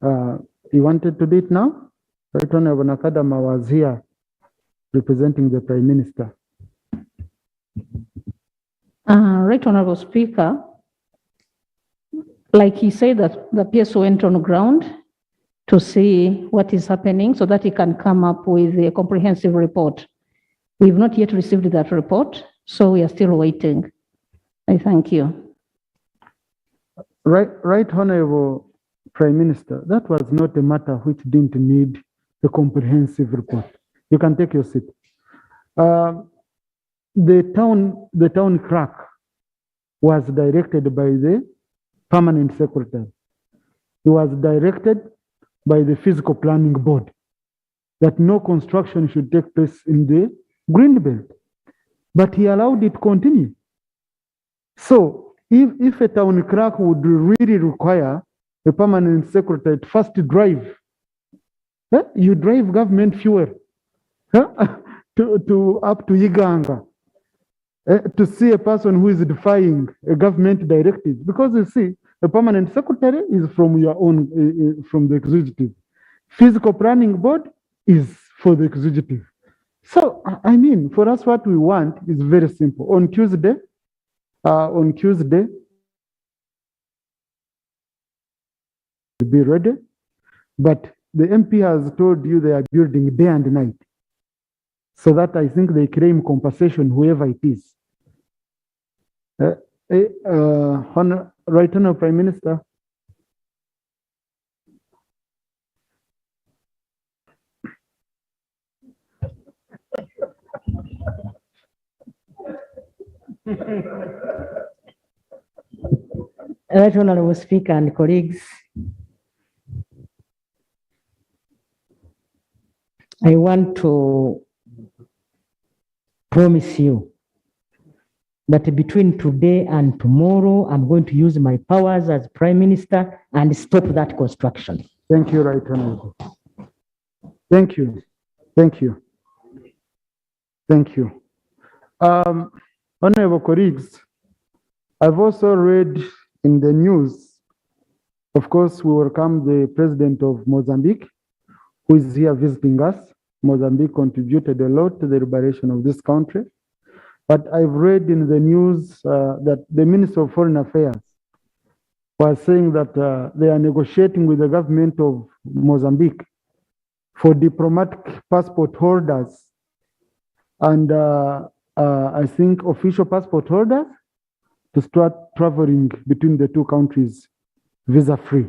You wanted to do it now? Right Honorable Nakadama was here representing the Prime Minister. Right Honorable Speaker, like he said that the PSO went on ground to see what is happening so that he can come up with a comprehensive report. We've not yet received that report, so we are still waiting. I thank you. Right Honorable Prime Minister, that was not a matter which didn't need a comprehensive report. You can take your seat. The town clerk was directed by the permanent secretary. He was directed by the physical planning board that no construction should take place in the green belt, but he allowed it to continue. So if a town clerk would really require a permanent secretary to first drive, you drive government fuel to up to Iganga to see a person who is defying a government directive, because you see, a permanent secretary is from your own, from the executive. Physical planning board is for the executive. So, I mean, for us, what we want is very simple. On Tuesday, be ready, but the MP has told you they are building day and night, so that I think they claim compensation, whoever it is. Right Honourable Prime Minister. Right Honourable Speaker and colleagues, I want to promise you that between today and tomorrow, I'm going to use my powers as Prime Minister and stop that construction. Thank you, Right Honourable. Thank you. Thank you. Thank you. Honourable colleagues, I've also read in the news, of course, we welcome the President of Mozambique, who is here visiting us. Mozambique contributed a lot to the liberation of this country. But I've read in the news that the Minister of Foreign Affairs was saying that they are negotiating with the government of Mozambique for diplomatic passport holders and I think official passport holders to start traveling between the two countries visa-free.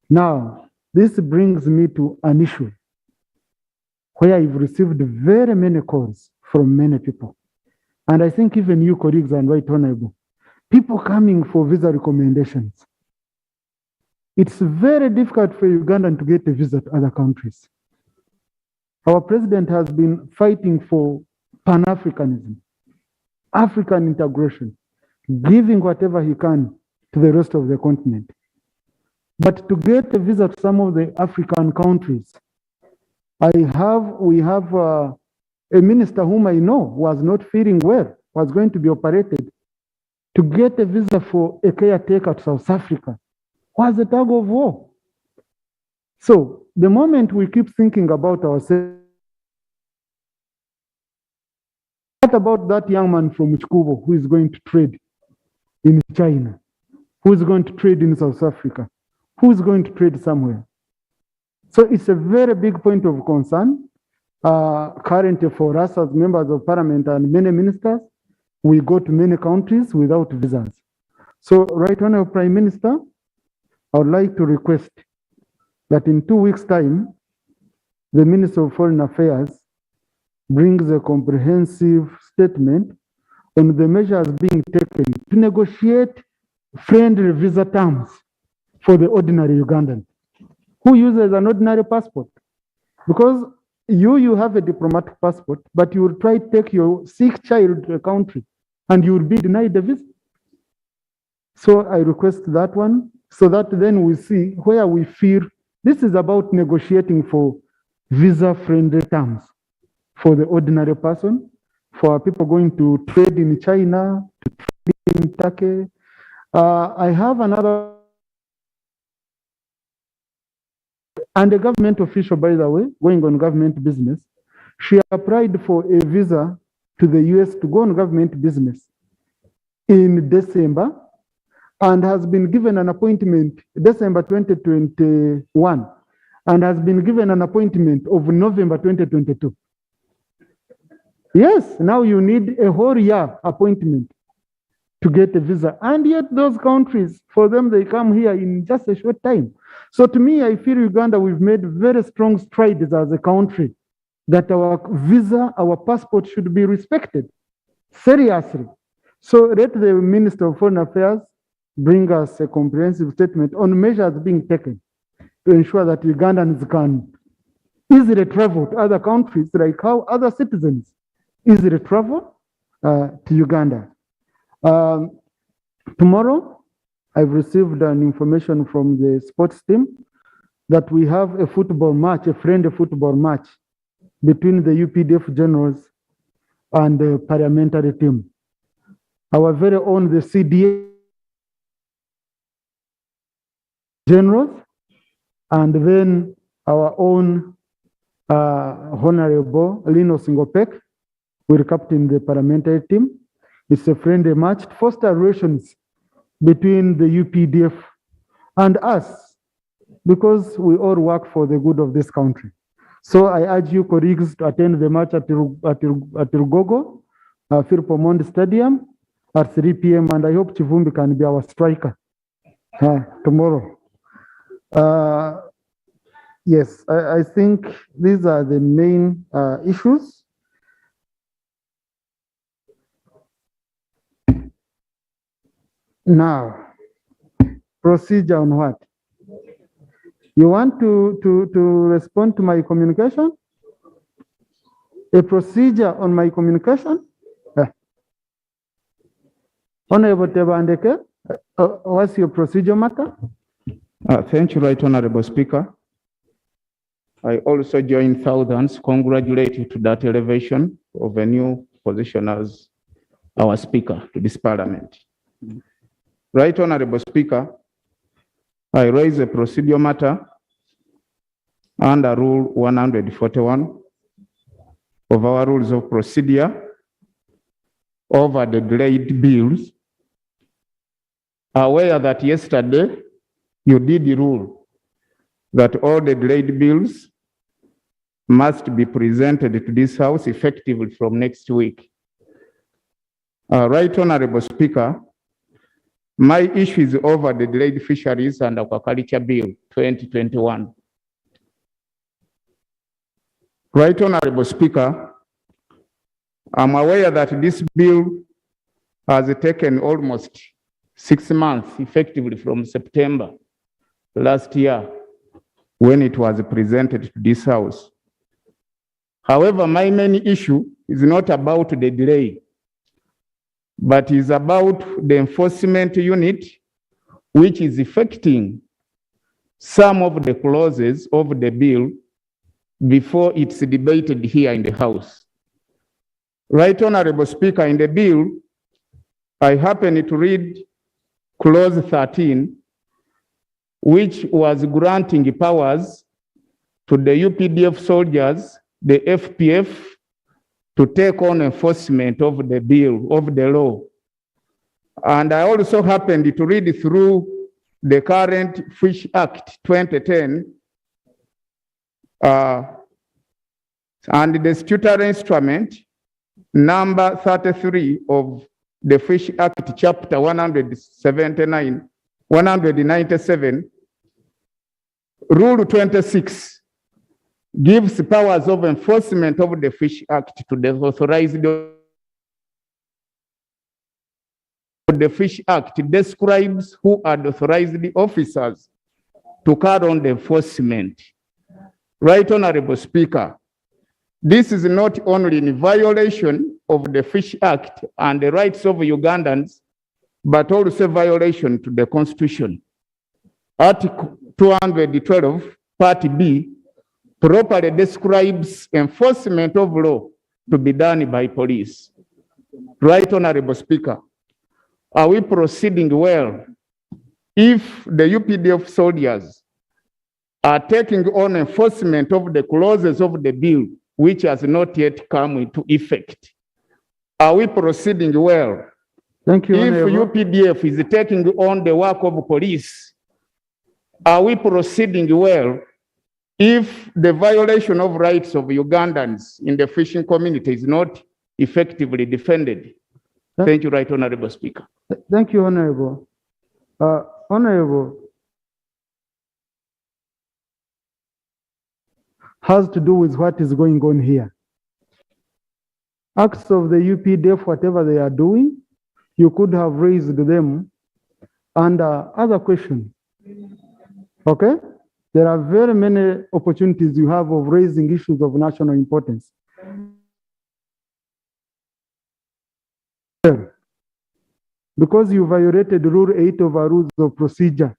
Now, this brings me to an issue where I've received very many calls from many people. And I think even you colleagues and Right Honourable, people coming for visa recommendations. It's very difficult for Ugandan to get a visa to other countries. Our president has been fighting for Pan-Africanism, African integration, giving whatever he can to the rest of the continent. But to get a visa to some of the African countries, we have a minister whom I know was not feeling well, was going to be operated. To get a visa for a caretaker to South Africa was a tug of war. So the moment we keep thinking about ourselves, what about that young man from Chikubo who is going to trade in China? Who is going to trade in South Africa? Who is going to trade somewhere? So it's a very big point of concern currently for us as members of parliament and many ministers. We go to many countries without visas. So, Right Honourable Prime Minister, I would like to request that in 2 weeks' time, the Minister of Foreign Affairs brings a comprehensive statement on the measures being taken to negotiate friendly visa terms for the ordinary Ugandan who uses an ordinary passport. Because you have a diplomatic passport, but you will try to take your sick child to a country and you will be denied the visa. So I request that one, so that then we see where we feel this is about negotiating for visa-friendly terms for the ordinary person, for people going to trade in China, to trade in Turkey. I have another and a government official, by the way, going on government business. She applied for a visa to the US to go on government business in December and has been given an appointment December 2021 and has been given an appointment of November 2022. Yes, now you need a whole year appointment to get a visa. And yet those countries, for them, they come here in just a short time. So to me, I feel Uganda, we've made very strong strides as a country that our visa, our passport should be respected, seriously. So let the Minister of Foreign Affairs bring us a comprehensive statement on measures being taken to ensure that Ugandans can easily travel to other countries, like how other citizens easily travel to Uganda. Tomorrow, I've received an information from the sports team that we have a football match, a friendly football match between the UPDF generals and the parliamentary team. Our very own, the CDA generals, and then our own Honorable Lino Singopek will captain the parliamentary team. It's a friendly match to foster relations between the UPDF and us, because we all work for the good of this country. So I urge you colleagues to attend the match at Rugogo, Philip Omondi Stadium at 3 p.m. And I hope Chivumbi can be our striker tomorrow. Yes, I think these are the main issues. Now, procedure on what? You want to respond to my communication? A procedure on my communication? Honorable Tebandeke, what's your procedure matter? Thank you, Right Honorable Speaker. I also join thousands congratulate you to that elevation of a new position as our Speaker to this Parliament. Right Honorable Speaker, I raise a procedural matter under Rule 141 of our Rules of Procedure over the delayed bills. Aware that yesterday you did rule that all the delayed bills must be presented to this House effectively from next week. Right Honorable Speaker, my issue is over the delayed fisheries and aquaculture bill 2021. Right Honorable Speaker, I'm aware that this bill has taken almost 6 months effectively from September last year when it was presented to this House. However, my main issue is not about the delay, but is about the enforcement unit, which is affecting some of the clauses of the bill before it's debated here in the House. Right Honorable Speaker, in the bill, I happened to read clause 13, which was granting powers to the UPDF soldiers, the FPF, to take on enforcement of the bill, of the law. And I also happened to read through the current Fish Act 2010 and the statutory instrument number 33 of the Fish Act chapter 197, Rule 26 gives powers of enforcement of the Fish Act to the authorized. The Fish Act describes who are the authorized officers to carry on the enforcement. Right Honorable Speaker, this is not only in violation of the Fish Act and the rights of Ugandans, but also violation to the Constitution. Article 212, Part B, properly describes enforcement of law to be done by police. Right Honorable Speaker, are we proceeding well if the UPDF soldiers are taking on enforcement of the clauses of the bill, which has not yet come into effect. Are we proceeding well? Thank you, If Honorable. UPDF is taking on the work of police, are we proceeding well if the violation of rights of Ugandans in the fishing community is not effectively defended? Thank you, Right Honorable Speaker. Thank you, Honorable. Honorable, has to do with what is going on here. Acts of the UPDF, whatever they are doing, you could have raised them under other questions. Okay? There are very many opportunities you have of raising issues of national importance. Because you violated Rule 8 of our rules of procedure,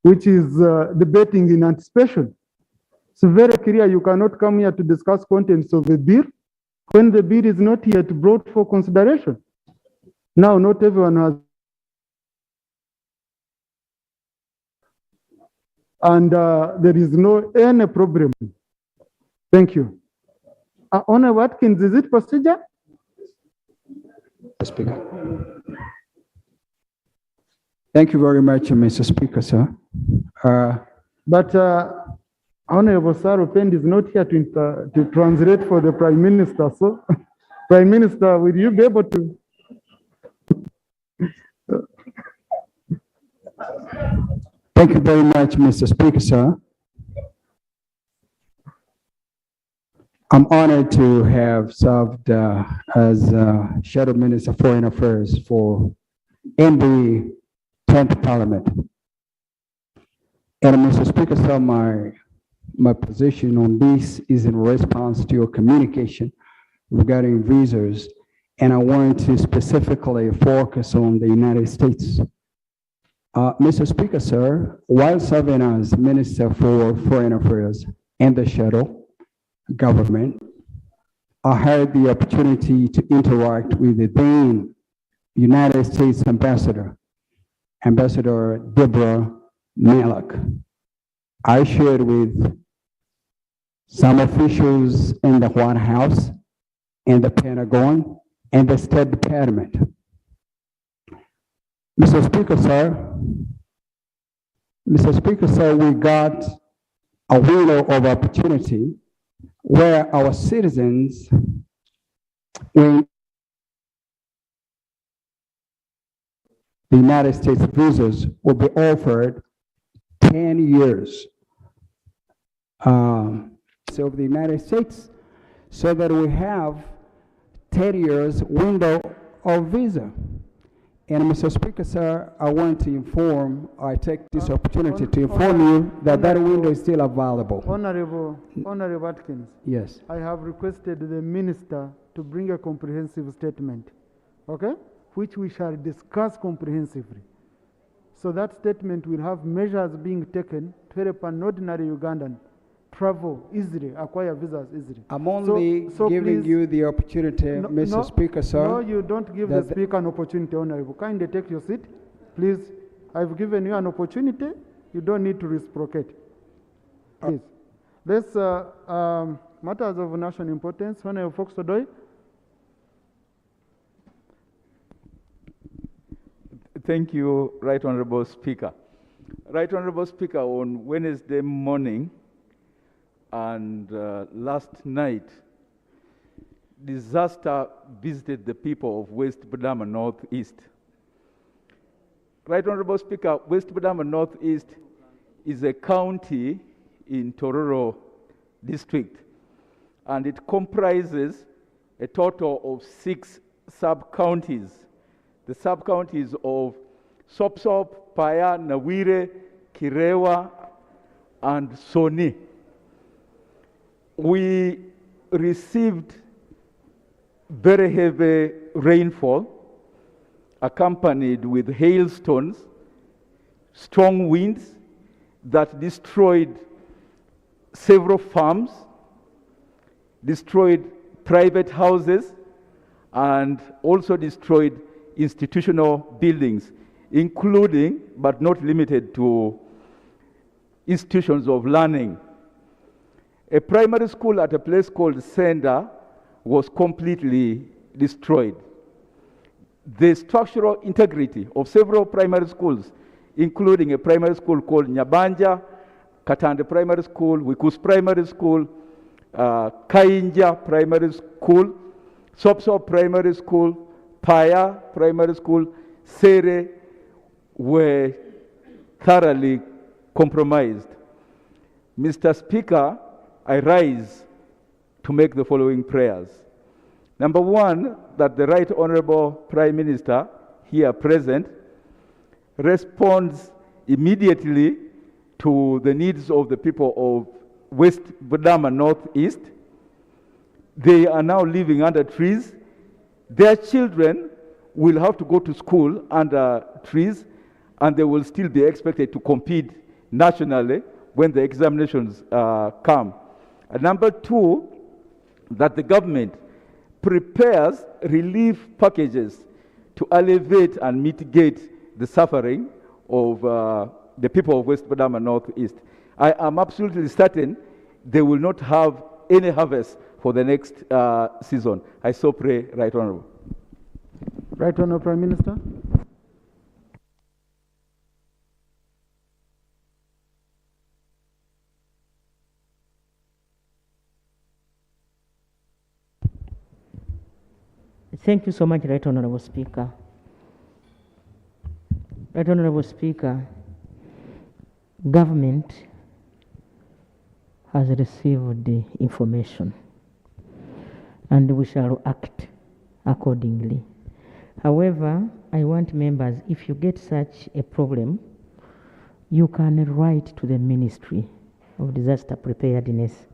which is debating in anticipation. It's very clear you cannot come here to discuss contents of the bill when the bill is not yet brought for consideration. Now, not everyone has. And there is no any problem. Thank you. Honorable Watkins, is it procedure? Speaker. Thank you very much, Mr. Speaker, sir. But Honorable Saropend is not here to translate for the Prime Minister. So, Prime Minister, will you be able to? Thank you very much, Mr. Speaker, sir. I'm honored to have served as Shadow Minister of Foreign Affairs in the 10th Parliament. And Mr. Speaker, sir, my position on this is in response to your communication regarding visas, and I want to specifically focus on the United States. Mr. Speaker, sir, while serving as Minister for Foreign Affairs in the shadow government, I had the opportunity to interact with the then United States Ambassador Deborah Malloch. I shared with some officials in the White House, in the Pentagon, and the State Department. Mr. Speaker, sir, we got a window of opportunity where our citizens, when the United States visas will be offered 10 years of the United States, so that we have 10 years window of visa. And Mr. Speaker, sir, I take this opportunity to inform you that that window is still available. Honorable Watkins. Yes. I have requested the minister to bring a comprehensive statement, okay, which we shall discuss comprehensively. So that statement will have measures being taken to help an ordinary Ugandan travel easily, acquire visas easily. I'm only giving you the opportunity, Mr. Speaker, sir. No, you don't give the Speaker an opportunity, Honorable. Kindly take your seat, please. I've given you an opportunity. You don't need to reciprocate. Please. This matters of national importance. Honorable Fox Odoi. Thank you, Right Honorable Speaker. Right Honorable Speaker, on Wednesday morning and last night, disaster visited the people of West Budama Northeast. Right Honorable Speaker, West Budama Northeast is a county in Tororo district, and it comprises a total of 6 sub-counties. The sub-counties of Sopsop, Paya, Nawire, Kirewa, and Soni. We received very heavy rainfall accompanied with hailstones, strong winds that destroyed several farms, destroyed private houses, and also destroyed institutional buildings, including but not limited to institutions of learning. A primary school at a place called Senda was completely destroyed. The structural integrity of several primary schools, including a primary school called Nyabanja, Katande Primary School, Wikus Primary School, Kainja Primary School, Sopsop Primary School, Paya Primary School, Sere, were thoroughly compromised. Mr. Speaker, I rise to make the following prayers. Number one, that the Right Honorable Prime Minister, here present, responds immediately to the needs of the people of West Budama Northeast. They are now living under trees. Their children will have to go to school under trees, and they will still be expected to compete nationally when the examinations come. And number two, that the government prepares relief packages to alleviate and mitigate the suffering of the people of West Budama Northeast. I am absolutely certain they will not have any harvest for the next season. I so pray, Right Honorable. Right Honorable Prime Minister. Thank you so much, Right Honorable Speaker. Right Honorable Speaker, government has received the information and we shall act accordingly. However, I want members, if you get such a problem, you can write to the Ministry of Disaster Preparedness.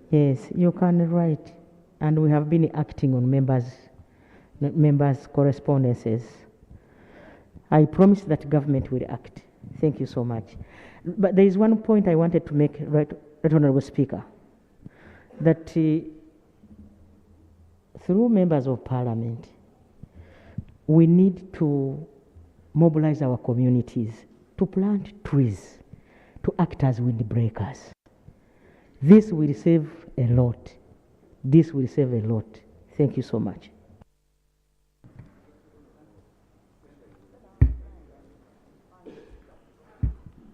Yes, you can write. And we have been acting on members' correspondences. I promise that government will act. Thank you so much. But there is one point I wanted to make, Right Honorable Speaker, that through members of Parliament, we need to mobilize our communities to plant trees, to act as windbreakers. This will save a lot. This will save a lot. Thank you so much.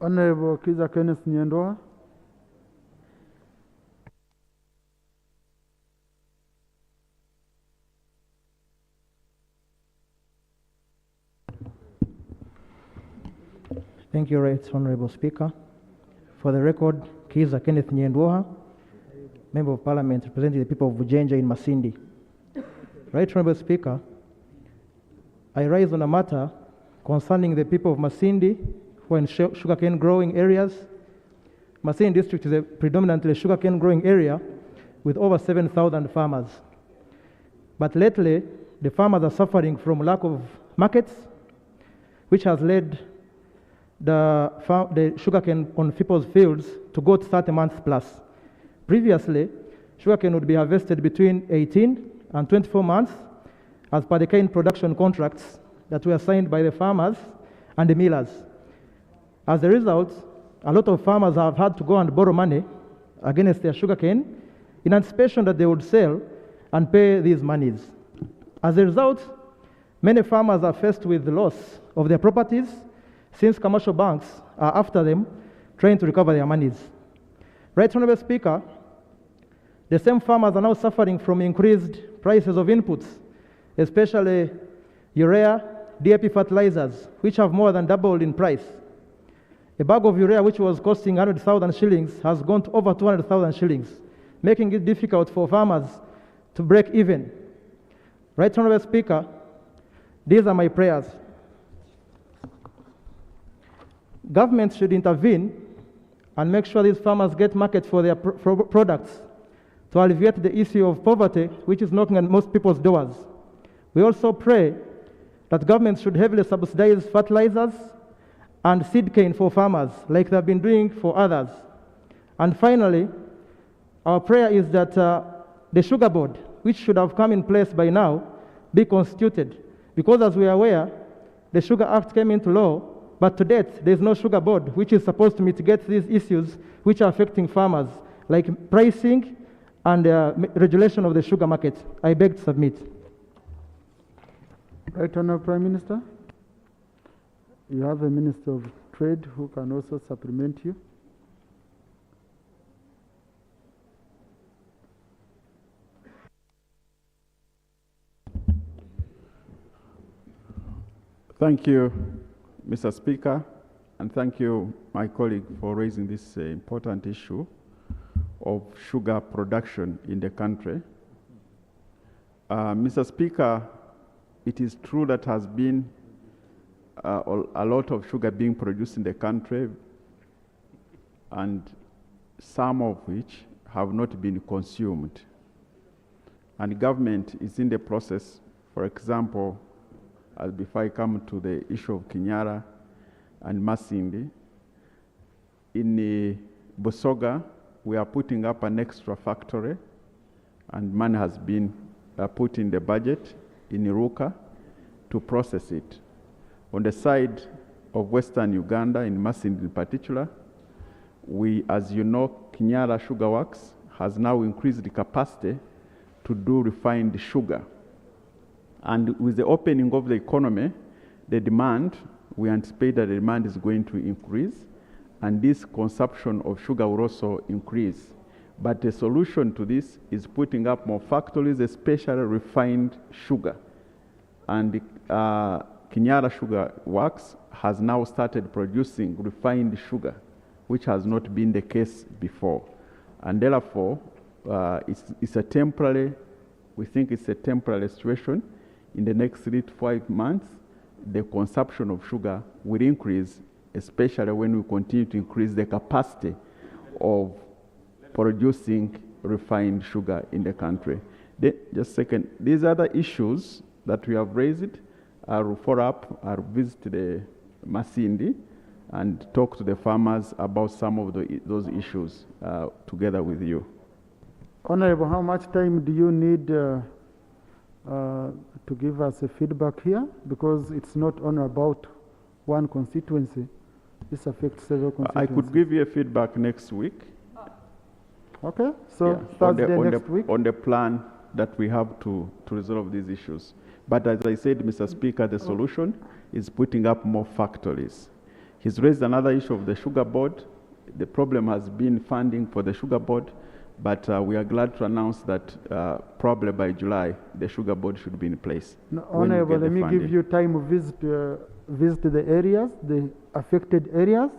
Honorable Kiza Kenneth Nyandoa. Thank you, Right Honorable Speaker. For the record, Kiza Kenneth Nyandoa, Member of Parliament representing the people of Bujenja in Masindi. Right Honorable Speaker, I rise on a matter concerning the people of Masindi who are in sugarcane growing areas. Masindi district is a predominantly sugarcane growing area with over 7,000 farmers. But lately, the farmers are suffering from lack of markets, which has led the sugarcane on people's fields to go to 30 months plus. Previously, sugarcane would be harvested between 18 and 24 months as per the cane production contracts that were signed by the farmers and the millers. As a result, a lot of farmers have had to go and borrow money against their sugarcane in anticipation that they would sell and pay these monies. As a result, many farmers are faced with the loss of their properties since commercial banks are after them trying to recover their monies. Right Honorable Speaker, the same farmers are now suffering from increased prices of inputs, especially urea, DAP fertilizers, which have more than doubled in price. A bag of urea, which was costing 100,000 shillings, has gone to over 200,000 shillings, making it difficult for farmers to break even. Right Honorable Speaker, these are my prayers. Government should intervene and make sure these farmers get market for their products to alleviate the issue of poverty, which is knocking on most people's doors. We also pray that government should heavily subsidize fertilizers and seed cane for farmers, like they've been doing for others. And finally, our prayer is that the sugar board, which should have come in place by now, be constituted. Because as we are aware, the Sugar Act came into law But to date, there is no sugar board which is supposed to mitigate these issues which are affecting farmers, like pricing and regulation of the sugar market. I beg to submit. Right Honourable Prime Minister, you have a Minister of Trade who can also supplement you. Thank you, Mr. Speaker, and thank you, my colleague, for raising this important issue of sugar production in the country. Mr. Speaker, it is true that has been a lot of sugar being produced in the country, and some of which have not been consumed. And the government is in the process, for example, before I come to the issue of Kinyara and Masindi, in Busoga, we are putting up an extra factory, and money has been put in the budget in Iruka to process it. On the side of Western Uganda, in Masindi in particular, we, as you know, Kinyara Sugar Works has now increased the capacity to do refined sugar. And with the opening of the economy, the demand, we anticipate that the demand is going to increase, and this consumption of sugar will also increase. But the solution to this is putting up more factories, especially refined sugar. And Kinyara Sugar Works has now started producing refined sugar, which has not been the case before. And therefore, it's a temporary, we think it's a temporary situation. In the next 3 to 5 months, the consumption of sugar will increase, especially when we continue to increase the capacity of producing refined sugar in the country. Just a second, these other issues that we have raised, I'll follow up, I'll visit the Masindi and talk to the farmers about some of those issues together with you. Honourable, how much time do you need to give us a feedback here? Because it's not only about one constituency, this affects several constituencies. I could give you a feedback next week. Okay, so Thursday next week? On the plan that we have to resolve these issues. But as I said, Mr. Speaker, the solution is putting up more factories. He's raised another issue of the sugar board. The problem has been funding for the sugar board, but we are glad to announce that probably by July, the sugar board should be in place. No, Honourable, let me give you time to visit the areas, the affected areas,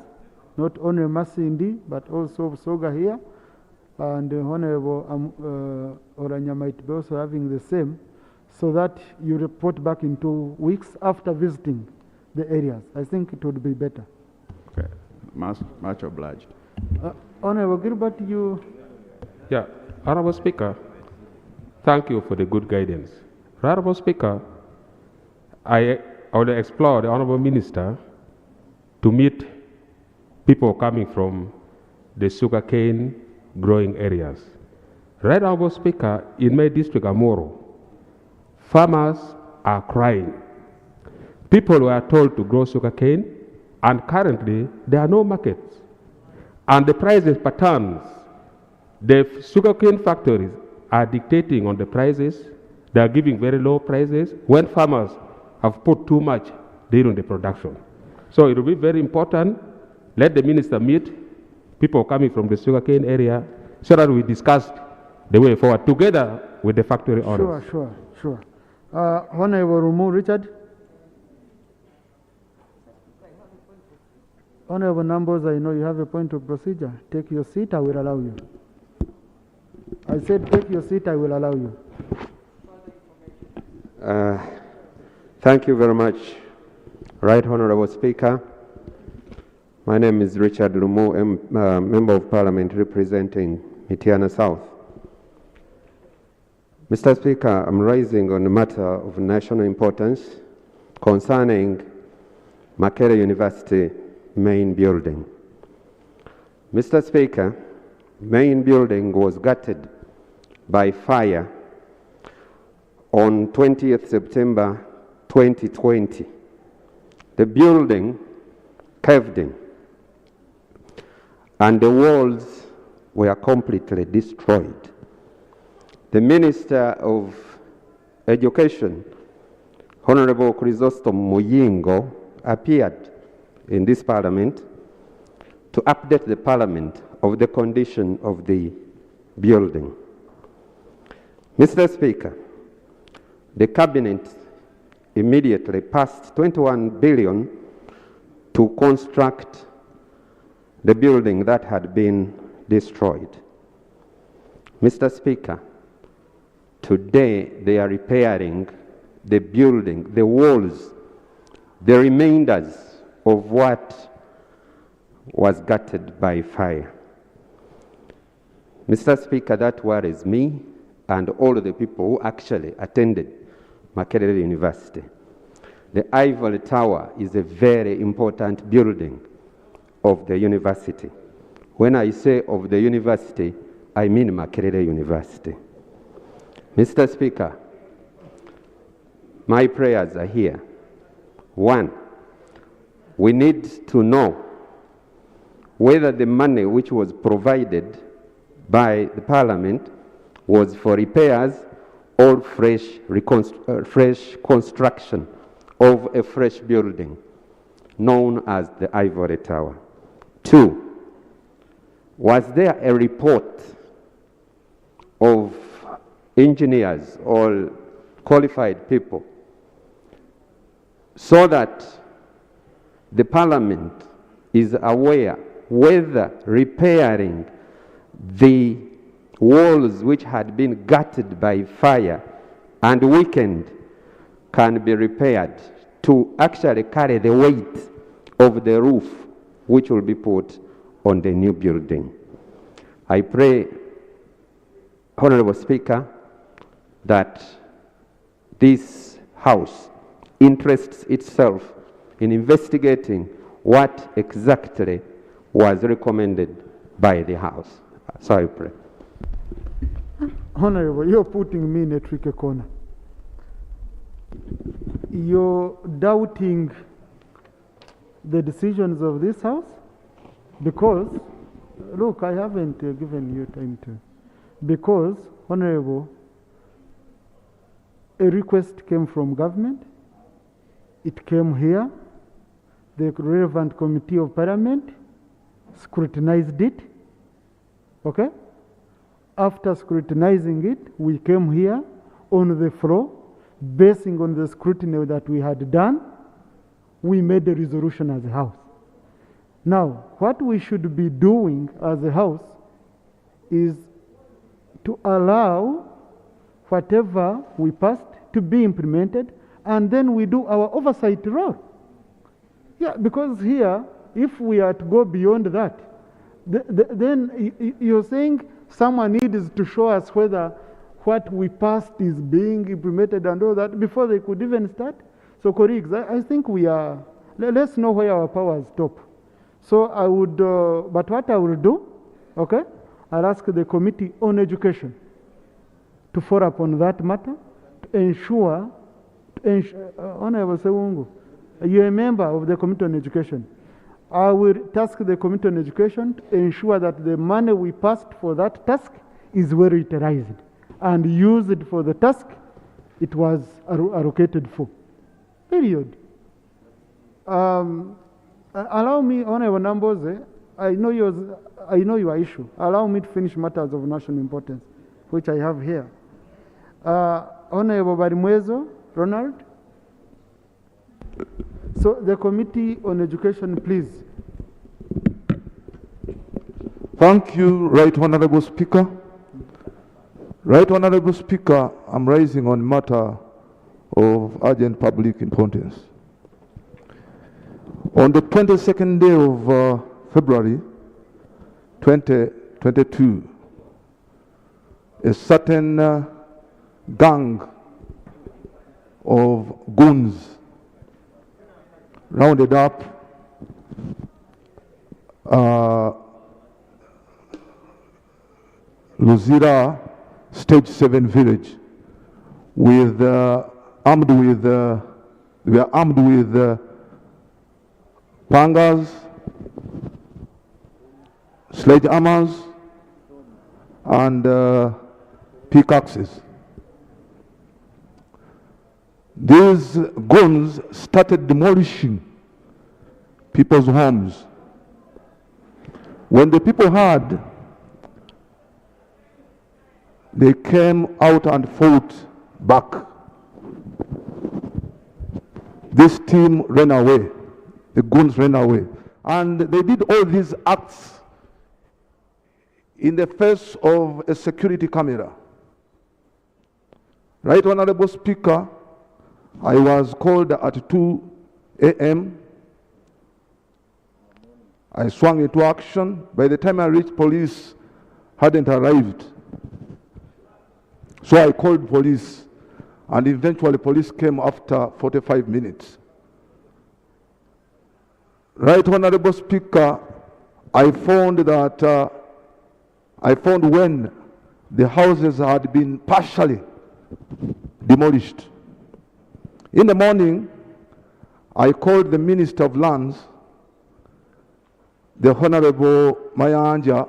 not only Masindi, but also Soga here. And Honourable Oranya might be also having the same, so that you report back in 2 weeks after visiting the areas. I think it would be better. Okay, much obliged. Honourable Gilbert, you... Yeah, Honourable Speaker, thank you for the good guidance. Honourable Speaker, I will explore the Honourable Minister to meet people coming from the sugarcane growing areas. Right, Honourable Speaker, in my district, Amoro, farmers are crying. People were told to grow sugarcane, and currently there are no markets. And the prices per tons, the sugarcane factories are dictating on the prices. They are giving very low prices when farmers have put too much during the production. So it will be very important. Let the minister meet people coming from the sugarcane area so that we discuss the way forward together with the factory owners. Sure. Honourable Rumu Richard. Honourable Numbers, I know you have a point of procedure. Take your seat, I will allow you. I said take your seat, I will allow you. Thank you very much, Right Honourable Speaker. My name is Richard Lumu, Member of Parliament representing Mityana South. Mr. Speaker, I'm raising on a matter of national importance concerning Makerere University main building. Mr. Speaker, main building was gutted by fire on 20th September 2020. The building caved in, and the walls were completely destroyed. The Minister of Education, Honorable Chrysostom Muyingo, appeared in this Parliament to update the Parliament of the condition of the building. Mr. Speaker, the Cabinet immediately passed 21 billion to construct the building that had been destroyed. Mr. Speaker, today they are repairing the building, the walls, the remainders of what was gutted by fire. Mr. Speaker, that worries me and all the people who actually attended Makerere University. The Ivory Tower is a very important building of the university. When I say of the university, I mean Makerere University. Mr. Speaker, my prayers are here. One, we need to know whether the money which was provided by the Parliament was for repairs or fresh construction of a fresh building known as the Ivory Tower. Two, was there a report of engineers or qualified people so that the Parliament is aware whether repairing the walls which had been gutted by fire and weakened can be repaired to actually carry the weight of the roof which will be put on the new building. I pray, Honorable Speaker, that this House interests itself in investigating what exactly was recommended by the House. So I pray. Honorable, you're putting me in a tricky corner. You're doubting the decisions of this House because, look, I haven't given you time to. Because, Honorable, a request came from government. It came here. The relevant committee of Parliament scrutinized it. Okay? After scrutinizing it, we came here on the floor, basing on the scrutiny that we had done, we made a resolution as a House. Now, what we should be doing as a House is to allow whatever we passed to be implemented, and then we do our oversight role. Yeah, because here, if we are to go beyond that, then you're saying someone needs to show us whether what we passed is being implemented and all that before they could even start. So, colleagues, I think we are, let's know where our powers stop. So I would, but what I will do, okay, I'll ask the Committee on Education to follow up on that matter, to ensure Honorable Sewungu, you're a member of the Committee on Education. I will task the Committee on Education to ensure that the money we passed for that task is well utilized and used for the task it was allocated for. Period. Allow me, Honorable Namboze, I know your issue. Allow me to finish matters of national importance, which I have here. Honorable Barimwezo, Ronald. So the Committee on Education, please. Thank you, Right Honorable Speaker. Right Honorable Speaker, I'm rising on matter of urgent public importance. On the 22nd day of February 2022, a certain gang of goons rounded up Luzira Stage 7 village with armed with pangas, sledgehammers, and pickaxes. These guns started demolishing people's homes. When the people heard, they came out and fought back. This team ran away. The goons ran away. And they did all these acts in the face of a security camera. Right Honorable Speaker, I was called at 2 a.m. I swung into action. By the time I reached, police hadn't arrived. So I called police, and eventually police came after 45 minutes. Right Honorable Speaker, I found that when the houses had been partially demolished. In the morning, I called the Minister of Lands, the Honorable Mayanja,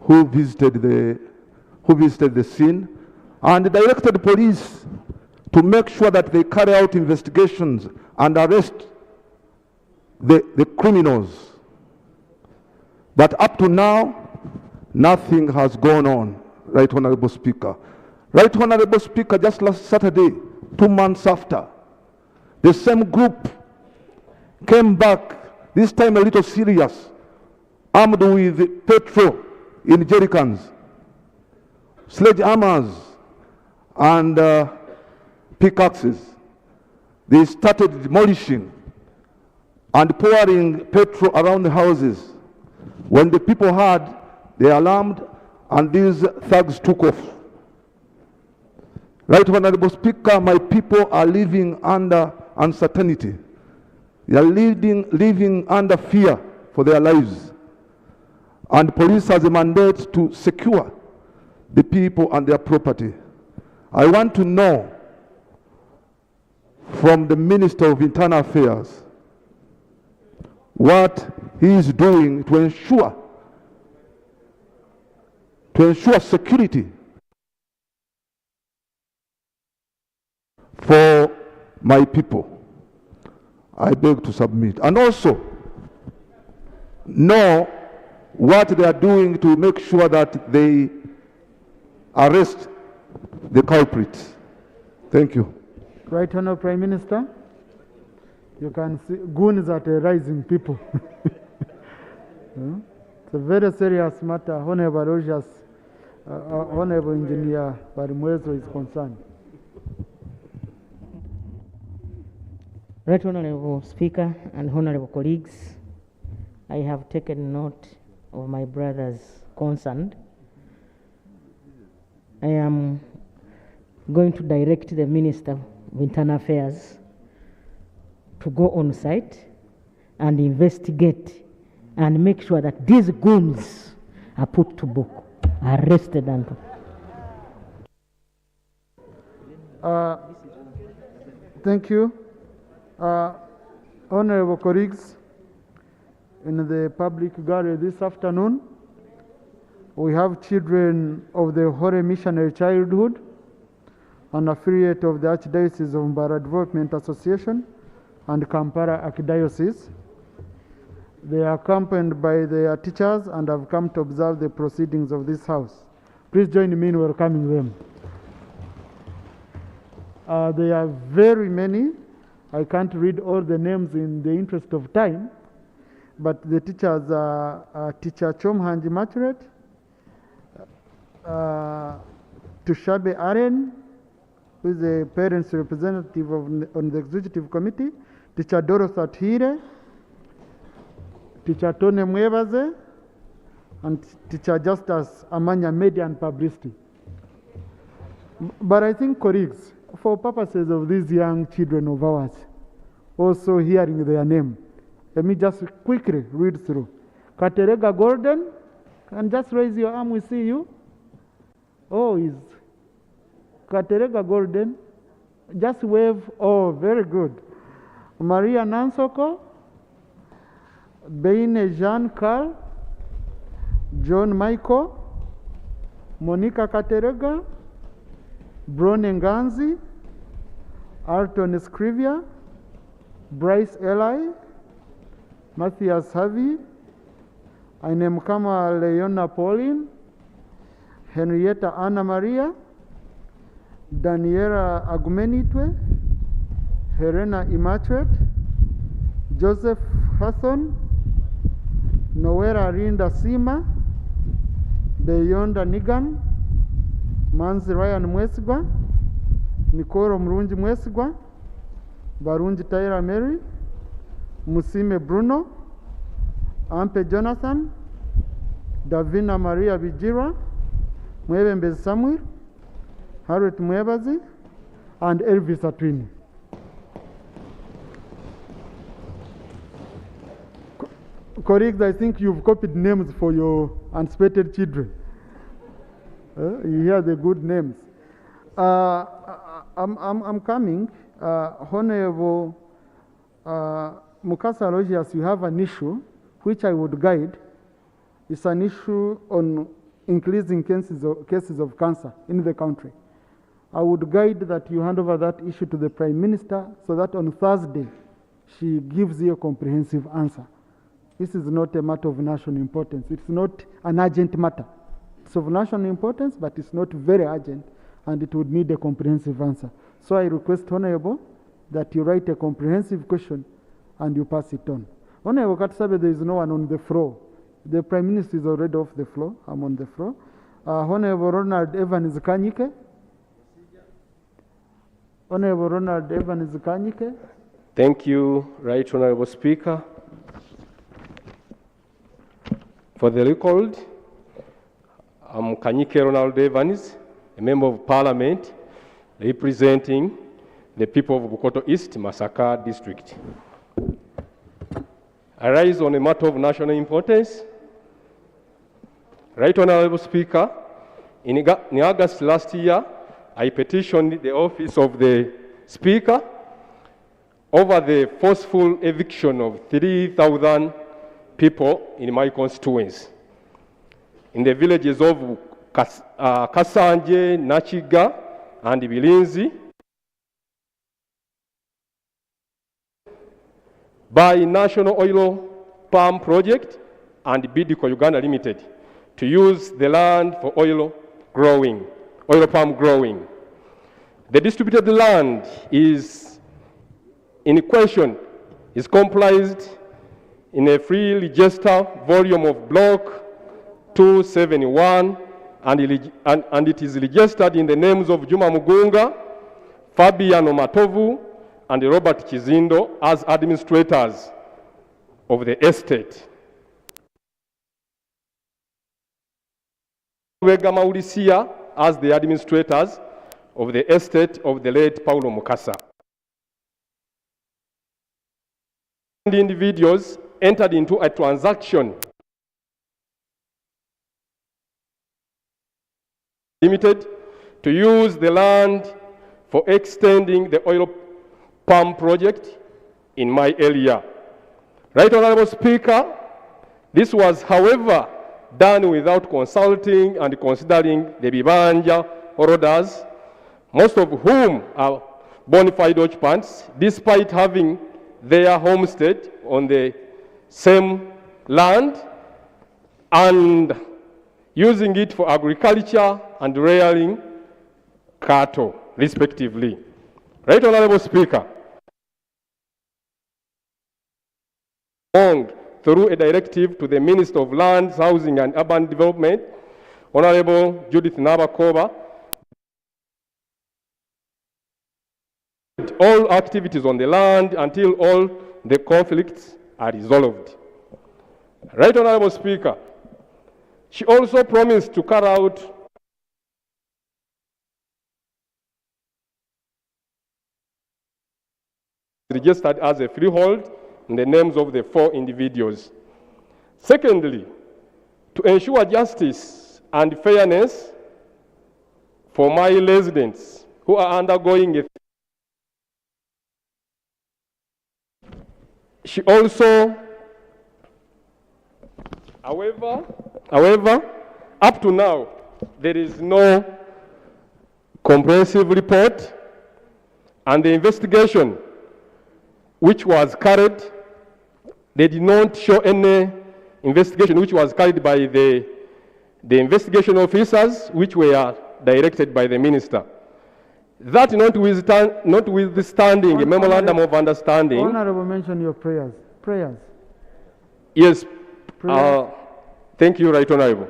who visited the scene, and directed the police to make sure that they carry out investigations and arrest the criminals. But up to now, nothing has gone on, Right Honorable Speaker. Right Honorable Speaker, just last Saturday, 2 months after, the same group came back, this time a little serious, armed with petrol in jerrycans, sledgehammers, and pickaxes. They started demolishing and pouring petrol around the houses. When the people heard, they alarmed, and these thugs took off. Right Honorable Speaker, my people are living under uncertainty. They are living under fear for their lives. And police has a mandate to secure the people and their property. I want to know from the Minister of Internal Affairs what he is doing to ensure security for my people. I beg to submit. And also know what they are doing to make sure that they arrest the culprits. Thank you. Right Honorable Prime Minister, you can see goons are terrorizing people. It's a very serious matter. Honorable Rogers, Honorable Engineer Barimwezo is concerned. Right Honorable Speaker and Honorable colleagues, I have taken note of my brother's concern. I am going to direct the Minister of Internal Affairs to go on site and investigate and make sure that these goons are put to book, arrested and thank you. Honorable colleagues, in the public gallery this afternoon, we have children of the Holy Missionary Childhood, an affiliate of the Archdiocese of Mbara Development Association and Kampala Archdiocese. They are accompanied by their teachers and have come to observe the proceedings of this house. Please join me in welcoming them. There are very many. I can't read all the names in the interest of time, but the teachers are Teacher Chomhanji Machuret, Tushabe Aren, who is the parents representative on the executive committee, Teacher Doros Atire, Teacher Tone Mwebaze, and Teacher Justus Amanya Media and Publicity. But I think, colleagues, for purposes of these young children of ours, also hearing their name, let me just quickly read through. Katerega Gordon, and just raise your arm, we see you. Oh, is Katerega Gordon. Just wave. Oh, very good. Maria Nansoko, Beine Jean Carl, John Michael, Monica Katerega, Bron Nganzi, Alton Scrivia, Bryce Eli, Matthias Harvey, Ainemkama Leona Pauline, Henrietta Anna Maria, Daniela Agumenitwe, Helena Immaculate, Joseph Hasson, Noera Rinda Sima, Beyonda Nigan, Manzi Ryan Mwesigwa, Nikoro Mrunji Mwesigwa, Barunji Taira Mary, Musime Bruno, Ampe Jonathan, Davina Maria Bijira, Mwebembe Samuel, Harriet Mwebazi, and Elvis Atwini. Colleagues, I think you've copied names for your unspotted children. You hear the good names. I'm coming. Honorable Mukasa Aloysius, you have an issue which I would guide. It's an issue on increasing cases of cancer in the country. I would guide that you hand over that issue to the Prime Minister so that on Thursday she gives you a comprehensive answer. This is not a matter of national importance. It's not an urgent matter. It's of national importance, but it's not very urgent, and it would need a comprehensive answer. So I request, Honorable, that you write a comprehensive question and you pass it on. Honorable Katsabe, there is no one on the floor. The Prime Minister is already off the floor. I'm on the floor. Honorable Ronald Evans Kanyike. Honorable Ronald Evans Kanyike. Thank you, Right Honorable Speaker. For the record, I'm Kanyike Ronald Evans, a Member of Parliament representing the people of Bukoto East, Masaka District. I rise on a matter of national importance. Right Honorable Speaker, in August last year, I petitioned the office of the Speaker over the forceful eviction of 3,000 people in my constituency, in the villages of Kasanje, Nachiga, and Bilinzi, by National Oil Palm Project and Bidco Uganda Limited to use the land for oil palm growing. The distributed land is in question is comprised in a free register volume of block 271, and it is registered in the names of Juma Mugunga, Fabiano Matovu, and Robert Chizindo as administrators of the estate. Wega Maurisia as the administrators of the estate of the late Paulo Mukasa. The individuals entered into a transaction limited to use the land for extending the oil palm project in my area. Right Honorable Speaker, this was, however, done without consulting and considering the Bibanja holders, most of whom are bona fide occupants, despite having their homestead on the same land and using it for agriculture and rearing cattle, respectively. Right Honorable Speaker, through a directive to the Minister of Lands, Housing and Urban Development, Honorable Judith Nabakoba, all activities on the land until all the conflicts are resolved. Right Honorable Speaker, she also promised to carry out registered as a freehold in the names of the 4 individuals. Secondly, to ensure justice and fairness for my residents who are undergoing a she also However, up to now, there is no comprehensive report, and the investigation which was carried, they did not show any investigation which was carried by the investigation officers which were directed by the minister. That notwithstanding a memorandum of understanding. Honorable, mention your prayers. Prayers. Yes. Prayers. Thank you, Right Honorable.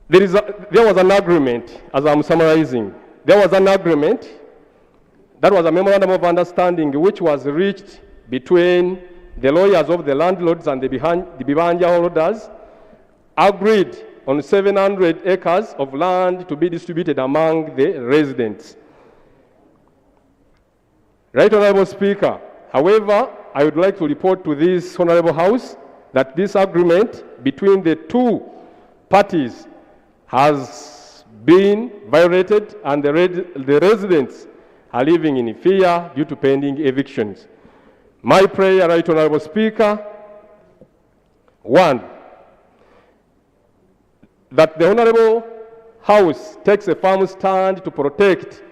There was an agreement, as I'm summarizing. There was an agreement, that was a memorandum of understanding which was reached between the lawyers of the landlords and the Bibanja holders, agreed on 700 acres of land to be distributed among the residents. Right Honorable Speaker, however, I would like to report to this Honorable House that this agreement between the two parties has been violated, and the residents are living in fear due to pending evictions. My prayer, Right Honorable Speaker, one, that the Honorable House takes a firm stand to protect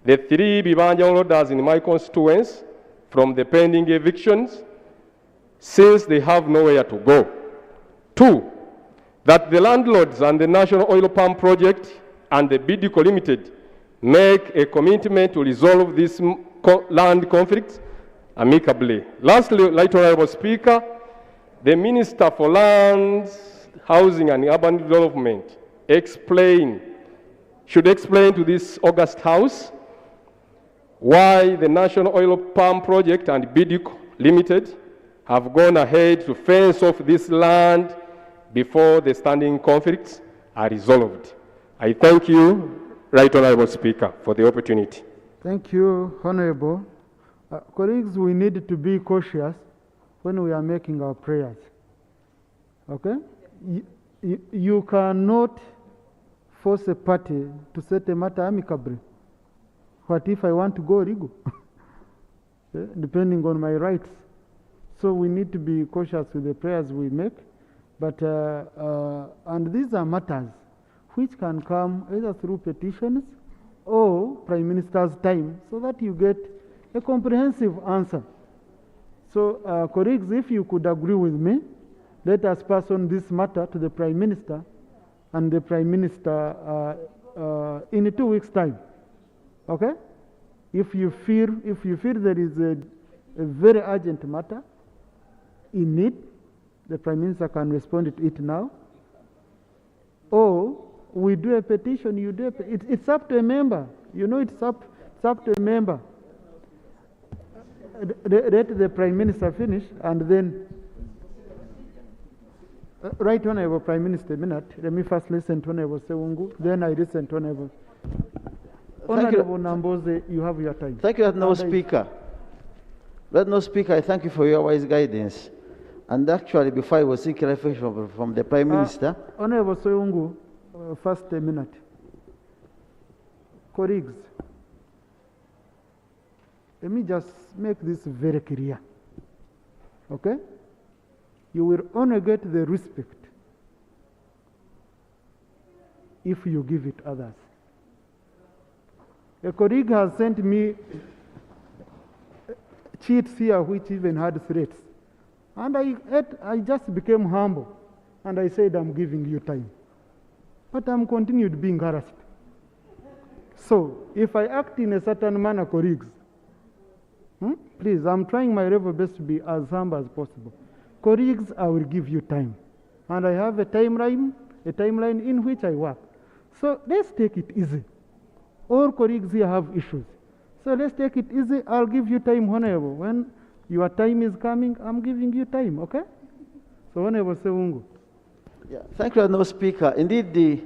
the 3 Bibanja holders in my constituents from the pending evictions, since they have nowhere to go. 2, that the landlords and the National Oil Palm Project and the BDCO Limited make a commitment to resolve this land conflict amicably. Lastly, Right Honorable Speaker, the Minister for Lands, Housing and Urban Development should explain to this august House why the National Oil Palm Project and BDCO Limited have gone ahead to fence off this land before the standing conflicts are resolved. I thank you, Right Honorable Speaker, for the opportunity. Thank you, Honorable. Colleagues, we need to be cautious when we are making our prayers. Okay? You cannot force a party to set a matter amicably. What if I want to go legal? Depending on my rights. So we need to be cautious with the prayers we make. But, and these are matters which can come either through petitions or Prime Minister's time, so that you get a comprehensive answer. So, colleagues, if you could agree with me, let us pass on this matter to the Prime Minister, and the Prime Minister in 2 weeks' time. Okay? If you feel there is a very urgent matter in need, the Prime Minister can respond to it now. Or we do a petition, you do it's up to a member. You know, it's up to a member. Let the Prime Minister finish, and then Right Honorable Prime Minister, a minute. Let me first listen to Honorable Sewungu, then I listen to Honorable. Honorable Namboze, you have your time. Thank you, Honorable Speaker. Honorable Speaker, I thank you for your wise guidance. And actually, before I was seeking clarification from the Prime Minister. Honorable Sewungu, first a minute. Colleagues, let me just make this very clear. Okay? You will only get the respect if you give it others. A colleague has sent me cheats here which even had threats. And I just became humble. And I said, I'm giving you time. But I'm continued being harassed. So, if I act in a certain manner, colleagues, please, I'm trying my level best to be as humble as possible. Colleagues, I will give you time. And I have a timeline in which I work. So let's take it easy. All colleagues here have issues. So let's take it easy. I'll give you time, Honorable. When your time is coming, I'm giving you time, okay? So Honorable Sewungu. Yeah, thank you, Honorable Speaker. Indeed,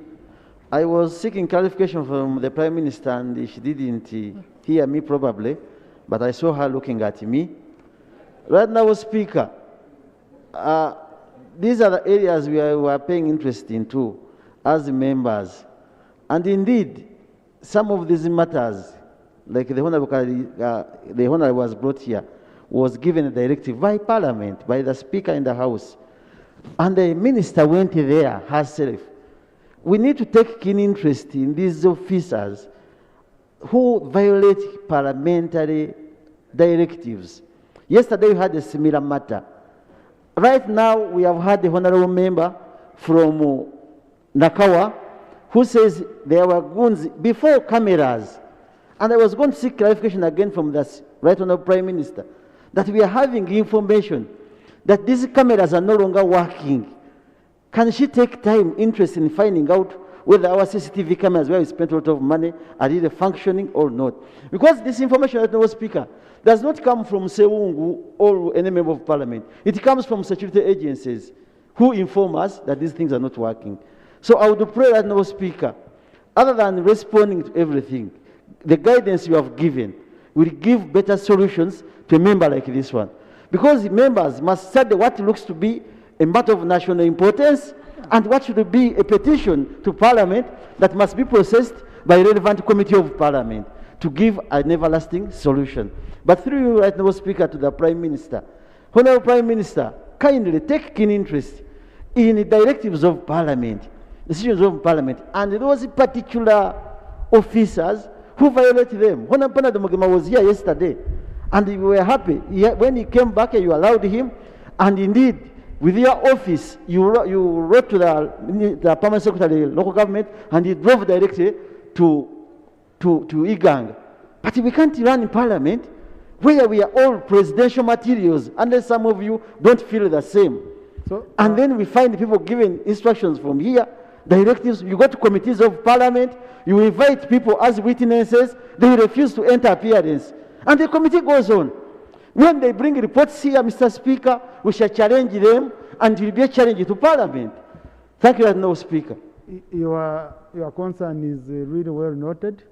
I was seeking clarification from the Prime Minister, and she didn't hear me probably, but I saw her looking at me. Right now, Speaker, these are the areas we are paying interest in too, as members. And indeed, some of these matters, like the Honorable was brought here, was given a directive by Parliament, by the Speaker in the House. And the minister went there herself. We need to take keen interest in these officers who violate parliamentary directives. Yesterday we had a similar matter. Right now we have had the honorable member from Nakawa who says there were goons before cameras. And I was going to seek clarification again from the Right Honorable Prime Minister that we are having information that these cameras are no longer working. Can she take time, interest in finding out whether our CCTV cameras, where we spent a lot of money, are either functioning or not? Because this information, Honorable Speaker, does not come from Sewungu or any member of Parliament. It comes from security agencies who inform us that these things are not working. So I would pray, Honorable Speaker, other than responding to everything, the guidance you have given will give better solutions to a member like this one. Because members must study what looks to be a matter of national importance and what should be a petition to Parliament that must be processed by a relevant committee of Parliament to give an everlasting solution. But through you, Right Honourable Speaker, to the Prime Minister, Honourable Prime Minister, kindly take keen interest in the directives of Parliament, decisions of Parliament, and those particular officers who violate them. Honourable Panado Mugema was here yesterday, and we were happy. When he came back, you allowed him, and indeed, with your office, you wrote to the Permanent Secretary of Local Government, and he drove directly to Igang. But we can't run in Parliament where we are all presidential materials, unless some of you don't feel the same. So, and then we find people giving instructions from here, directives. You go to committees of Parliament, you invite people as witnesses, they refuse to enter appearance. And the committee goes on. When they bring reports here, Mr. Speaker, we shall challenge them, and it will be a challenge to Parliament. Thank you, Honourable Speaker. Your concern is really well noted.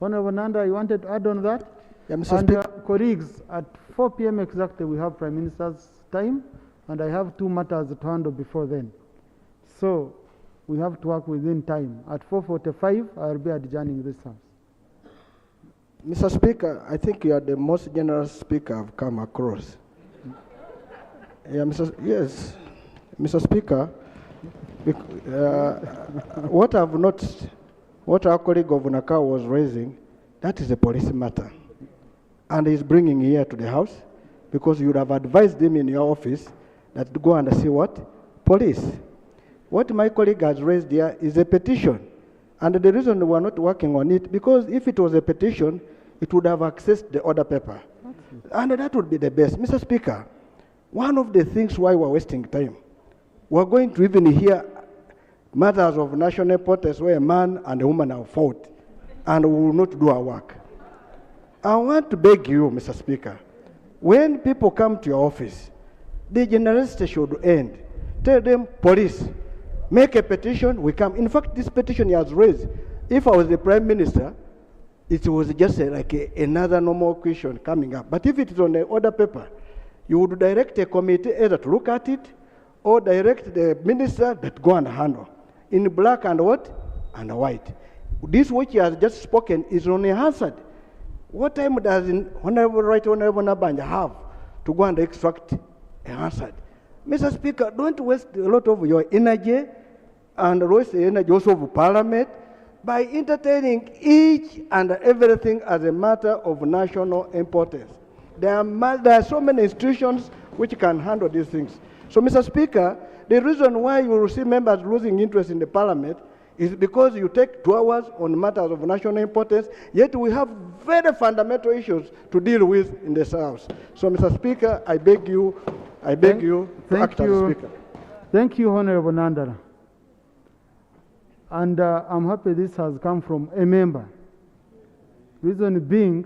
Honourable Nanda, you wanted to add on that? Yeah, Mr. Speaker. Colleagues, at 4 p.m. exactly, we have Prime Minister's time, and I have 2 matters to handle before then. So we have to work within time. At 4:45, I will be adjourning this House. Mr. Speaker, I think you are the most generous speaker I've come across. Yeah, yes, Mr. Speaker, what I've noticed, what our colleague of Nakao was raising, that is a police matter. And he's bringing here to the House because you would have advised him in your office that to go and see what? Police. What my colleague has raised here is a petition. And the reason we are not working on it, because if it was a petition, it would have accessed the order paper. And that would be the best. Mr. Speaker, one of the things why we're wasting time, we're going to even hear matters of national importance where a man and a woman have fought, and we will not do our work. I want to beg you, Mr. Speaker, when people come to your office, the generosity should end. Tell them, police, make a petition, we come. In fact, this petition he has raised, if I was the Prime Minister, it was just another normal question coming up. But if it is on the order paper, you would direct a committee either to look at it or direct the minister that go and handle. In black and what? And white. This which he has just spoken is only answered. What time does Honorable Right Honorable Nabanja have to go and extract an answer? Mr. Speaker, don't waste a lot of your energy and waste the energy also of Parliament by entertaining each and everything as a matter of national importance. There are so many institutions which can handle these things. So, Mr. Speaker, the reason why you will see members losing interest in the Parliament is because you take 2 hours on matters of national importance, yet we have very fundamental issues to deal with in this House. So, Mr. Speaker, I beg you to act as Speaker. Thank you, Honorable Nandala. And I'm happy this has come from a member. Reason being,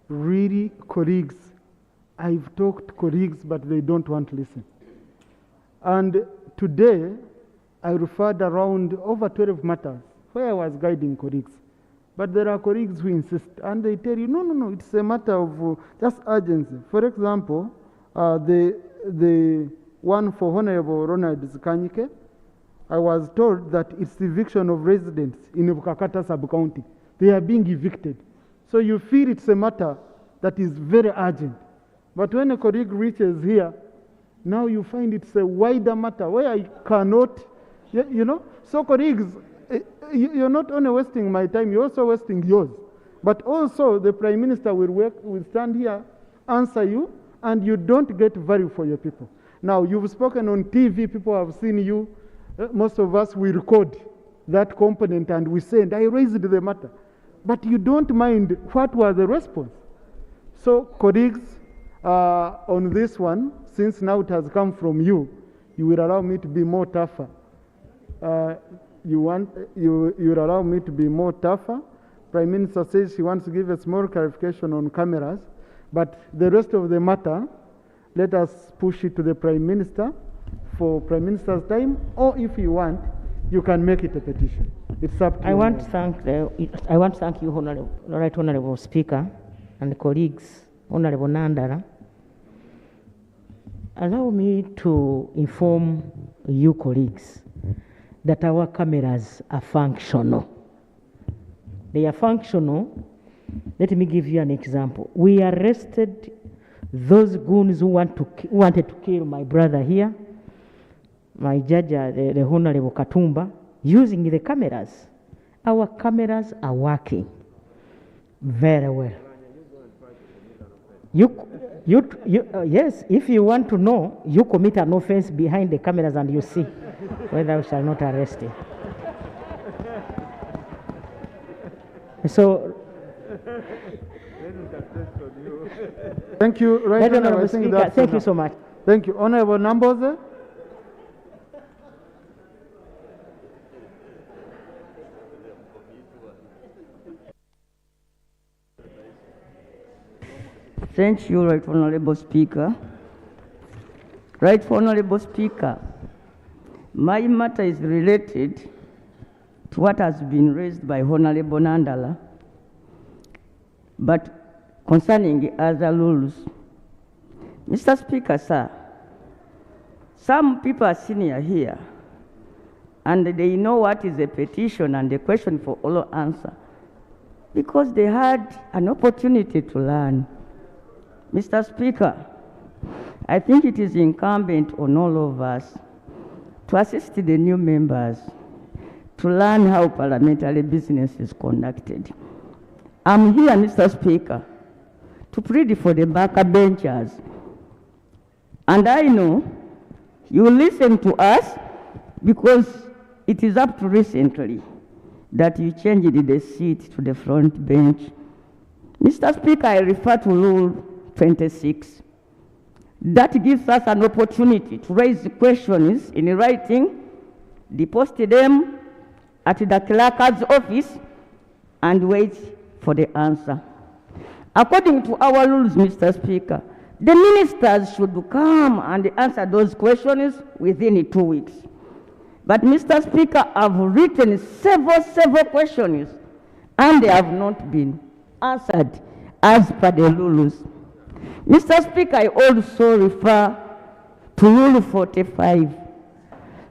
really colleagues, I've talked to colleagues, but they don't want to listen. And today, I referred around over 12 matters where I was guiding colleagues. But there are colleagues who insist, and they tell you, no, it's a matter of just urgency. For example, the one for Honorable Ronald Zikanyike, I was told that it's eviction of residents in Bukakata sub-county. They are being evicted. So you feel it's a matter that is very urgent. But when a colleague reaches here, now you find it's a wider matter where I cannot, you know. So colleagues, you're not only wasting my time, you're also wasting yours. But also the Prime Minister will stand here, answer you, and you don't get value for your people. Now, you've spoken on TV, people have seen you. Most of us, we record that component and we send, I raised the matter. But you don't mind what was the response. So, colleagues, on this one, since now it has come from you, you will allow me to be more tougher. You will allow me to be more tougher. Prime Minister says she wants to give a small clarification on cameras, but the rest of the matter, let us push it to the Prime Minister for Prime Minister's time, or if you want, you can make it a petition. It's up to you. I want to thank you, Right Honorable Speaker, and colleagues, Honorable Nandara. Allow me to inform you colleagues that our cameras are functional. They are functional. Let me give you an example. We arrested those goons who wanted to kill my brother here, my judge, the Honorable Katumba, using the cameras. Our cameras are working very well. Yes, if you want to know, you commit an offense behind the cameras and you see whether you shall not arrest you. So, thank you, Right Honorable Speaker. Thank you so much. Thank you. Honorable Namboze. Thank you, Right Honorable Speaker. Right Honorable Speaker, my matter is related to what has been raised by Honorable Nandala, but concerning other rules. Mr. Speaker, sir, some people are senior here, and they know what is a petition and a question for all answer, because they had an opportunity to learn. Mr. Speaker, I think it is incumbent on all of us to assist the new members to learn how parliamentary business is conducted. I'm here, Mr. Speaker, to plead for the backbenchers. And I know you listen to us because it is up to recently that you changed the seat to the front bench. Mr. Speaker, I refer to Rule 26. That gives us an opportunity to raise questions in writing, deposit them at the clerk's office, and wait for the answer. According to our rules, Mr. Speaker, the ministers should come and answer those questions within 2 weeks. But, Mr. Speaker, I've written several questions, and they have not been answered as per the rules. Mr. Speaker, I also refer to Rule 45.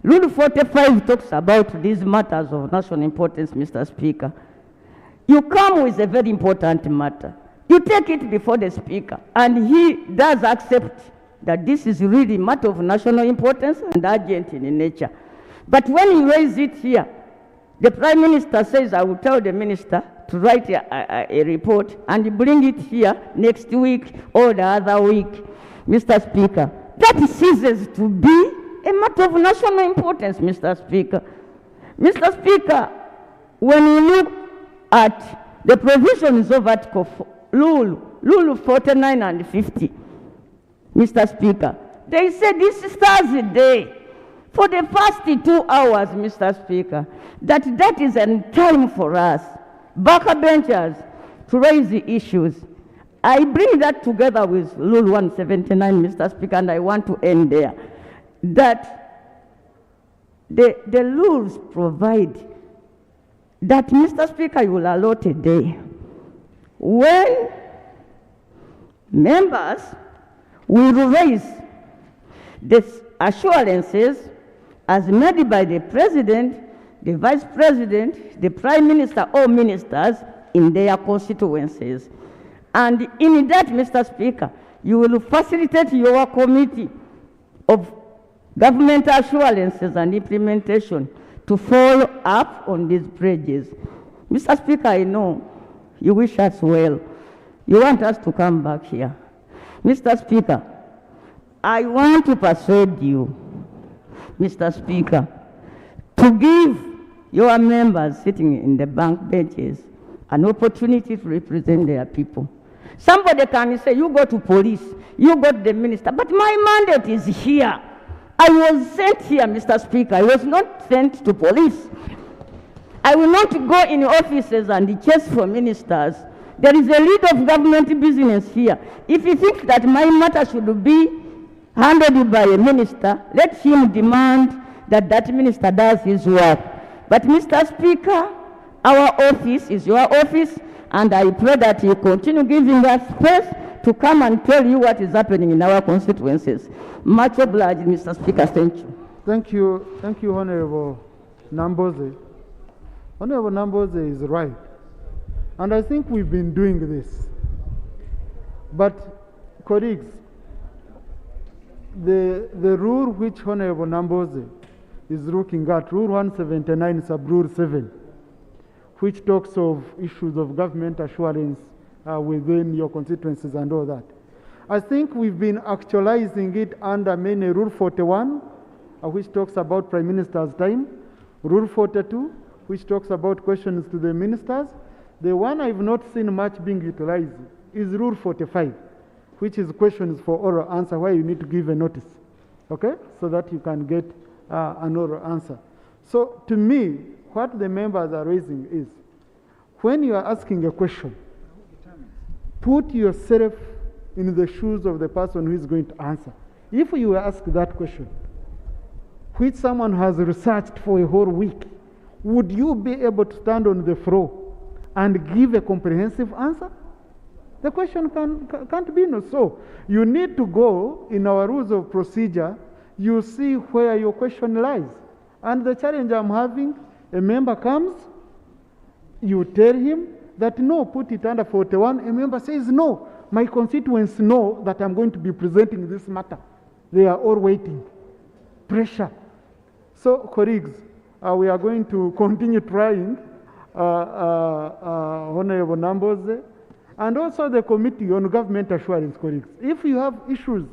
Rule 45 talks about these matters of national importance, Mr. Speaker. You come with a very important matter. You take it before the Speaker, and he does accept that this is really a matter of national importance and urgent in nature. But when you raise it here, the Prime Minister says, I will tell the Minister to write a report and bring it here next week or the other week. Mr. Speaker, that ceases to be a matter of national importance, Mr. Speaker. Mr. Speaker, when you look at the provisions of Article Rule 49 and 50, Mr. Speaker, they say this Thursday, for the first 2 hours, Mr. Speaker, that is a time for us, backbenchers, to raise the issues. I bring that together with Rule 179, Mr. Speaker, and I want to end there, that the rules provide that, Mr. Speaker, you will allot a day when members will raise the assurances as made by the President, the Vice President, the Prime Minister or ministers in their constituencies. And in that, Mr. Speaker, you will facilitate your committee of government assurances and implementation to follow up on these pledges. Mr. Speaker, I know you wish us well. You want us to come back here. Mr. Speaker, I want to persuade you, Mr. Speaker, to give your members sitting in the bank benches an opportunity to represent their people. Somebody can say, you go to police, you go to the minister, but my mandate is here. I was sent here, Mr. Speaker. I was not sent to police. I will not go in offices and chase for ministers. There is a lead of government business here. If you think that my matter should be handled by a minister, let him demand that that minister does his work. But Mr. Speaker, our office is your office, and I pray that you continue giving us space to come and tell you what is happening in our constituencies. Much obliged, Mr. Speaker. Thank you. Thank you, Honorable Namboze. Honorable Namboze is right. And I think we've been doing this. But, colleagues, the rule which Honorable Namboze is looking at, Rule 179, Sub-Rule 7, which talks of issues of government assurance within your constituencies and all that. I think we've been actualizing it under many Rule 41, which talks about Prime Minister's time, Rule 42, which talks about questions to the ministers. The one I've not seen much being utilized is Rule 45, which is questions for oral answer, where you need to give a notice, okay, so that you can get an oral answer. So to me, what the members are raising is, when you are asking a question, put yourself in the shoes of the person who is going to answer. If you ask that question, which someone has researched for a whole week, would you be able to stand on the floor and give a comprehensive answer? The question can't be no. So you need to go in our rules of procedure, you see where your question lies. And the challenge I'm having, a member comes, you tell him that no, put it under 41, a member says no, my constituents know that I'm going to be presenting this matter. They are all waiting. Pressure. So, colleagues, we are going to continue trying, Honorable Namboze, and also the Committee on Government Assurance, colleagues. If you have issues,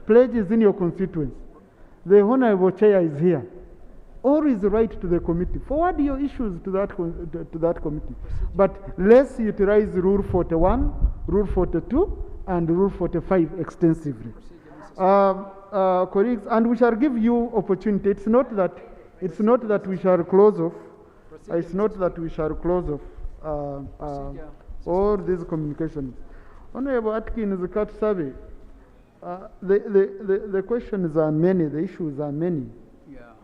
pledges in your constituents, the Honorable Chair is here. Always write to the committee. Forward your issues to that committee. But let's utilize Rule 41, Rule 42, and Rule 45 extensively. Colleagues, and we shall give you opportunity. It's not that we shall close off. It's not that we shall close off all these communications. Honorable Atkins Katsabe, the questions are many, the issues are many.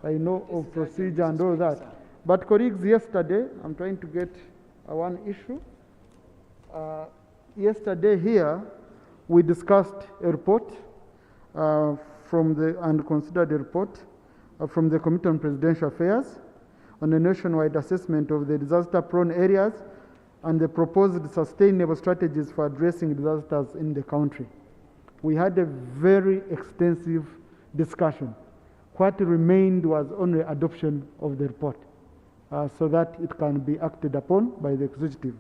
I know of procedure and all that. But colleagues, yesterday, I'm trying to get one issue. Yesterday here, we discussed a report and considered a report from the Committee on Presidential Affairs on a nationwide assessment of the disaster-prone areas and the proposed sustainable strategies for addressing disasters in the country. We had a very extensive discussion. What remained was only adoption of the report so that it can be acted upon by the executive.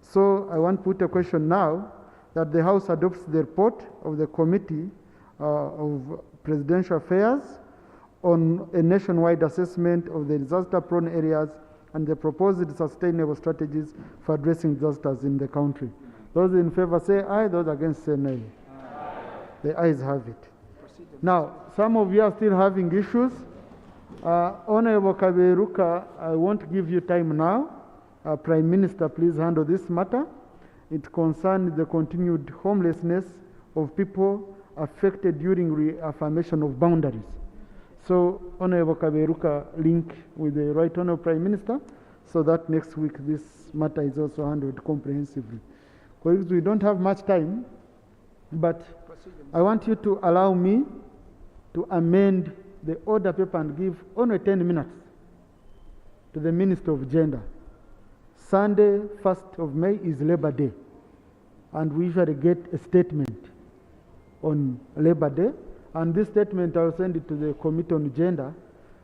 So I want to put a question now that the House adopts the report of the Committee of Presidential Affairs on a nationwide assessment of the disaster-prone areas and the proposed sustainable strategies for addressing disasters in the country. Those in favor say aye, those against say nay. Aye. The ayes have it. Now, some of you are still having issues. Honorable Kaberuka, I won't give you time now. Prime Minister, please handle this matter. It concerns the continued homelessness of people affected during reaffirmation of boundaries. So, Honorable Kaberuka, link with the Right Honorable Prime Minister so that next week this matter is also handled comprehensively. Colleagues, we don't have much time, but I want you to allow me to amend the order paper and give only 10 minutes to the Minister of Gender. Sunday, 1st of May is Labor Day, and we usually get a statement on Labor Day. And this statement, I'll send it to the Committee on Gender.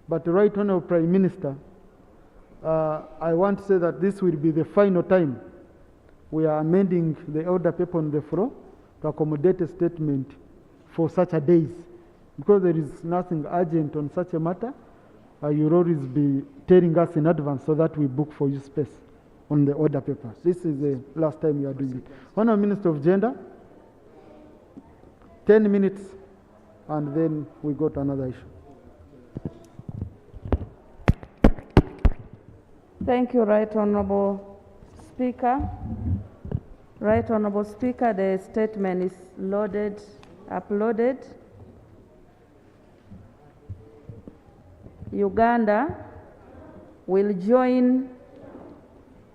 But Right Honourable Prime Minister, I want to say that this will be the final time we are amending the order paper on the floor to accommodate a statement for such a days. Because there is nothing urgent on such a matter, you'll always be telling us in advance so that we book for you space on the order papers. This is the last time you are doing it. Honourable Minister of Gender, 10 minutes, and then we go to another issue. Thank you, Right Honourable Speaker. Right Honourable Speaker, the statement is uploaded. Uganda will join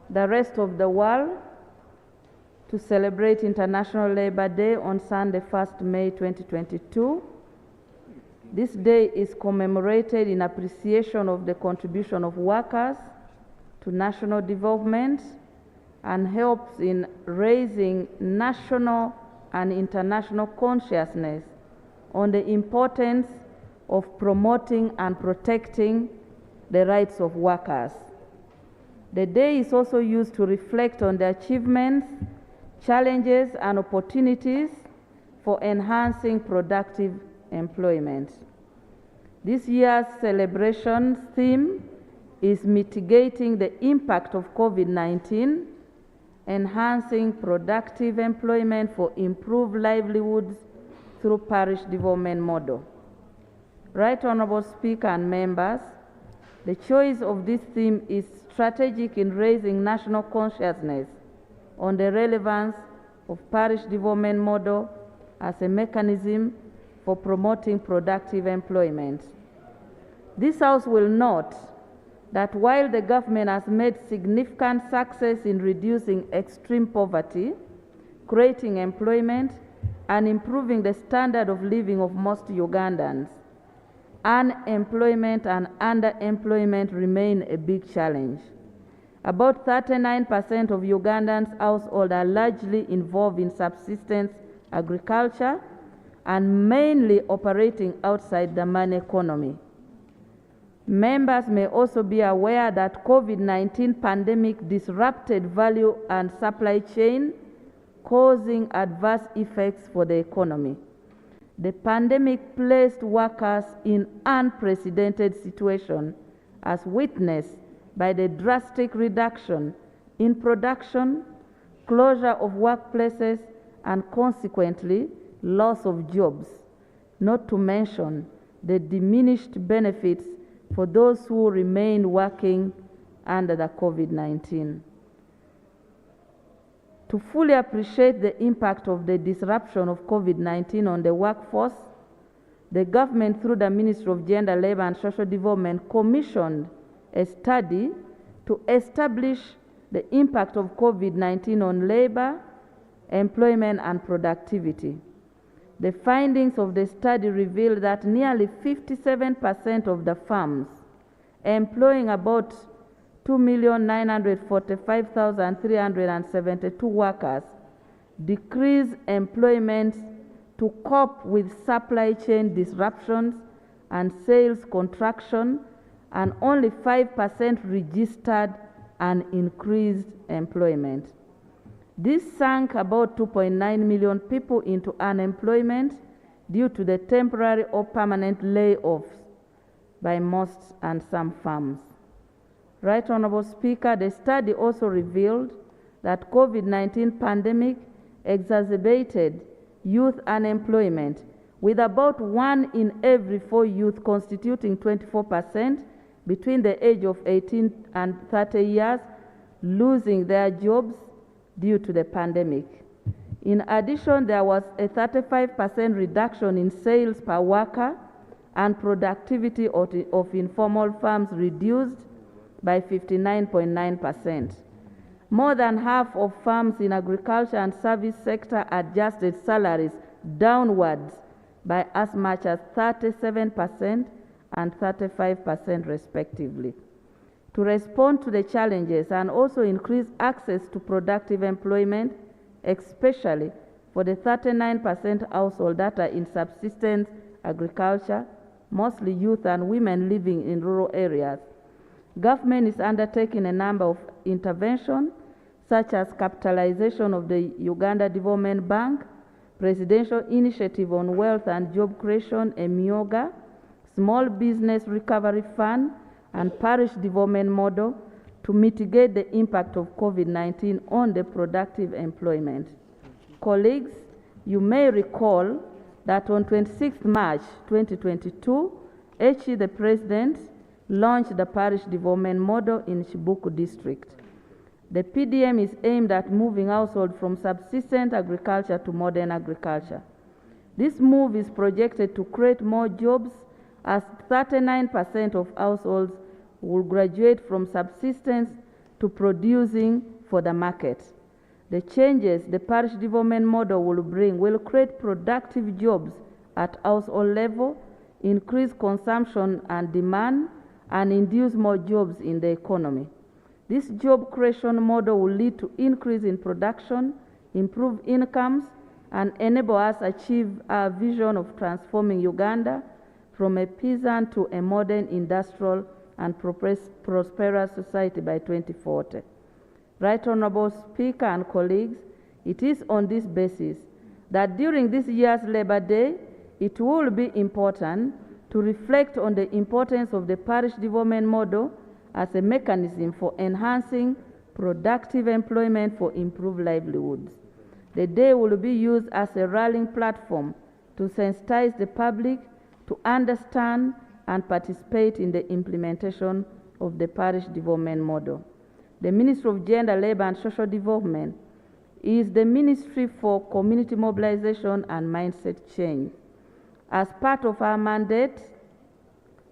the rest of the world to celebrate International Labour Day on Sunday, 1st May 2022. This day is commemorated in appreciation of the contribution of workers to national development and helps in raising national and international consciousness on the importance of promoting and protecting the rights of workers. The day is also used to reflect on the achievements, challenges, and opportunities for enhancing productive employment. This year's celebration theme is mitigating the impact of COVID-19, enhancing productive employment for improved livelihoods through parish development model. Right Honourable Speaker and members, the choice of this theme is strategic in raising national consciousness on the relevance of parish development model as a mechanism for promoting productive employment. This House will note that while the government has made significant success in reducing extreme poverty, creating employment, and improving the standard of living of most Ugandans, unemployment and underemployment remain a big challenge. About 39% of Ugandans' households are largely involved in subsistence agriculture and mainly operating outside the money economy. Members may also be aware that COVID-19 pandemic disrupted value and supply chain, causing adverse effects for the economy. The pandemic placed workers in unprecedented situation, as witnessed by the drastic reduction in production, closure of workplaces, and consequently loss of jobs, not to mention the diminished benefits for those who remain working under the COVID-19. To fully appreciate the impact of the disruption of COVID-19 on the workforce, the government, through the Ministry of Gender, Labour and Social Development, commissioned a study to establish the impact of COVID-19 on labour, employment, and productivity. The findings of the study revealed that nearly 57% of the firms employing about 2,945,372 workers decreased employment to cope with supply chain disruptions and sales contraction, and only 5% registered an increased employment. This sank about 2.9 million people into unemployment due to the temporary or permanent layoffs by most and some firms. Right Honourable Speaker, the study also revealed that COVID-19 pandemic exacerbated youth unemployment, with about 1 in every 4 youth, constituting 24%, between the age of 18 and 30 years, losing their jobs due to the pandemic. In addition, there was a 35% reduction in sales per worker, and productivity of informal firms reduced by 59.9%. More than half of firms in agriculture and service sector adjusted salaries downwards by as much as 37% and 35% respectively. To respond to the challenges and also increase access to productive employment, especially for the 39% households that are in subsistence agriculture, mostly youth and women living in rural areas. Government is undertaking a number of interventions, such as capitalization of the Uganda Development Bank, Presidential Initiative on Wealth and Job Creation, EMIOGA, Small Business Recovery Fund, and Parish Development Model to mitigate the impact of COVID-19 on the productive employment. Colleagues, you may recall that on 26 March 2022, HE the President launched the Parish Development Model in Shibuku District. The PDM is aimed at moving households from subsistence agriculture to modern agriculture. This move is projected to create more jobs, as 39% of households will graduate from subsistence to producing for the market. The changes the parish development model will bring will create productive jobs at household level, increase consumption and demand, and induce more jobs in the economy. This job creation model will lead to increase in production, improve incomes, and enable us achieve our vision of transforming Uganda from a peasant to a modern industrial and prosperous society by 2040. Right Honorable Speaker and colleagues, it is on this basis that during this year's Labor Day, it will be important to reflect on the importance of the parish development model as a mechanism for enhancing productive employment for improved livelihoods. The day will be used as a rallying platform to sensitize the public to understand and participate in the implementation of the parish development model. The Ministry of Gender, Labor and Social Development is the ministry for community mobilization and mindset change. As part of our mandate,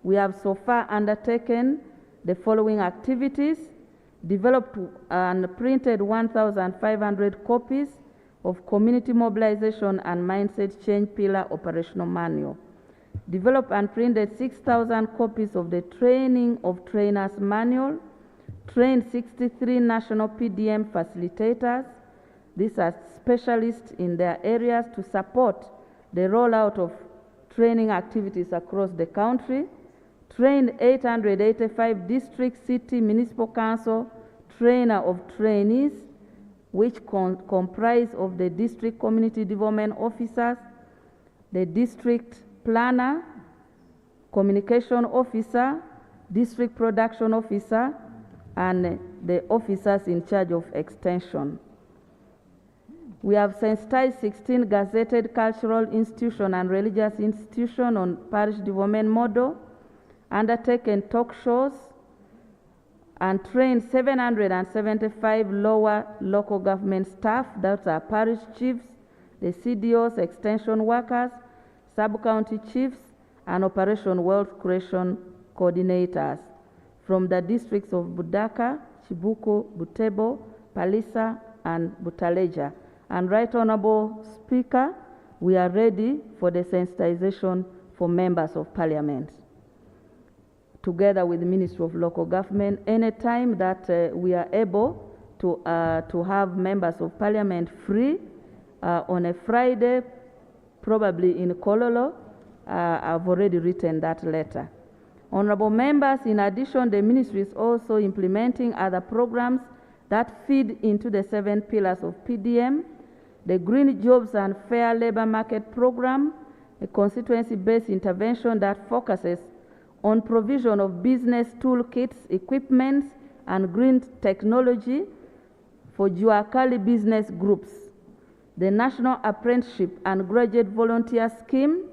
we have so far undertaken the following activities: developed and printed 1,500 copies of Community Mobilization and Mindset Change Pillar Operational Manual, developed and printed 6,000 copies of the Training of Trainers Manual, trained 63 national PDM facilitators. These are specialists in their areas to support the rollout of training activities across the country, trained 885 district, city, municipal council trainer of trainees, which comprise of the district community development officers, the district planner, communication officer, district production officer, and the officers in charge of extension. We have sensitized 16 gazetted cultural institutions and religious institutions on parish development model, undertaken talk shows, and trained 775 lower local government staff, that are parish chiefs, the CDOs, extension workers, sub-county chiefs, and Operation Wealth Creation coordinators from the districts of Budaka, Chibuku, Butebo, Palisa, and Butaleja. And Right Honorable Speaker, we are ready for the sensitization for members of Parliament, together with the Ministry of Local Government. Anytime that we are able to have members of Parliament free on a Friday, probably in Kololo, I've already written that letter. Honorable members, in addition, the ministry is also implementing other programs that feed into the 7 pillars of PDM: the Green Jobs and Fair Labor Market Program, a constituency-based intervention that focuses on provision of business toolkits, equipment, and green technology for Juakali business groups; the National Apprenticeship and Graduate Volunteer Scheme,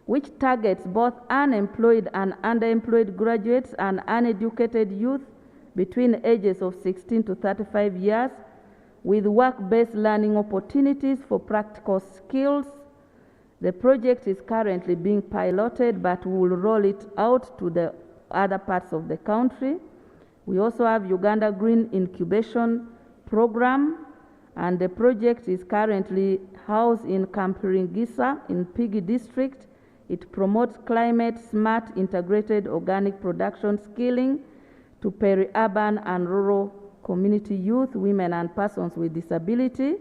which targets both unemployed and underemployed graduates and uneducated youth between ages of 16 to 35 years, with work-based learning opportunities for practical skills. The project is currently being piloted, but we will roll it out to the other parts of the country. We also have Uganda Green Incubation Program, and the project is currently housed in Kampiringisa in Pigi District. It promotes climate-smart integrated organic production skilling to peri-urban and rural community youth, women, and persons with disability.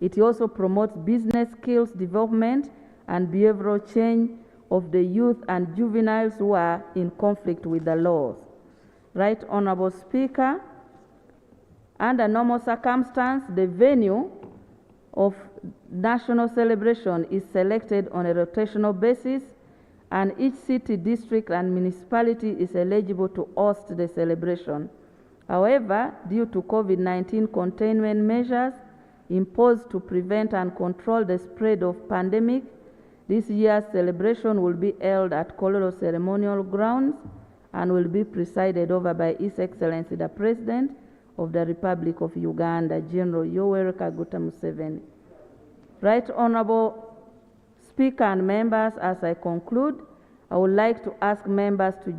It also promotes business skills development and behavioral change of the youth and juveniles who are in conflict with the laws. Right Honorable Speaker, under normal circumstance, the venue of national celebration is selected on a rotational basis, and each city, district, and municipality is eligible to host the celebration. However, due to COVID-19 containment measures imposed to prevent and control the spread of pandemic, this year's celebration will be held at Kololo Ceremonial Grounds and will be presided over by His Excellency the President of the Republic of Uganda, General Yoweri Kaguta Museveni. Right Honorable Speaker and members, as I conclude, I would like to ask members to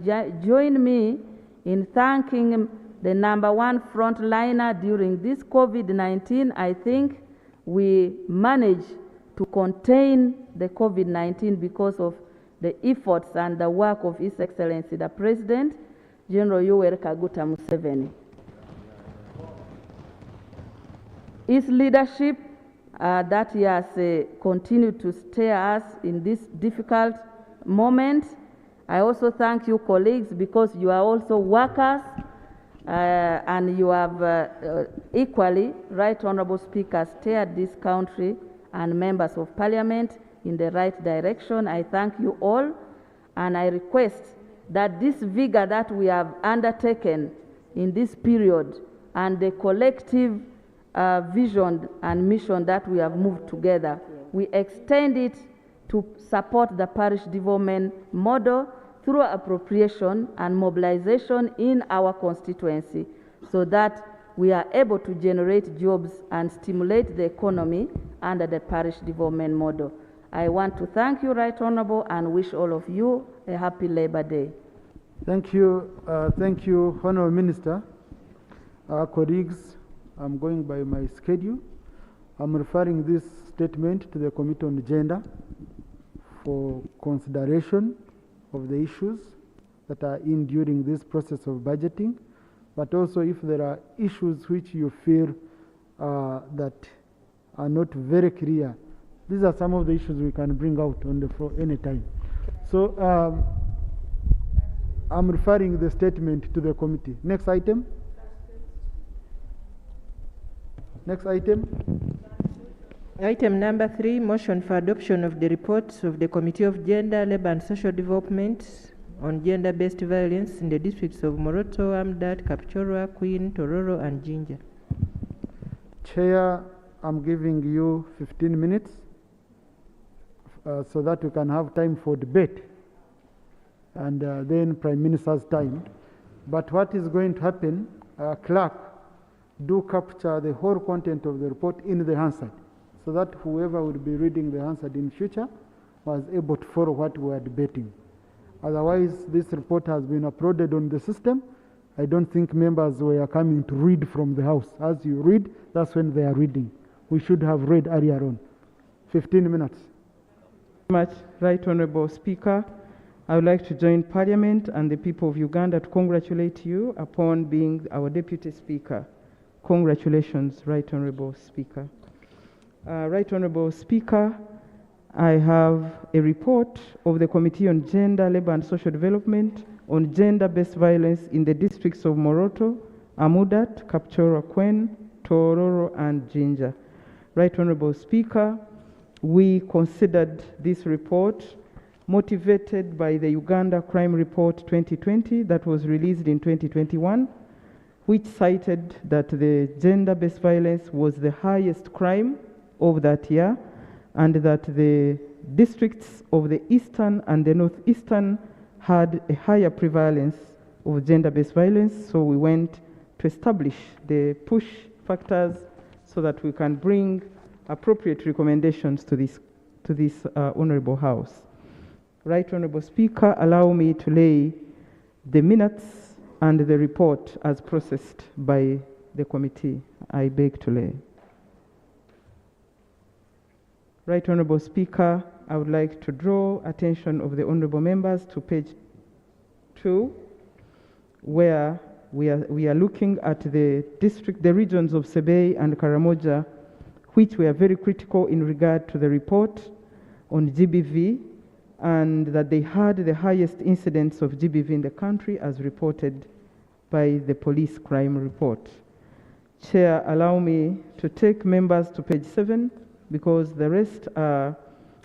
join me in thanking the #1 frontliner during this COVID-19. I think we managed to contain the COVID-19 because of the efforts and the work of His Excellency the President, General Yoweri Kaguta Museveni. His leadership that he has continued to steer us in this difficult moment. I also thank you, colleagues, because you are also workers and you have equally, Right Honorable Speaker, steered this country and members of Parliament in the right direction. I thank you all, and I request that this vigor that we have undertaken in this period and the collective vision and mission that we have moved together, we extend it to support the parish development model through appropriation and mobilization in our constituency, so that we are able to generate jobs and stimulate the economy under the parish development model. I want to thank you, Right Honorable, and wish all of you a happy Labor Day. Thank you, Honorable Minister. Colleagues, I'm going by my schedule. I'm referring this statement to the Committee on Gender for consideration of the issues that are in during this process of budgeting, but also if there are issues which you feel that are not very clear. These are some of the issues we can bring out on the floor anytime. So I'm referring the statement to the committee. Next item. Next item. Item number 3, motion for adoption of the reports of the Committee of Gender, Labour and Social Development on gender-based violence in the districts of Moroto, Amdat, Kapchorwa, Queen, Tororo, and Jinja. Chair, I'm giving you 15 minutes so that we can have time for debate, and then Prime Minister's time. But what is going to happen, clerk, do capture the whole content of the report in the Hansard, so that whoever will be reading the Hansard in future was able to follow what we are debating. Otherwise, this report has been uploaded on the system. I don't think members were coming to read from the house. As you read, that's when they are reading. We should have read earlier on. 15 minutes. Much, Right Honorable Speaker. I would like to join Parliament and the people of Uganda to congratulate you upon being our Deputy Speaker. Congratulations, Right Honorable Speaker. Right Honorable Speaker, I have a report of the Committee on Gender, Labour and Social Development on gender-based violence in the districts of Moroto, Amudat, Kapchorwa, Queen, Tororo, and Jinja. Right Honorable Speaker, we considered this report motivated by the Uganda Crime Report 2020 that was released in 2021, which cited that the gender-based violence was the highest crime of that year, and that the districts of the eastern and the northeastern had a higher prevalence of gender-based violence. So we went to establish the push factors so that we can bring appropriate recommendations to this Honorable House. Right Honorable Speaker, allow me to lay the minutes and the report as processed by the committee. I beg to lay. Right Honorable Speaker, I would like to draw attention of the honorable members to page 2, where we are looking at the regions of Sebei and Karamoja, which were very critical in regard to the report on GBV, and that they had the highest incidence of GBV in the country as reported by the police crime report. Chair, allow me to take members to page 7, because the rest are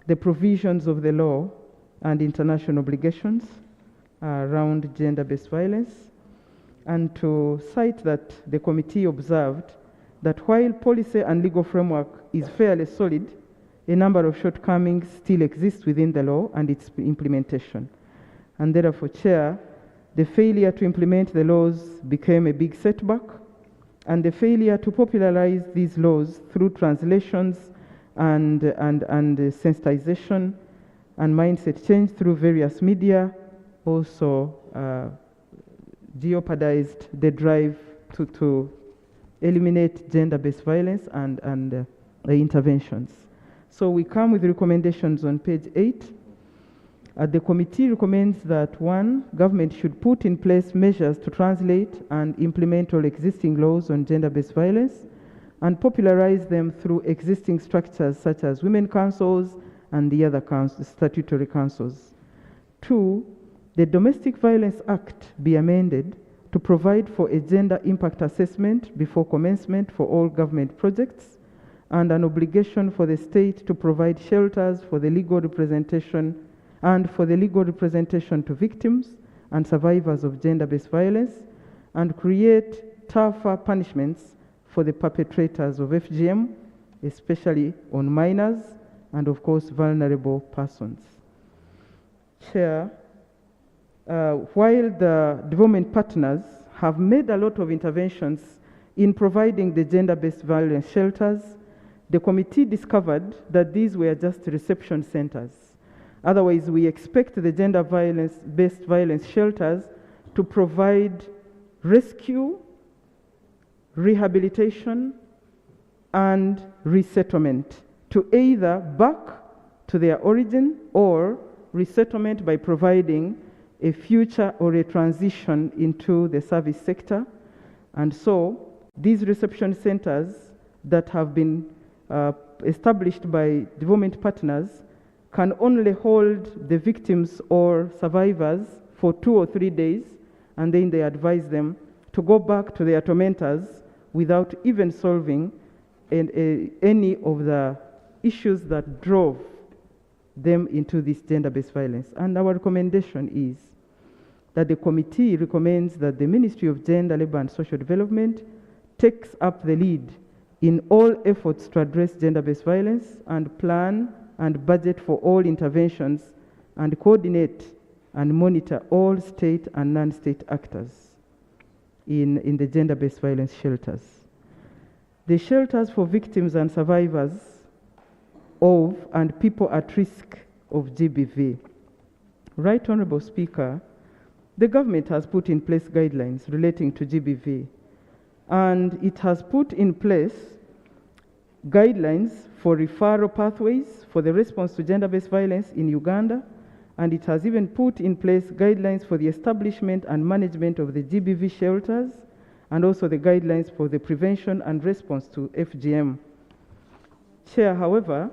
the provisions of the law and international obligations around gender-based violence, and to cite that the committee observed that while policy and legal framework is fairly solid, a number of shortcomings still exist within the law and its implementation. And therefore, Chair, the failure to implement the laws became a big setback, and the failure to popularize these laws through translations and sensitization and mindset change through various media also jeopardized the drive to eliminate gender-based violence and the interventions. So we come with recommendations on page 8. The committee recommends that 1, government should put in place measures to translate and implement all existing laws on gender-based violence and popularize them through existing structures such as women councils and the other statutory councils. 2, the Domestic Violence Act be amended to provide for a gender impact assessment before commencement for all government projects, and an obligation for the state to provide shelters for the legal representation to victims and survivors of gender-based violence, and create tougher punishments for the perpetrators of FGM, especially on minors and, of course, vulnerable persons. Chair, while the development partners have made a lot of interventions in providing the gender-based violence shelters, the committee discovered that these were just reception centers. Otherwise, we expect the gender-based violence shelters to provide rescue, rehabilitation, and resettlement to either back to their origin or resettlement by providing a future or a transition into the service sector. And so these reception centers that have been established by development partners can only hold the victims or survivors for 2 or 3 days, and then they advise them to go back to their tormentors without even solving any of the issues that drove them into this gender-based violence. And our recommendation is that the committee recommends that the Ministry of Gender, Labour and Social Development takes up the lead in all efforts to address gender-based violence and plan and budget for all interventions and coordinate and monitor all state and non-state actors in the gender-based violence shelters. The shelters for victims and survivors of and people at risk of GBV. Right Honourable Speaker, the government has put in place guidelines relating to GBV, and it has put in place guidelines for referral pathways for the response to gender-based violence in Uganda, and it has even put in place guidelines for the establishment and management of the GBV shelters, and also the guidelines for the prevention and response to FGM. Chair, however,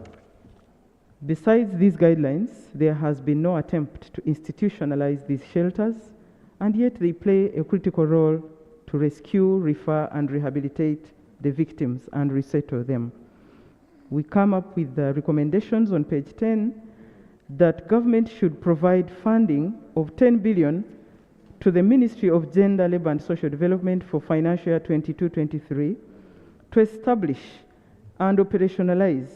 besides these guidelines, there has been no attempt to institutionalize these shelters, and yet they play a critical role to rescue, refer, and rehabilitate the victims and resettle them. We come up with the recommendations on page 10 that government should provide funding of 10 billion to the Ministry of Gender, Labour and Social Development for financial year 22-23 to establish and operationalize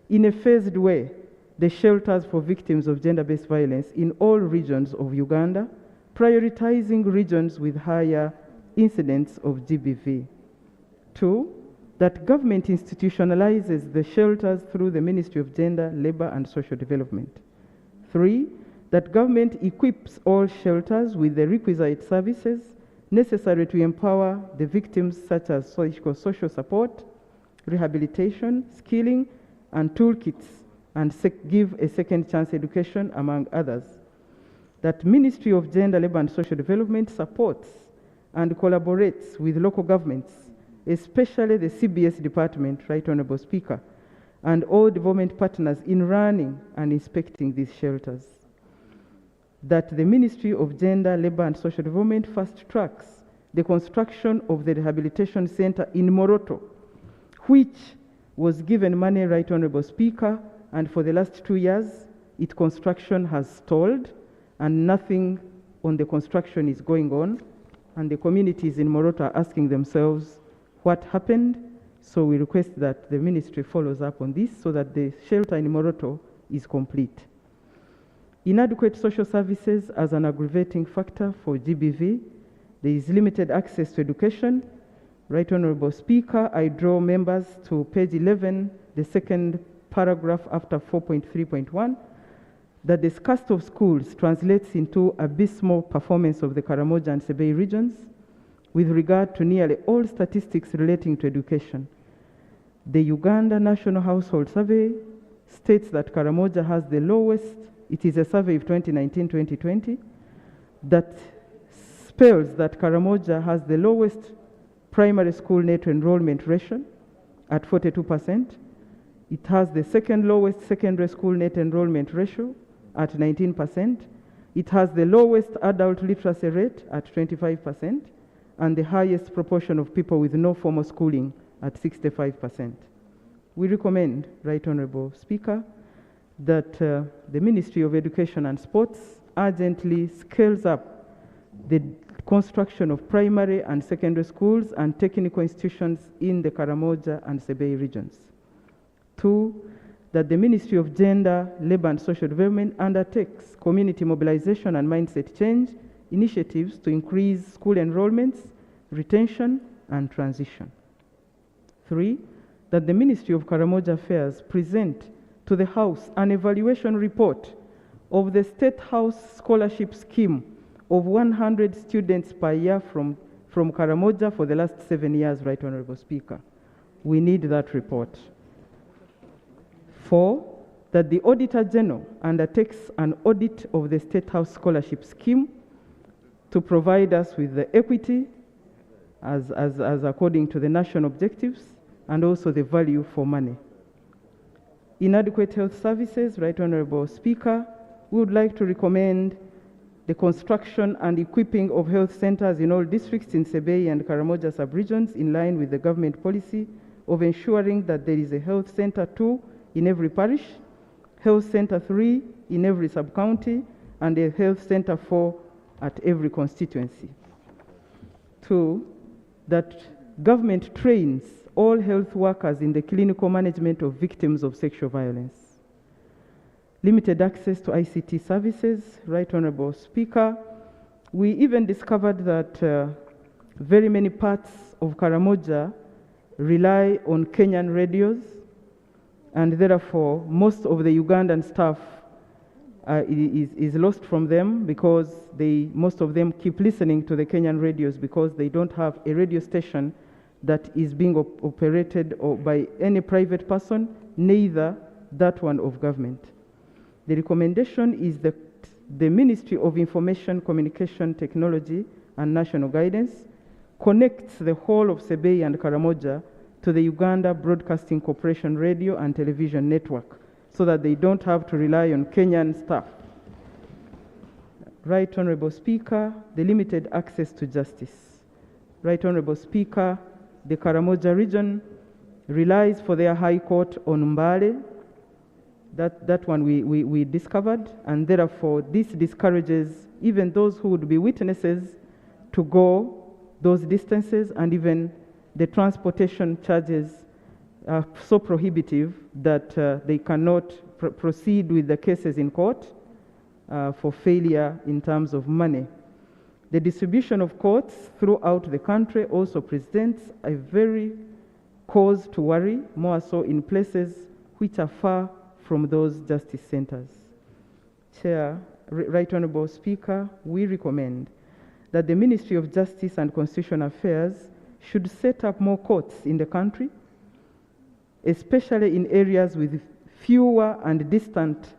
in a phased way the shelters for victims of gender-based violence in all regions of Uganda, prioritizing regions with higher incidence of GBV. 2, that government institutionalizes the shelters through the Ministry of Gender, Labour and Social Development. 3, that government equips all shelters with the requisite services necessary to empower the victims, such as social support, rehabilitation, skilling, and toolkits, and give a second chance education, among others. That Ministry of Gender, Labour and Social Development supports and collaborates with local governments especially the CBS department, Right Honorable Speaker, and all development partners in running and inspecting these shelters. That the Ministry of Gender, Labour and Social Development fast tracks the construction of the rehabilitation center in Moroto, which was given money, Right Honorable Speaker, and for the last 2 years, its construction has stalled and nothing on the construction is going on. And the communities in Moroto are asking themselves what happened. So we request that the ministry follows up on this so that the shelter in Moroto is complete. Inadequate social services as an aggravating factor for GBV. There is limited access to education. Right Honorable Speaker, I draw members to page 11, the second paragraph after 4.3.1, that the scarcity of schools translates into abysmal performance of the Karamoja and Sebei regions with regard to nearly all statistics relating to education. The Uganda National Household Survey states that Karamoja has the lowest, it is a survey of 2019-2020, that spells that Karamoja has the lowest primary school net enrollment ratio at 42%. It has the second lowest secondary school net enrollment ratio at 19%. It has the lowest adult literacy rate at 25%, and the highest proportion of people with no formal schooling at 65%. We recommend, Right Honorable Speaker, that the Ministry of Education and Sports urgently scales up the construction of primary and secondary schools and technical institutions in the Karamoja and Sebei regions. 2, that the Ministry of Gender, Labour and Social Development undertakes community mobilization and mindset change initiatives to increase school enrollments, retention, and transition. 3, that the Ministry of Karamoja Affairs present to the House an evaluation report of the State House Scholarship Scheme of 100 students per year from Karamoja for the last 7 years, Right Honorable Speaker. We need that report. 4, that the Auditor General undertakes an audit of the State House Scholarship Scheme to provide us with the equity as according to the national objectives and also the value for money. Inadequate health services, Right Honorable Speaker, we would like to recommend the construction and equipping of health centers in all districts in Sebei and Karamoja sub-regions in line with the government policy of ensuring that there is a health center 2 in every parish, health center 3 in every sub-county, and a health center 4 at every constituency. 2, that government trains all health workers in the clinical management of victims of sexual violence. Limited access to ICT services, Right Honorable Speaker. We even discovered that very many parts of Karamoja rely on Kenyan radios, and therefore most of the Ugandan staff is lost from them because most of them keep listening to the Kenyan radios because they don't have a radio station that is being operated by any private person, neither that one of government. The recommendation is that the Ministry of Information, Communication Technology and National Guidance connects the whole of Sebei and Karamoja to the Uganda Broadcasting Corporation radio and television network so that they don't have to rely on Kenyan staff. Right Honorable Speaker, the limited access to justice. Right Honorable Speaker, the Karamoja region relies for their high court on Mbale. That one we discovered, and therefore this discourages even those who would be witnesses to go those distances, and even the transportation charges are so prohibitive that they cannot proceed with the cases in court for failure in terms of money. The distribution of courts throughout the country also presents a very cause to worry, more so in places which are far from those justice centers. Chair, Right Honorable Speaker, we recommend that the Ministry of Justice and Constitutional Affairs should set up more courts in the country, especially in areas with fewer and distant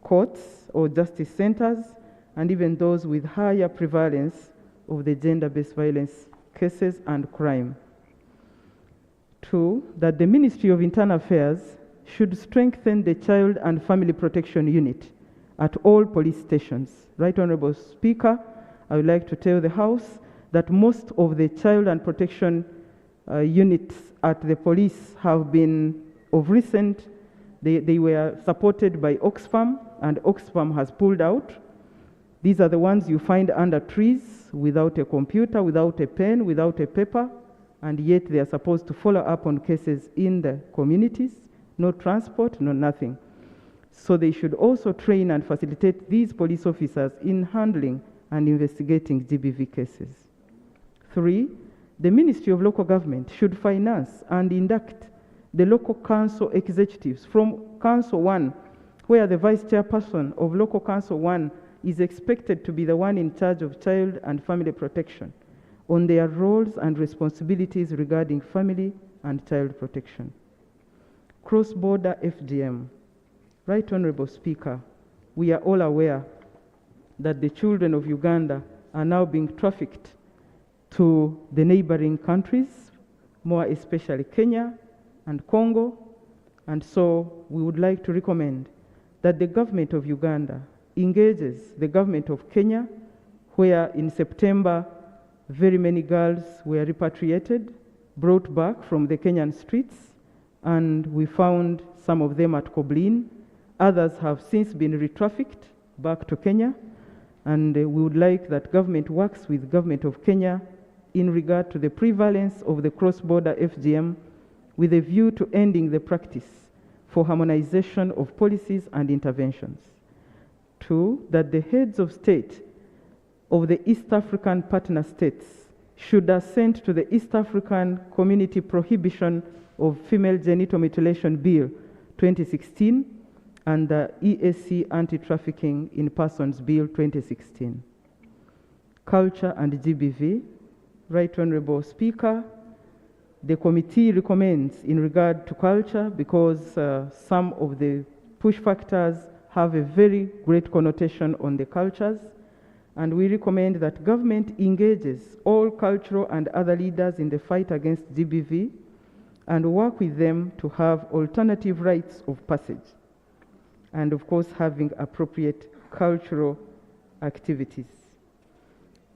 courts or justice centers, and even those with higher prevalence of the gender-based violence cases and crime. 2, that the Ministry of Internal Affairs should strengthen the Child and Family Protection Unit at all police stations. Right Honorable Speaker, I would like to tell the House that most of the child and protection units at the police have been, of recent, they were supported by Oxfam, and Oxfam has pulled out. These are the ones you find under trees, without a computer, without a pen, without a paper, and yet they are supposed to follow up on cases in the communities. No transport, no nothing. So they should also train and facilitate these police officers in handling and investigating GBV cases. 3, the Ministry of Local Government should finance and induct the local council executives from Council 1, where the vice chairperson of local Council 1 is expected to be the one in charge of child and family protection, on their roles and responsibilities regarding family and child protection. Cross-border FGM. Right Honorable Speaker, we are all aware that the children of Uganda are now being trafficked to the neighboring countries, more especially Kenya and Congo, and so we would like to recommend that the government of Uganda engages the government of Kenya, where in September very many girls were repatriated, brought back from the Kenyan streets, and we found some of them at Koblin. Others have since been re-trafficked back to Kenya, and we would like that government works with government of Kenya in regard to the prevalence of the cross-border FGM, with a view to ending the practice for harmonization of policies and interventions. 2, that the heads of state of the East African partner states should assent to the East African Community Prohibition of Female Genital Mutilation Bill 2016 and the EAC Anti-Trafficking in Persons Bill 2016. Culture and GBV. Right Honorable Speaker, the committee recommends in regard to culture, because some of the push factors have a very great connotation on the cultures, and we recommend that government engages all cultural and other leaders in the fight against GBV and work with them to have alternative rites of passage, and of course having appropriate cultural activities.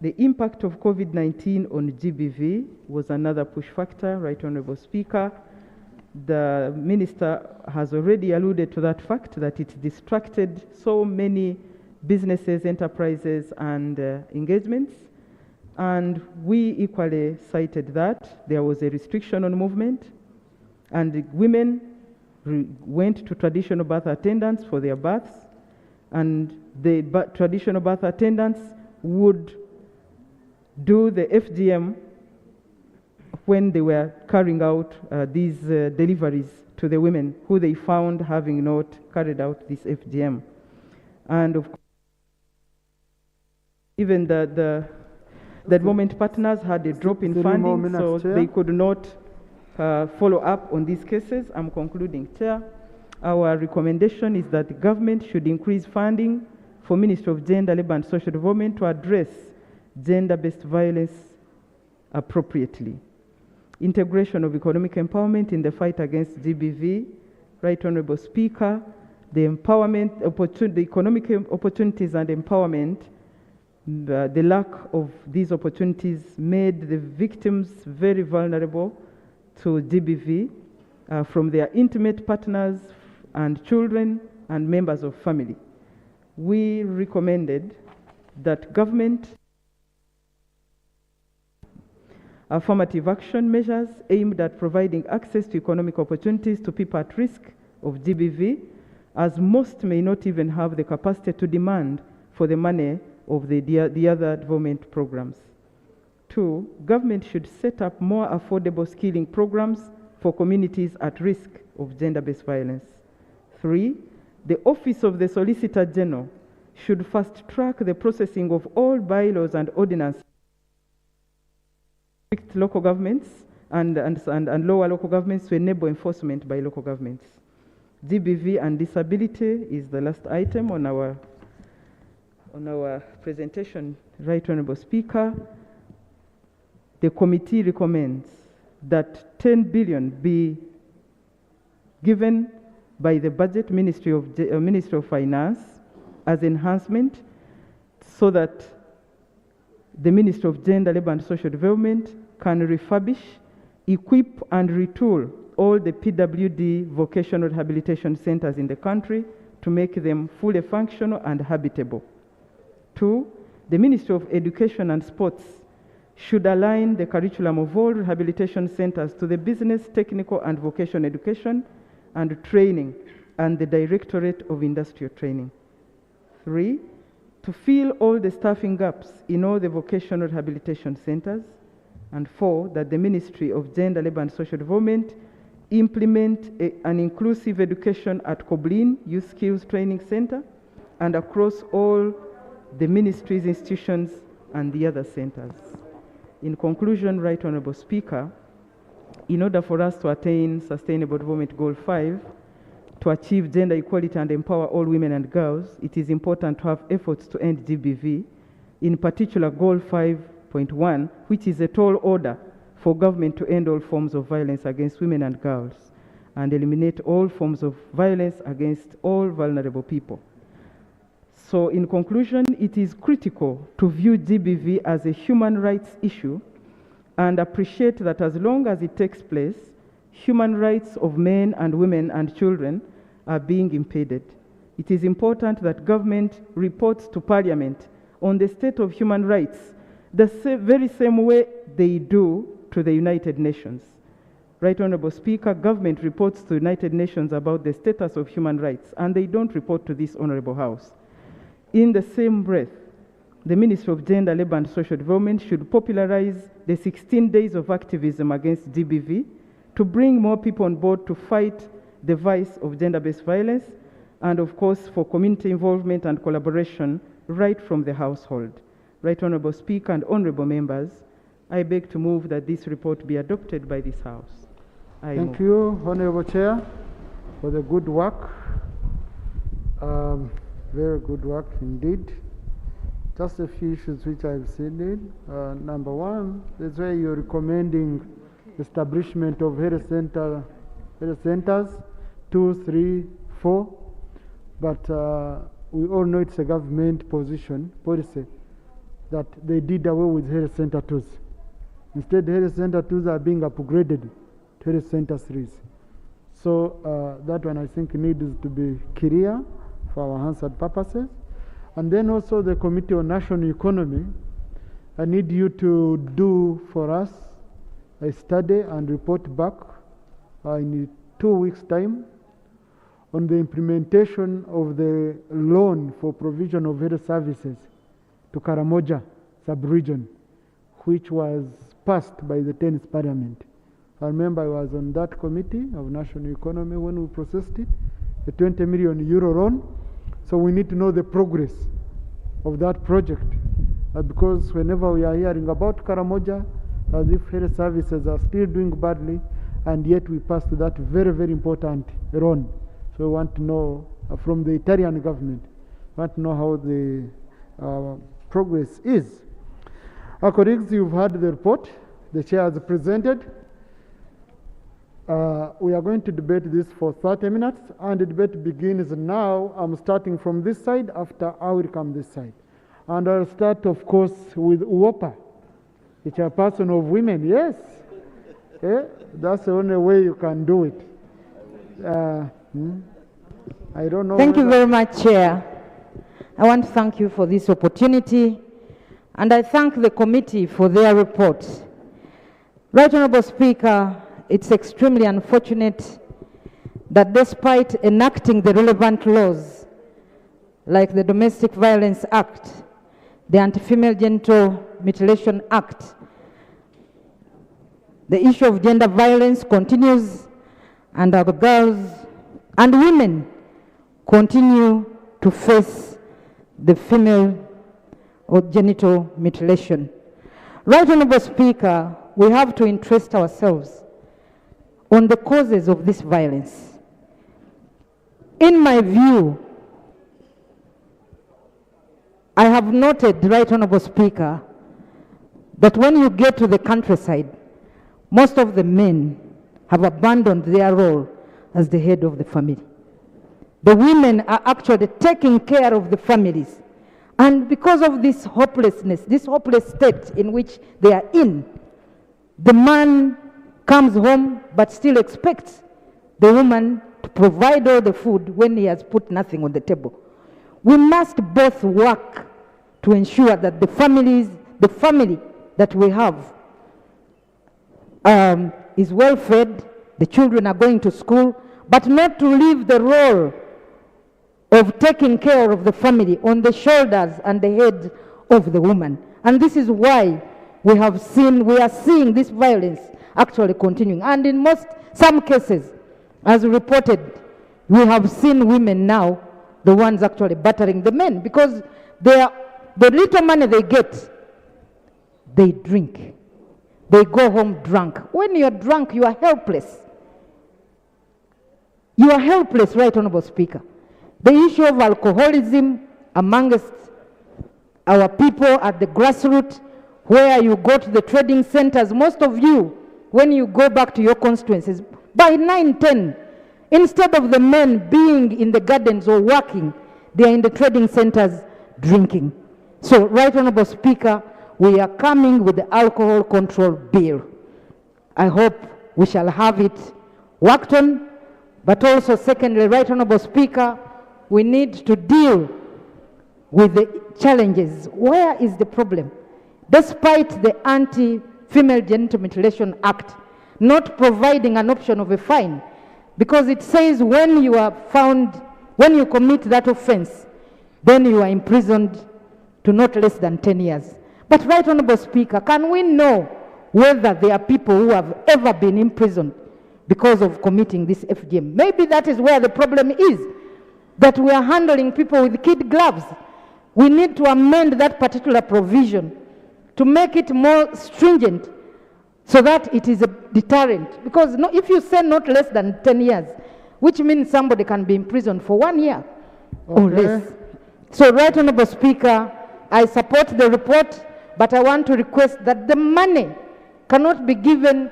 The impact of COVID-19 on GBV was another push factor. Right Honorable Speaker, the Minister has already alluded to that fact, that it distracted so many businesses, enterprises, and engagements. And we equally cited that there was a restriction on movement, and women went to traditional birth attendants for their births, and the traditional birth attendants would do the FGM when they were carrying out these deliveries to the women who they found having not carried out this FGM. And of course, even the moment partners had a drop in funding, so they could not follow up on these cases. I'm concluding, Chair. Our recommendation is that the government should increase funding for Ministry of Gender, Labour and Social Development to address gender-based violence appropriately. Integration of economic empowerment in the fight against GBV. Right Honorable Speaker, the empowerment, the economic opportunities and empowerment, the lack of these opportunities made the victims very vulnerable to GBV from their intimate partners and children and members of family. We recommended that government affirmative action measures aimed at providing access to economic opportunities to people at risk of GBV, as most may not even have the capacity to demand for the money of the other development programs. 2, government should set up more affordable skilling programs for communities at risk of gender-based violence. 3, the Office of the Solicitor General should fast-track the processing of all bylaws and ordinances local governments and lower local governments to enable enforcement by local governments. GBV and disability is the last item on our presentation. Right Honorable Speaker, the committee recommends that 10 billion be given by the budget Ministry of Finance as enhancement so that the Ministry of Gender, Labour and Social Development can refurbish, equip and retool all the PWD vocational rehabilitation centers in the country to make them fully functional and habitable. 2, the Ministry of Education and Sports should align the curriculum of all rehabilitation centers to the business, technical and vocational education and training and the Directorate of Industrial Training. 3, to fill all the staffing gaps in all the vocational rehabilitation centers. And 4, that the Ministry of Gender, Labour and Social Development implement an inclusive education at Koblin Youth Skills Training Center and across all the ministries, institutions, and the other centers. In conclusion, Right Honorable Speaker, in order for us to attain Sustainable Development Goal 5, to achieve gender equality and empower all women and girls, it is important to have efforts to end GBV, in particular Goal 5.1, which is a tall order for government to end all forms of violence against women and girls and eliminate all forms of violence against all vulnerable people. So in conclusion, it is critical to view GBV as a human rights issue and appreciate that as long as it takes place, human rights of men and women and children are being impeded. It is important that government reports to Parliament on the state of human rights the very same way they do to the United Nations. Right Honorable Speaker, government reports to the United Nations about the status of human rights, and they don't report to this Honorable House. In the same breath, the Ministry of Gender, Labour and Social Development should popularize the 16 days of activism against GBV to bring more people on board to fight the vice of gender-based violence, and of course for community involvement and collaboration right from the household. Right Honorable Speaker and honorable members, I beg to move that this report be adopted by this House. Thank you, Honorable Chair, for the good work. Very good work indeed. Just a few issues which I've seen. Number one, is where you're recommending establishment of health centers, 2, 3, 4. But we all know it's a government policy that they did away with health center 2s. Instead, health center 2s are being upgraded to health center 3s. So that one I think needs to be clear for our Hansard purposes. And then also the Committee on National Economy, I need you to do for us a study and report back in 2 weeks' time on the implementation of the loan for provision of health services to Karamoja sub-region, which was passed by the 10th Parliament. I remember I was on that Committee of National Economy when we processed it, a 20 million euro loan. So we need to know the progress of that project, because whenever we are hearing about Karamoja, as if health services are still doing badly, and yet we passed that very, very important loan. So we want to know from the Italian government, we want to know how the progress is. Our colleagues, you've heard the report the chair has presented. We are going to debate this for 30 minutes, and the debate begins now. I'm starting from this side, after I will come this side. And I'll start, of course, with Uopa, the chairperson of women. Yes, that's the only way you can do it. I don't know. Thank you very much, Chair. I want to thank you for this opportunity, and I thank the committee for their report. Right Honorable Speaker, it's extremely unfortunate that despite enacting the relevant laws, like the Domestic Violence Act, the Anti-Female Genital Mutilation Act, the issue of gender violence continues, and our girls and women continue to face the female or genital mutilation. Right Honorable Speaker, we have to interest ourselves on the causes of this violence. In my view, I have noted, Right Honorable Speaker, that when you get to the countryside, most of the men have abandoned their role as the head of the family. The women are actually taking care of the families. And because of this hopelessness, this hopeless state in which they are in, the man comes home but still expects the woman to provide all the food when he has put nothing on the table. We must both work to ensure that the family that we have is well fed, the children are going to school, but not to leave the role of taking care of the family on the shoulders and the head of the woman. And this is why we are seeing this violence actually continuing. And in some cases, as reported, we have seen women now, the ones actually battering the men, because the little money they get, they drink. They go home drunk. When you're drunk, you are helpless. You are helpless, Right Honorable Speaker. The issue of alcoholism amongst our people at the grassroots, where you go to the trading centers, most of you, when you go back to your constituencies, by 9, 10, instead of the men being in the gardens or working, they are in the trading centers drinking. So, Right Honorable Speaker, we are coming with the alcohol control bill. I hope we shall have it worked on, but also secondly, Right Honorable Speaker, we need to deal with the challenges. Where is the problem? Despite the Anti-Female Genital Mutilation Act not providing an option of a fine, because it says when you are found, when you commit that offense, then you are imprisoned to not less than 10 years. But Right Honorable Speaker, can we know whether there are people who have ever been imprisoned because of committing this FGM? Maybe that is where the problem is, that we are handling people with kid gloves. We need to amend that particular provision to make it more stringent so that it is a deterrent. Because if you say not less than 10 years, which means somebody can be imprisoned for 1 year or less. So, Right Honorable Speaker, I support the report, but I want to request that the money cannot be given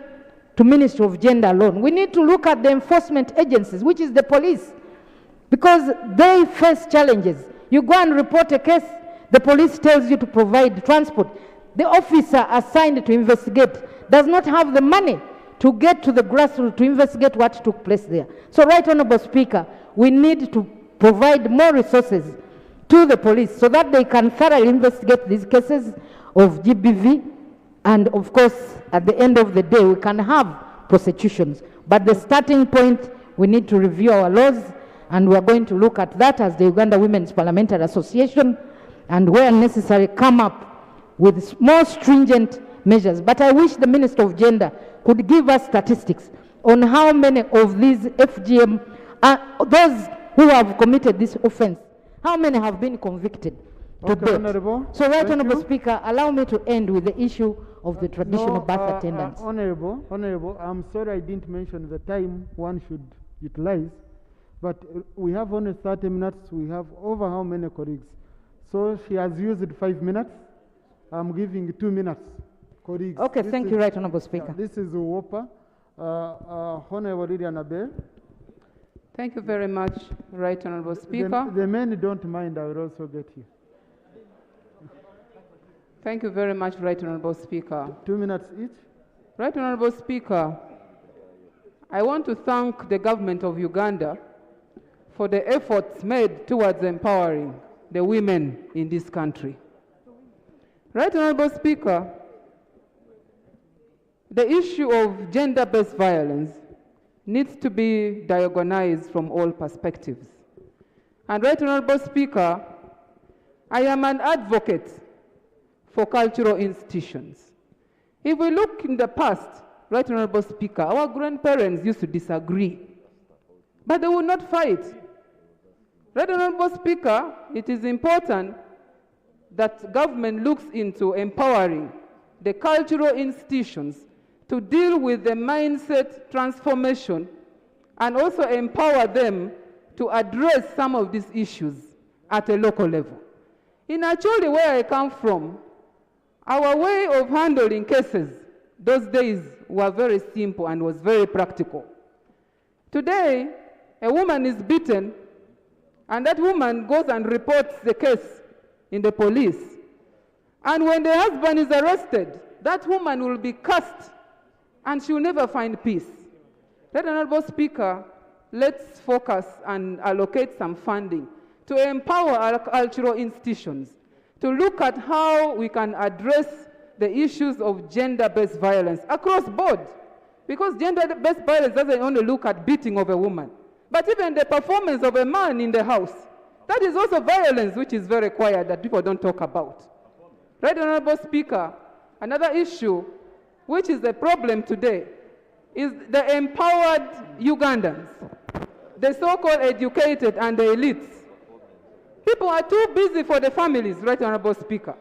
to Ministry of Gender alone. We need to look at the enforcement agencies, which is the police, because they face challenges. You go and report a case, the police tells you to provide transport. The officer assigned to investigate does not have the money to get to the grassroots to investigate what took place there. So, Right Honorable Speaker, we need to provide more resources to the police so that they can thoroughly investigate these cases of GBV, and of course, at the end of the day, we can have prosecutions. But the starting point, we need to review our laws, and we are going to look at that as the Uganda Women's Parliamentary Association, and where necessary, come up with more stringent measures. But I wish the Minister of Gender could give us statistics on how many of these FGM, those who have committed this offense, how many have been convicted to date. Honorable. So, Right Honorable Speaker, allow me to end with the issue of the traditional birth attendants. Honorable, I'm sorry I didn't mention the time one should utilize, but we have only 30 minutes. We have over how many colleagues? So she has used 5 minutes. I'm giving 2 minutes. Colleagues. Okay, thank you, Right Honorable Speaker. This is Uwopa. Honorable Lilian Abe. Thank you very much, Right Honorable Speaker. The men don't mind, I will also get you. Thank you very much, Right Honorable Speaker. 2 minutes each. Right Honorable Speaker, I want to thank the government of Uganda for the efforts made towards empowering the women in this country. Right Honorable Speaker, the issue of gender-based violence needs to be diagnosed from all perspectives. And Right Honorable Speaker, I am an advocate for cultural institutions. If we look in the past, Right Honorable Speaker, our grandparents used to disagree, but they would not fight. Right Honorable Speaker, it is important that government looks into empowering the cultural institutions to deal with the mindset transformation and also empower them to address some of these issues at a local level. In Acholi, where I come from, our way of handling cases those days were very simple and was very practical. Today, a woman is beaten, and that woman goes and reports the case in the police. And when the husband is arrested, that woman will be cursed, and she will never find peace. Right, Honorable Speaker, let's focus and allocate some funding to empower our cultural institutions to look at how we can address the issues of gender-based violence across board. Because gender-based violence doesn't only look at beating of a woman, but even the performance of a man in the house. That is also violence, which is very quiet, that people don't talk about. Right, Honorable Speaker, another issue, which is a problem today, is the empowered Ugandans, the so-called educated and the elites. People are too busy for the families, right, Honorable Speaker.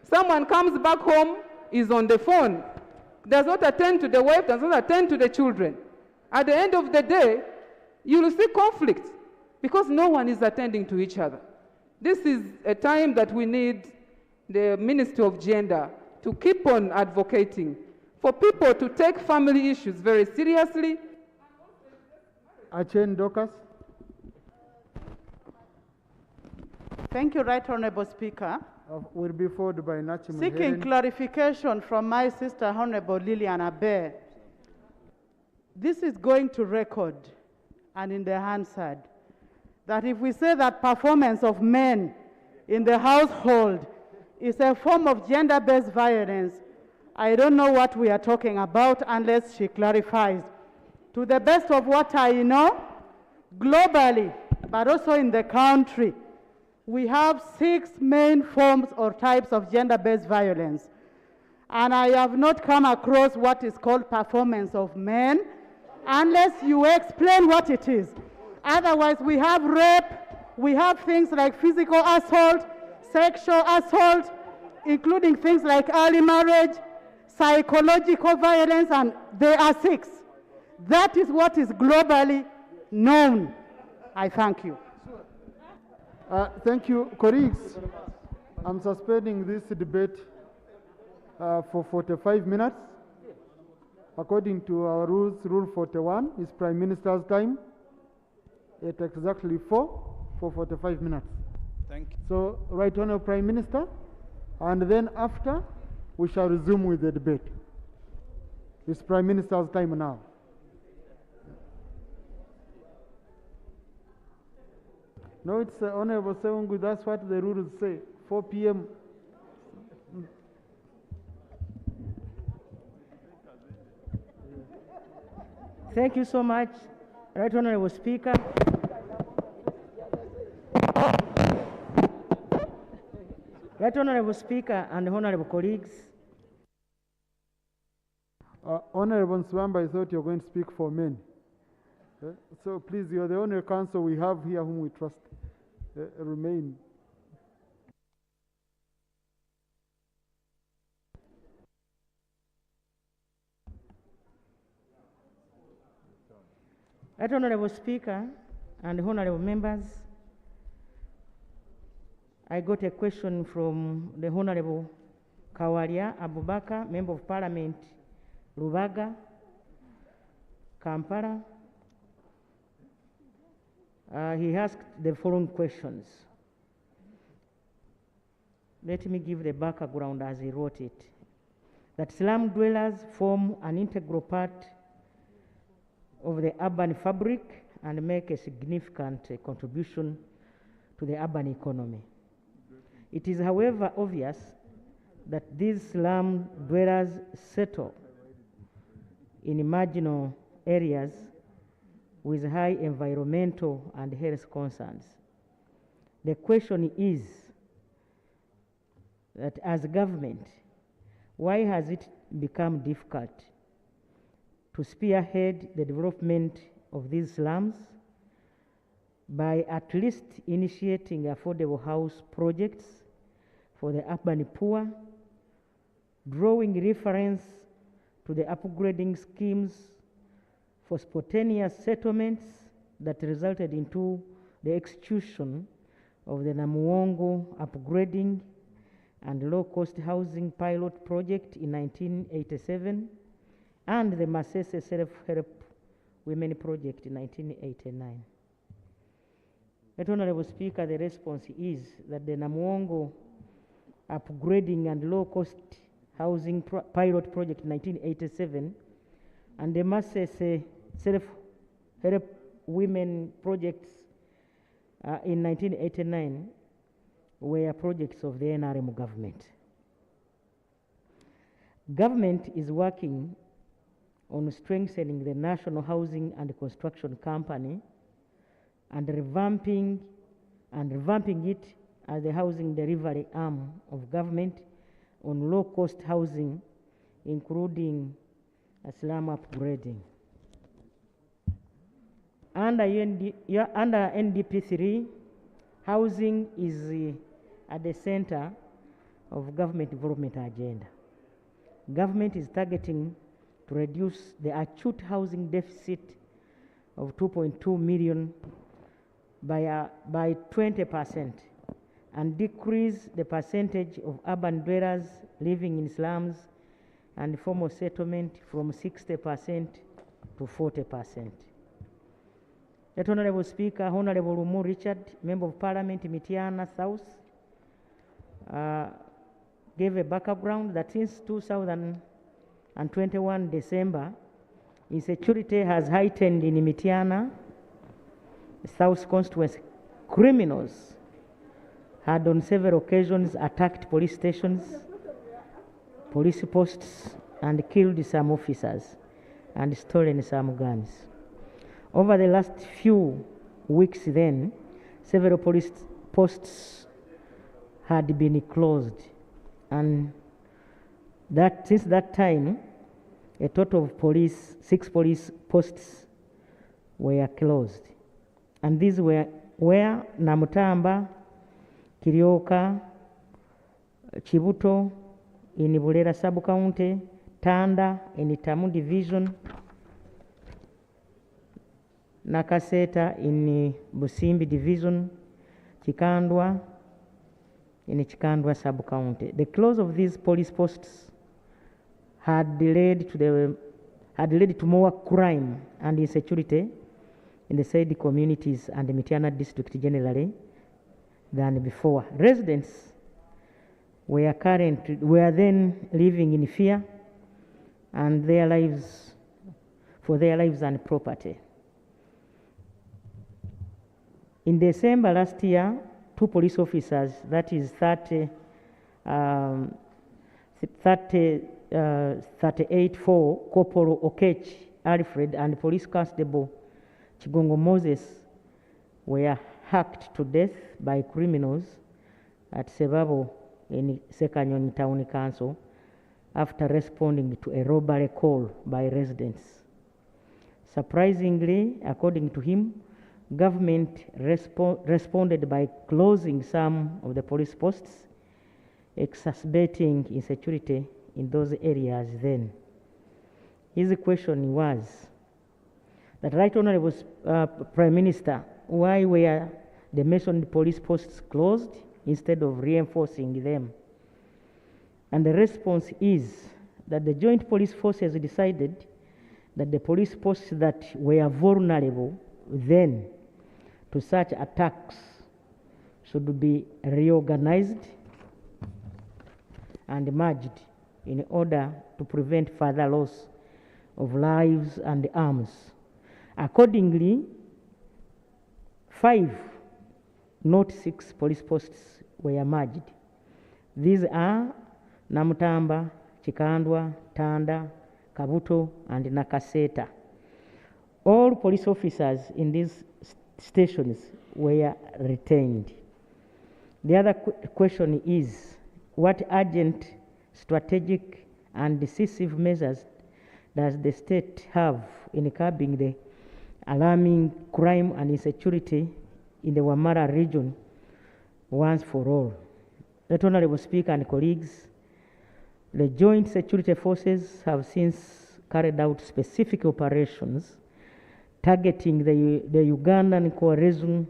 Someone comes back home, is on the phone, does not attend to the wife, does not attend to the children. At the end of the day, you will see conflict because no one is attending to each other. This is a time that we need the Ministry of Gender to keep on advocating for people to take family issues very seriously. Achen Docas. Thank you, Right Honorable Speaker. Will be followed by Nachim. Seeking clarification from my sister, Honorable Lillian Abe. This is going to record and in the Hansard that if we say that performance of men in the household is a form of gender-based violence, I don't know what we are talking about unless she clarifies. To the best of what I know, globally, but also in the country, we have 6 main forms or types of gender-based violence. And I have not come across what is called performance of men unless you explain what it is. Otherwise, we have rape, we have things like physical assault, sexual assault, including things like early marriage, psychological violence, and there are 6. That is what is globally known. I thank you. Thank you, colleagues. I'm suspending this debate for 45 minutes. According to our rules, Rule 41 is Prime Minister's time at exactly 4 for 45 minutes. Thank you. So, Right Honourable Prime Minister, and then after, we shall resume with the debate. It's Prime Minister's time now. No, it's Honorable Sewungu, that's what the rules say, 4 p.m. Thank you so much, Right Honorable Speaker. Right Honorable Speaker and honorable colleagues. Honorable Nswamba, I thought you were going to speak for men. So please, you're the only counsel we have here whom we trust. Remain. Right Honorable Speaker and honorable members, I got a question from the Honorable Kawalia Abubakar, Member of Parliament, Rubaga, Kampala. He asked the following questions. Let me give the background as he wrote it. That slum dwellers form an integral part of the urban fabric and make a significant contribution to the urban economy. It is, however, obvious that these slum dwellers settle in marginal areas with high environmental and health concerns. The question is that as a government, why has it become difficult to spearhead the development of these slums by at least initiating affordable house projects for the urban poor, drawing reference to the upgrading schemes for spontaneous settlements that resulted into the execution of the Namuwongo upgrading and low-cost housing pilot project in 1987, and the Masese Self-Help Women Project in 1989. Right Honorable Speaker, the response is that the Namuongo upgrading and low-cost housing pilot project in 1987 and the Masese Self-Help Women projects in 1989 were projects of the NRM government. Government is working on strengthening the National Housing and Construction Company and revamping it as the housing delivery arm of government on low-cost housing, including slum upgrading. Under NDP3, housing is at the center of government development agenda. Government is targeting to reduce the acute housing deficit of 2.2 million by 20% and decrease the percentage of urban dwellers living in slums and formal settlement from 60% to 40%. That Honorable Speaker, Honorable Lumu Richard, Member of Parliament, Mitiana South, gave a background that since 2021 December, insecurity has heightened in Mitiana South constituency. Criminals had on several occasions attacked police stations, police posts, and killed some officers and stolen some guns. Over the last few weeks then, several police posts had been closed, and since that time, a total of 6 police posts were closed. And these were Namutamba, Kiryoka, Chibuto in Bulera Sub-County, Tanda in Itamu Division, Nakaseta in Busimbi Division, Chikandwa in Chikandwa Sub-County. The close of these police posts had led to more crime and insecurity in the said communities and the Mitiana district generally than before. Residents were then living in fear and for their lives and property. In December last year, 2 police officers, that is 38-4 Corporal Okech Alfred and Police Constable Chigongo Moses, were hacked to death by criminals at Sebabo in Sekanyoni Town Council after responding to a robbery call by residents. Surprisingly, according to him, government responded by closing some of the police posts, exacerbating insecurity in those areas then. His question was that, Right Honorable Prime Minister, why were the mentioned police posts closed instead of reinforcing them? And the response is that the joint police forces decided that the police posts that were vulnerable then to such attacks should be reorganized and merged in order to prevent further loss of lives and arms. Accordingly, 5, not 6 police posts were merged. These are Namutamba, Chikandwa, Tanda, Kabuto, and Nakaseta. All police officers in these stations were retained. The other question is, what urgent, strategic, and decisive measures does the state have in curbing the alarming crime and insecurity in the Wamara region once for all? Right Honorable Speaker and colleagues, the joint security forces have since carried out specific operations targeting the Ugandan coalition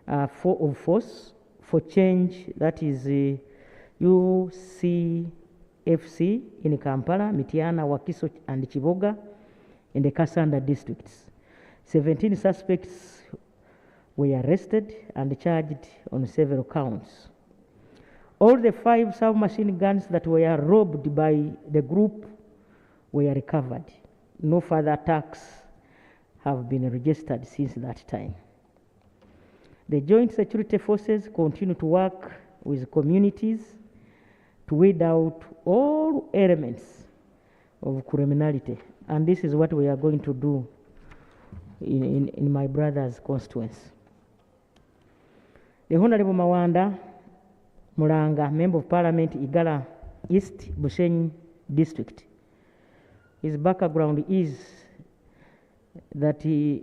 of force for change, that is UCFC in Kampala, Mityana, Wakiso, and Chiboga in the Kasanda districts. 17 suspects were arrested and charged on several counts. All the 5 submachine guns that were robbed by the group were recovered. No further attacks have been registered since that time. The joint security forces continue to work with communities to weed out all elements of criminality. And this is what we are going to do in my brother's constituency. The Honorable Mawanda Mulanga, Member of Parliament, Igala East, Bushenyi District. His background is that he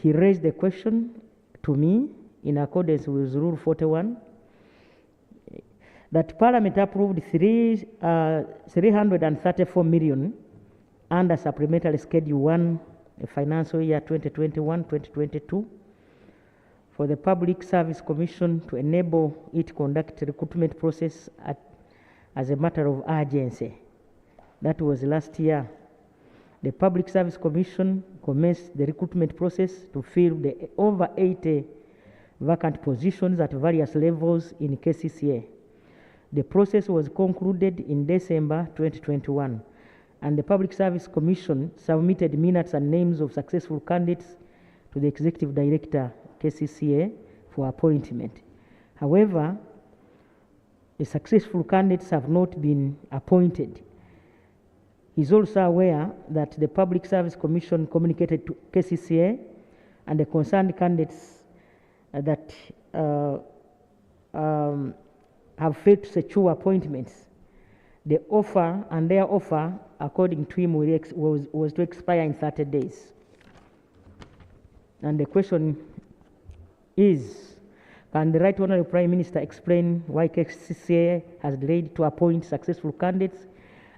raised the question to me in accordance with Rule 41 that Parliament approved 334 million under Supplementary Schedule 1, financial year 2021-2022 for the Public Service Commission to enable it to conduct recruitment process as a matter of urgency. That was last year. The Public Service Commission commenced the recruitment process to fill the over 80 vacant positions at various levels in KCCA. The process was concluded in December 2021, and the Public Service Commission submitted minutes and names of successful candidates to the Executive Director, KCCA, for appointment. However, the successful candidates have not been appointed. He's also aware that the Public Service Commission communicated to KCCA and the concerned candidates that have failed to secure appointments. The offer and their offer, according to him, was to expire in 30 days. And the question is, can the Right Honourable Prime Minister explain why KCCA has delayed to appoint successful candidates,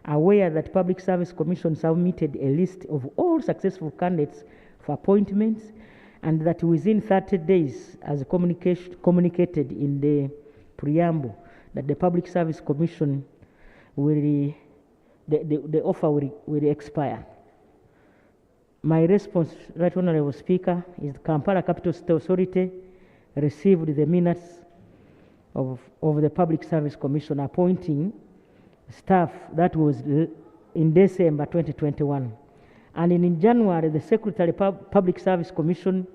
aware that Public Service Commission submitted a list of all successful candidates for appointments, and that within 30 days, as communicated in the preamble, that the Public Service Commission will, the offer will expire. My response, Right Honourable Speaker, is the Kampala Capital City Authority received the minutes of the Public Service Commission appointing staff that was in December 2021. And in January, the Secretary Public Service Commission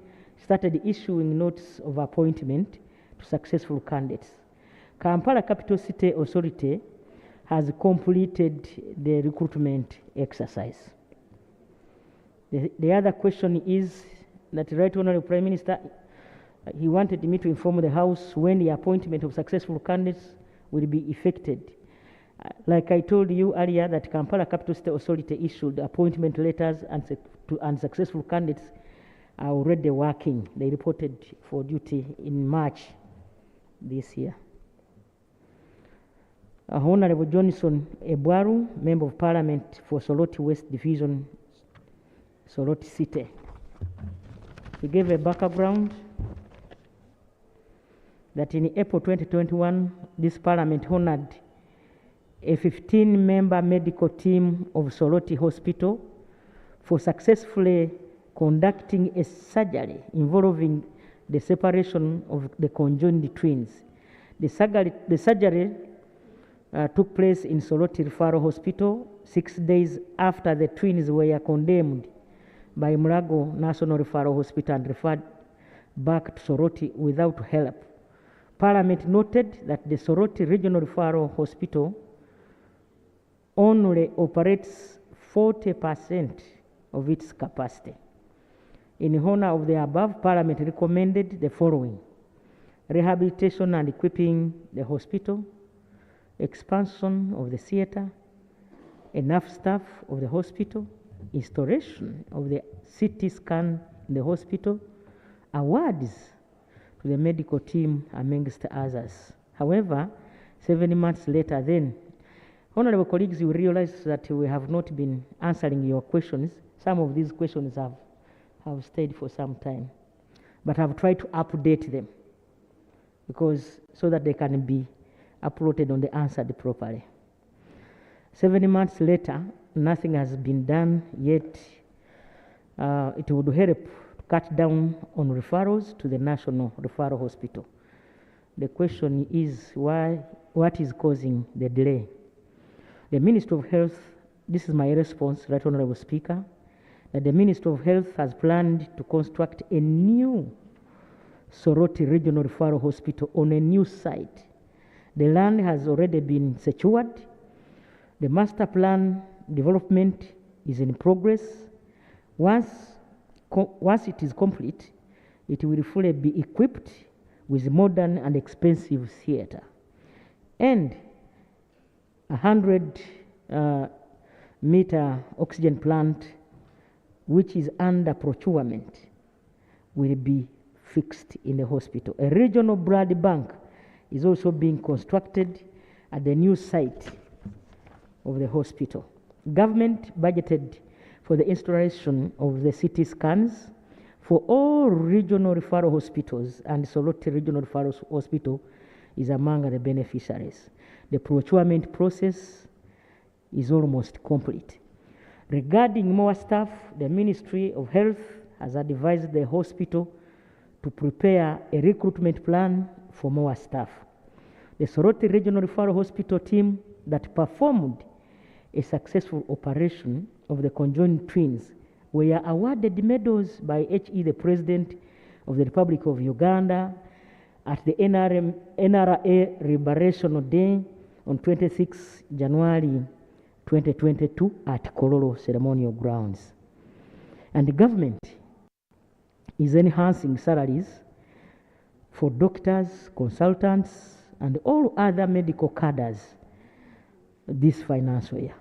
started issuing notes of appointment to successful candidates. Kampala Capital City Authority has completed the recruitment exercise. The other question is that the Right Honourable Prime Minister, he wanted me to inform the House when the appointment of successful candidates will be effected. Like I told you earlier, that Kampala Capital City Authority issued appointment letters and successful candidates are already working. They reported for duty in March this year. Honourable Johnson Ebwaru, Member of Parliament for Soroti West Division, Soroti City. He gave a background that in April 2021, this Parliament honoured a 15-member medical team of Soroti Hospital for successfully conducting a surgery involving the separation of the conjoined twins. The surgery took place in Soroti Referral Hospital 6 days after the twins were condemned by Mulago National Referral Hospital and referred back to Soroti without help. Parliament noted that the Soroti Regional Referral Hospital only operates 40% of its capacity. In honor of the above, Parliament recommended the following: rehabilitation and equipping the hospital, expansion of the theatre, enough staff of the hospital, installation of the CT scan in the hospital, awards to the medical team, amongst others. However, 7 months later then, honourable colleagues, you realize that we have not been answering your questions. Some of these questions have stayed for some time, but I've tried to update them because so that they can be uploaded on the answered properly. 7 months later, nothing has been done yet. It would help to cut down on referrals to the National Referral Hospital. The question is what is causing the delay? The Ministry of Health, this is my response, Right Honorable Speaker, that the Ministry of Health has planned to construct a new Soroti Regional Referral Hospital on a new site. The land has already been secured. The master plan development is in progress. Once it is complete, it will fully be equipped with modern and expensive theater. And 100 meter oxygen plant, which is under procurement, will be fixed in the hospital. A regional blood bank is also being constructed at the new site of the hospital. Government budgeted for the installation of the CT scans for all regional referral hospitals, and Soroti Regional Referral Hospital is among the beneficiaries. The procurement process is almost complete. Regarding more staff, the Ministry of Health has advised the hospital to prepare a recruitment plan for more staff. The Soroti Regional Referral Hospital team that performed a successful operation of the conjoined twins were awarded medals by HE, the President of the Republic of Uganda, at the NRA Liberation Day on 26 January 2022 at Kololo Ceremonial Grounds. And the government is enhancing salaries for doctors, consultants, and all other medical cadres this financial year.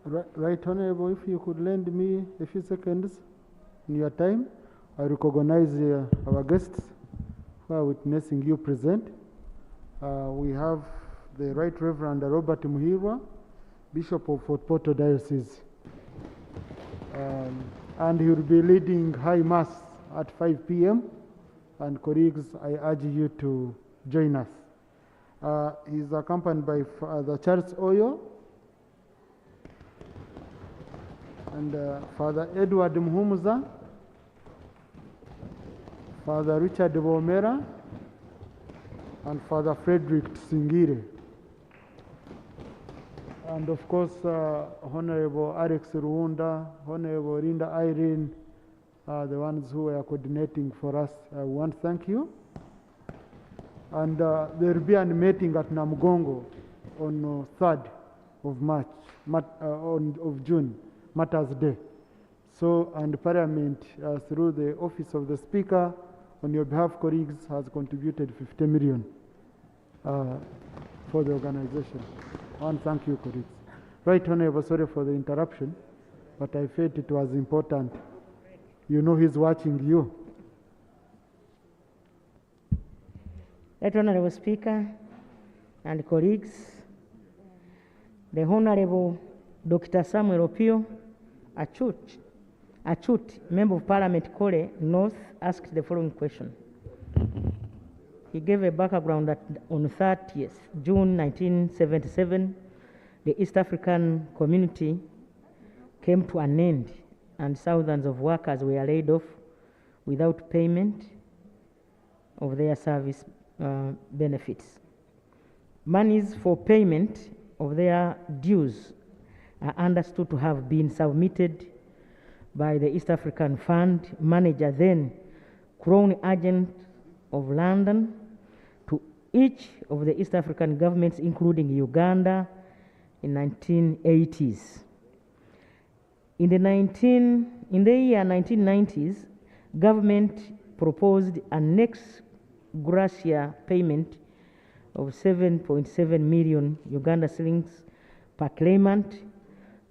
Right Honorable, if you could lend me a few seconds in your time, I recognize our guests who are witnessing you present. We have the Right Reverend Robert Muhirwa, Bishop of Fort Portal Diocese. And he will be leading High Mass at 5 p.m. And colleagues, I urge you to join us. He's accompanied by Father Charles Oyo and Father Edward Muhumuza, Father Richard Bomera, and Father Frederick Singire. And of course, Honorable Alex Ruunda, Honorable Linda Irene, the ones who are coordinating for us. I want to thank you. And there will be a meeting at Namugongo on 3rd of March, of June, Matters Day. So, and Parliament, through the Office of the Speaker, on your behalf, colleagues, has contributed 50 million for the organization. I want to thank you, colleagues. Right Honorable, sorry for the interruption, but I felt it was important. You know he's watching you. Right Honorable Speaker and colleagues, the Honorable Dr. Samuel Opio Achut, Member of Parliament, Kole North, asked the following question. He gave a background that on 30th June 1977, the East African community came to an end and thousands of workers were laid off without payment of their service benefits. Monies for payment of their dues are understood to have been submitted by the East African Fund manager, then Crown Agent of London, to each of the East African governments, including Uganda, in 1980s. In the year 1990s, government proposed a next gratia payment of 7.7 million Uganda shillings per claimant,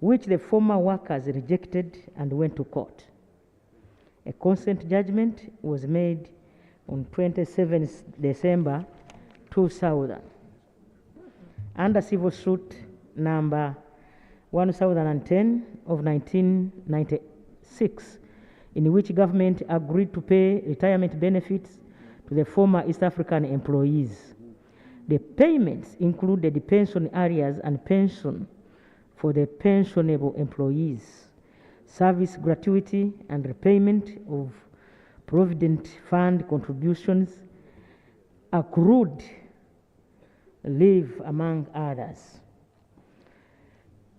which the former workers rejected and went to court. A consent judgment was made on 27 December 2000 under civil suit number 1010 of 1996, in which government agreed to pay retirement benefits to the former East African employees. The payments included pension arrears and pension for the pensionable employees, service gratuity and repayment of provident fund contributions, accrued leave, among others.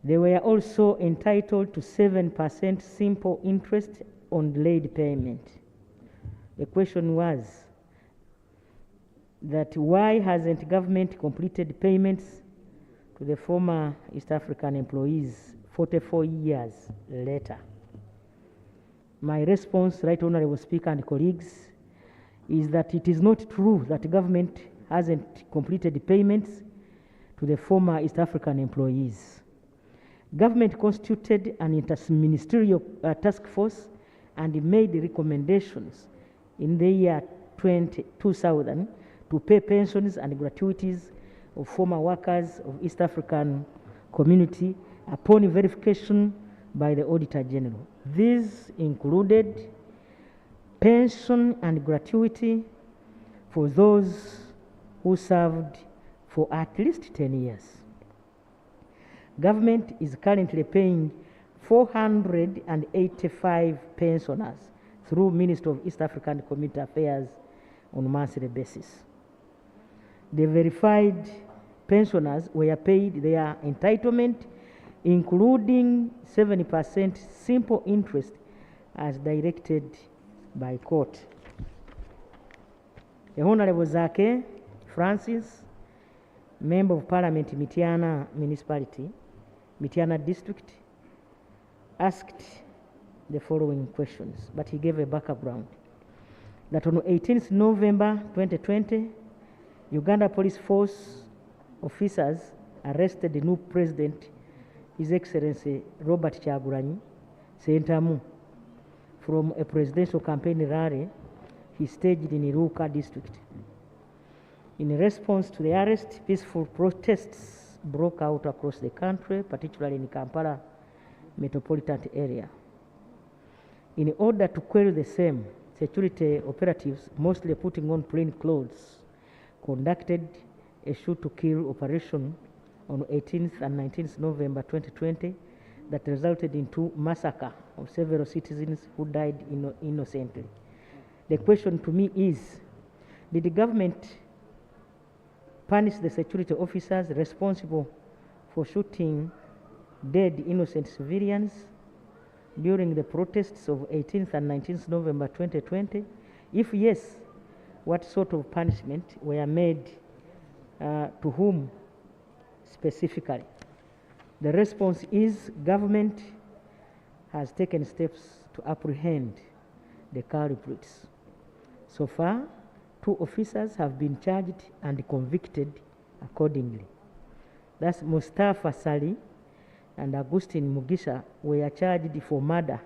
They were also entitled to 7% simple interest on delayed payment. The question was that why hasn't government completed payments to the former East African employees 44 years later? My response, Right Honorable Speaker and colleagues, is that it is not true that government hasn't completed payments to the former East African employees. Government constituted an interministerial task force and made recommendations in the year 2000 to pay pensions and gratuities of former workers of East African community upon verification by the Auditor General. These included pension and gratuity for those who served for at least 10 years. Government is currently paying 485 pensioners through Ministry of East African Community Affairs on a monthly basis. The verified pensioners were paid their entitlement, including 70% simple interest as directed by court. The Honorable Zake Francis, Member of Parliament, Mityana Municipality, Mityana District, asked the following questions, but he gave a background. That on 18th November 2020, Uganda Police Force officers arrested the new president, His Excellency Robert Kyagulanyi Ssentamu, from a presidential campaign rally he staged in Iruka district. In response to the arrest, peaceful protests broke out across the country, particularly in Kampala metropolitan area. In order to quell the same, security operatives, mostly putting on plain clothes, conducted a shoot-to-kill operation on 18th and 19th November 2020 that resulted in two massacres of several citizens who died innocently. The question to me is, did the government punish the security officers responsible for shooting dead innocent civilians during the protests of 18th and 19th November 2020? If yes, what sort of punishment were made to whom specifically? The response is government has taken steps to apprehend the culprits. So far, 2 officers have been charged and convicted accordingly. Thus, Mustafa Sali and Augustine Mugisha were charged for murder,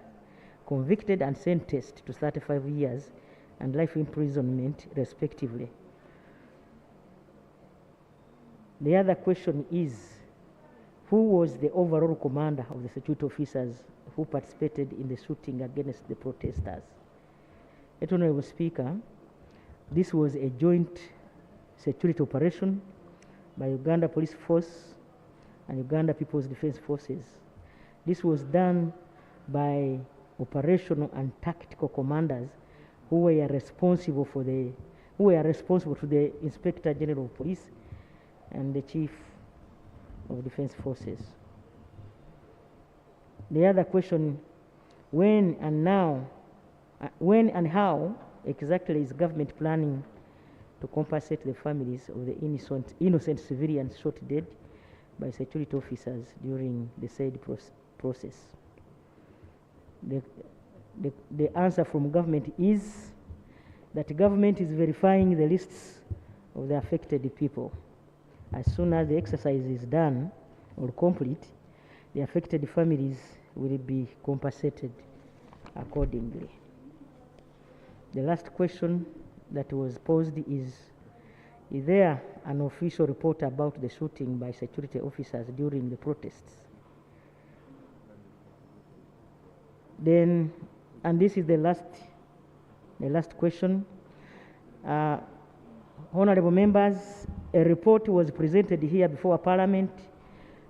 convicted and sentenced to 35 years and life imprisonment, respectively. The other question is, who was the overall commander of the security officers who participated in the shooting against the protesters? Honorable Speaker, this was a joint security operation by Uganda Police Force and Uganda People's Defense Forces. This was done by operational and tactical commanders who were responsible to the Inspector General of Police and the Chief of Defense Forces. The other question, when and how exactly is government planning to compensate the families of the innocent civilians shot dead by security officers during the said process? The answer from government is that government is verifying the lists of the affected people. As soon as the exercise is done or complete, the affected families will be compensated accordingly. The last question that was posed is there an official report about the shooting by security officers during the protests? Then, and this is the last question. Honorable members, A report was presented here before Parliament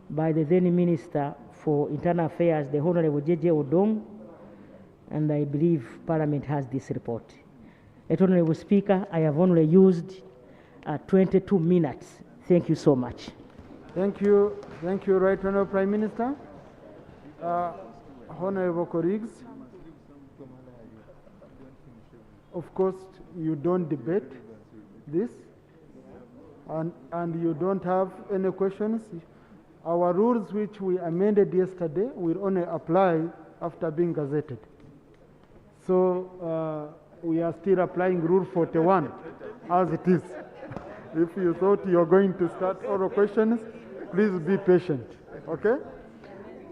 by the then Minister for Internal Affairs, the Honorable J.J. Odong, and I believe Parliament has this report. Honorable Speaker, I have only used 22 minutes. Thank you so much. Thank you, Right Honourable Prime Minister. Honourable colleagues, of course, you don't debate this, and you don't have any questions. Our rules, which we amended yesterday, will only apply after being gazetted. So we are still applying Rule 41 as it is. If you thought you're going to start oral questions, please be patient, okay?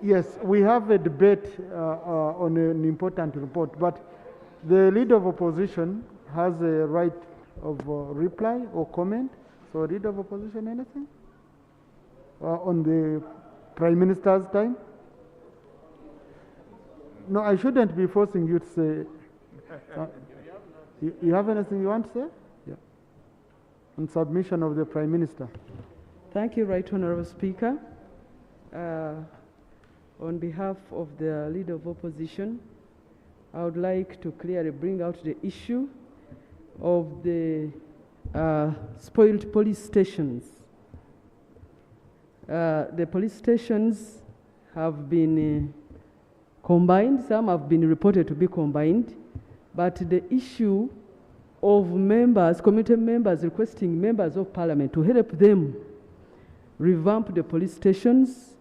Yes, we have a debate on an important report, but the Leader of Opposition has a right of reply or comment. So, Leader of Opposition, anything? On the Prime Minister's time? No, I shouldn't be forcing you to say. You have anything you want to say? Yeah. On submission of the Prime Minister. Thank you, Right Honourable Speaker. On behalf of the Leader of Opposition, I would like to clearly bring out the issue of the spoiled police stations. The police stations have been combined, some have been reported to be combined, but the issue of members, community members requesting members of Parliament to help them revamp the police stations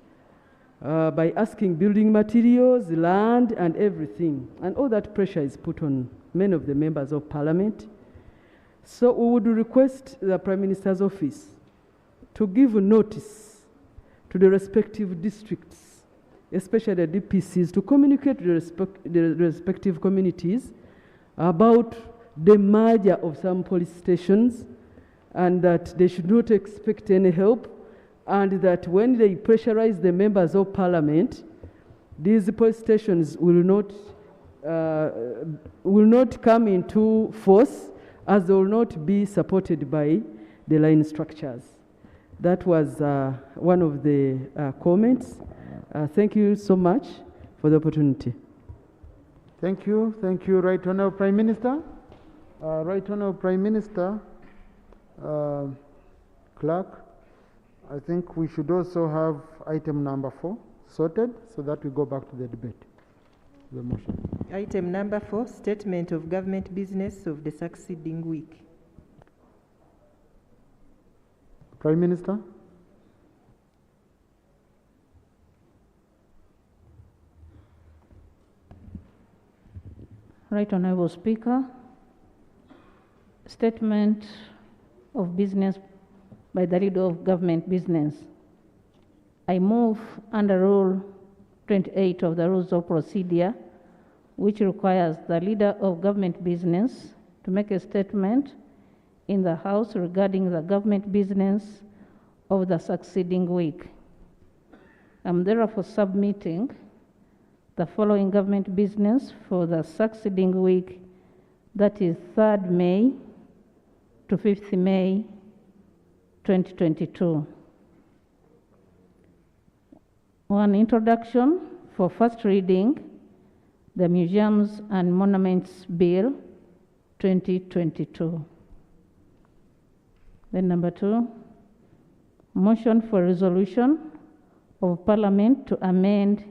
by asking building materials, land, and everything. And all that pressure is put on many of the members of Parliament. So we would request the Prime Minister's office to give notice to the respective districts, especially the DPCs, to communicate to the respective communities about the merger of some police stations, and that they should not expect any help, and that when they pressurize the members of Parliament, these police stations will not come into force, as they will not be supported by the line structures. That was one of the comments. Thank you so much for the opportunity. Thank you, Right Honourable Prime Minister. Right Honourable Prime Minister, Clerk, I think we should also have item number 4 sorted so that we go back to the debate. The motion. Item number 4, statement of government business of the succeeding week. Prime Minister. Right Honourable Speaker, statement of business by the Leader of Government Business. I move under Rule 28 of the Rules of Procedure, which requires the Leader of Government Business to make a statement in the House regarding the government business of the succeeding week. I'm therefore submitting the following government business for the succeeding week, that is 3rd May to 5th May 2022. 1, introduction for first reading, the Museums and Monuments Bill 2022. Then number 2, motion for resolution of Parliament to amend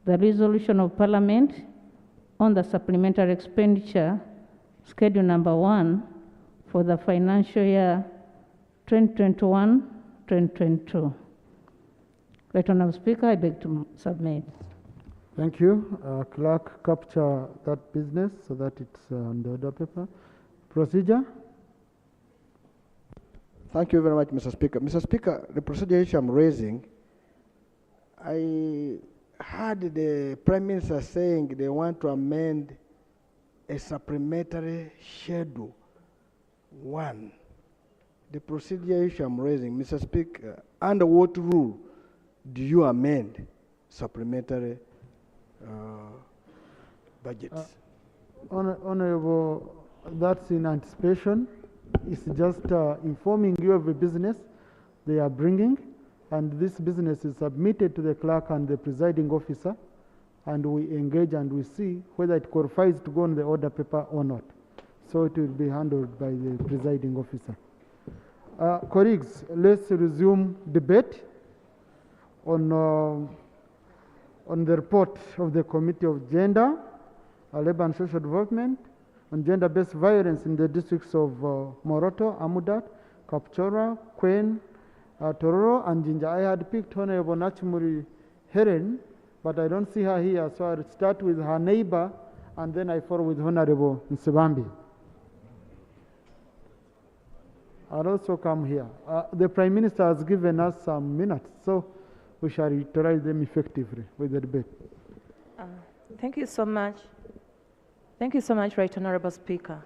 the resolution of Parliament on the supplementary expenditure schedule number 1 for the financial year 2021-2022. Right Honourable Speaker, I beg to submit. Thank you. Clerk, capture that business so that it's on the order paper. Procedure. Thank you very much, Mr. Speaker. Mr. Speaker, the procedure issue I'm raising, I heard the Prime Minister saying they want to amend a supplementary schedule 1. The procedure issue I'm raising, Mr. Speaker, under what rule do you amend supplementary budgets? Honourable, that's in anticipation It's just informing you of a business they are bringing, and this business is submitted to the clerk and the presiding officer, and we engage and we see whether it qualifies to go on the order paper or not. So it will be handled by the presiding officer. Colleagues, let's resume debate on the report of the Committee of Gender, Labor and Social Development on gender-based violence in the districts of Moroto, Amudat, Kapchora, Kwen, Tororo, and Jinja. I had picked Honorable Nachimuri Heren, but I don't see her here, so I'll start with her neighbor, and then I follow with Honorable Nsibambi. I'll also come here. The Prime Minister has given us some minutes, so we shall utilize them effectively with the debate. Thank you so much. Thank you so much, Right Honorable Speaker.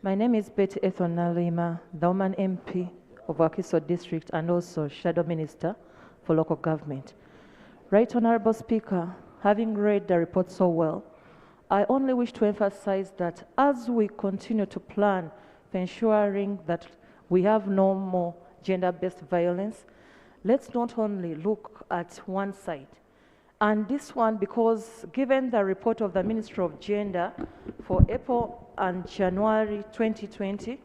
My name is Betty Ethonalima, the woman MP of Wakiso District and also Shadow Minister for Local Government. Right Honorable Speaker, having read the report so well, I only wish to emphasize that as we continue to plan for ensuring that we have no more gender-based violence, let's not only look at one side. And this one, because given the report of the Ministry of Gender for April and January 2020,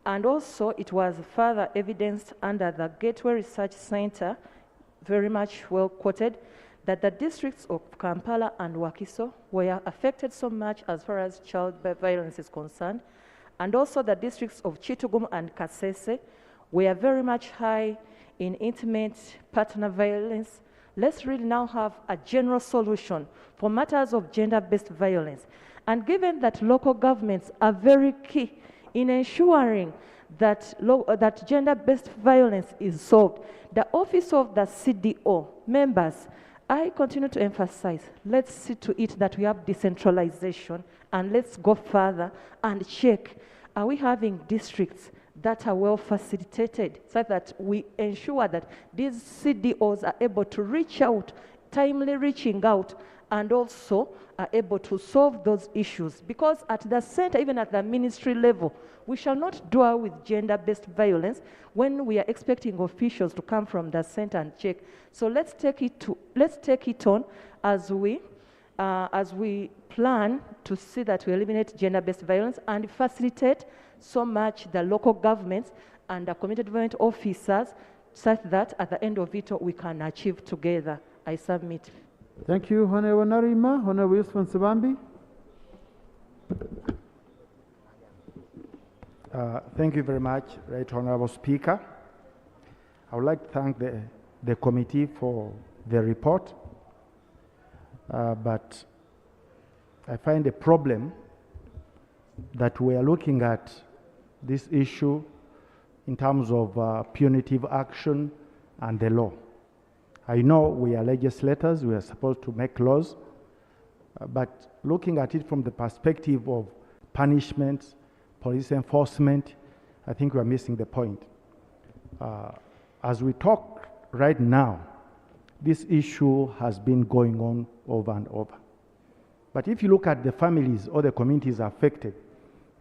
and also it was further evidenced under the Gateway Research Center, very much well quoted, that the districts of Kampala and Wakiso were affected so much as far as child violence is concerned, and also the districts of Chitugum and Kasese were very much high in intimate partner violence. Let's really now have a general solution for matters of gender-based violence. And given that local governments are very key in ensuring that, that gender-based violence is solved, the office of the CDO members, I continue to emphasize, let's see to it that we have decentralization, and let's go further and check, are we having districts that are well facilitated so that we ensure that these CDOs are able to reach out, timely reaching out, and also are able to solve those issues. Because at the center, even at the ministry level, we shall not dwell with gender-based violence when we are expecting officials to come from the center and check. So let's take it on as we plan to see that we eliminate gender-based violence and facilitate so much the local governments and the community development officers such that at the end of it we can achieve together. I submit. Thank you, Honorable Narima. Honorable Yusuf Nsibambi. Thank you very much, Right Honorable Speaker. I would like to thank the committee for the report, but I find a problem that we are looking at this issue in terms of punitive action and the law. I know we are legislators, we are supposed to make laws, but looking at it from the perspective of punishments, police enforcement, I think we are missing the point. As we talk right now, this issue has been going on over and over. But if you look at the families or the communities affected,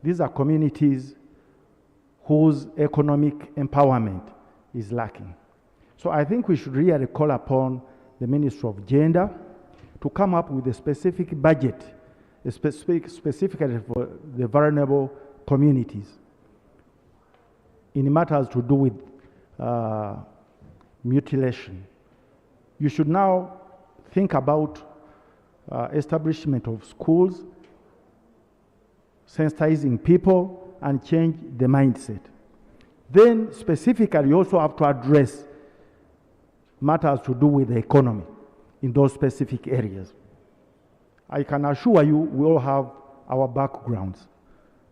these are communities whose economic empowerment is lacking. So I think we should really call upon the Ministry of Gender to come up with a specific budget, specifically for the vulnerable communities in matters to do with mutilation. You should now think about establishment of schools, sensitizing people, and change the mindset. Then specifically, you also have to address matters to do with the economy in those specific areas. I can assure you we all have our backgrounds,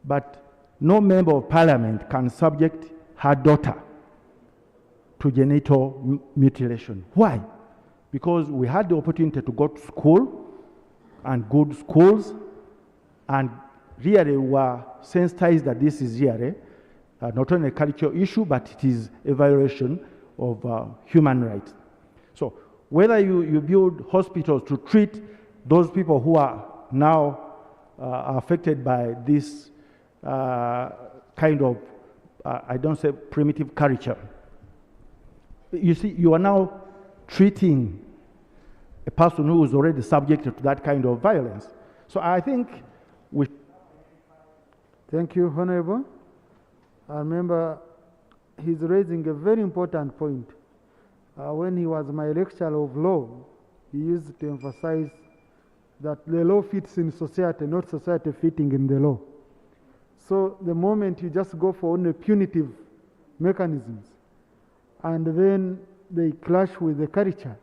but no member of parliament can subject her daughter to genital mutilation. Why? Because we had the opportunity to go to school and good schools, and really were sensitized that this is really not only a cultural issue, but it is a violation of human rights. So whether you build hospitals to treat those people who are now affected by this kind of I don't say primitive culture. You see, you are now treating a person who is already subjected to that kind of violence. So I think we... Thank you, Honorable. I remember he's raising a very important point. When he was my lecturer of law, he used to emphasize that the law fits in society, not society fitting in the law. So the moment you just go for only punitive mechanisms, and then they clash with the culture,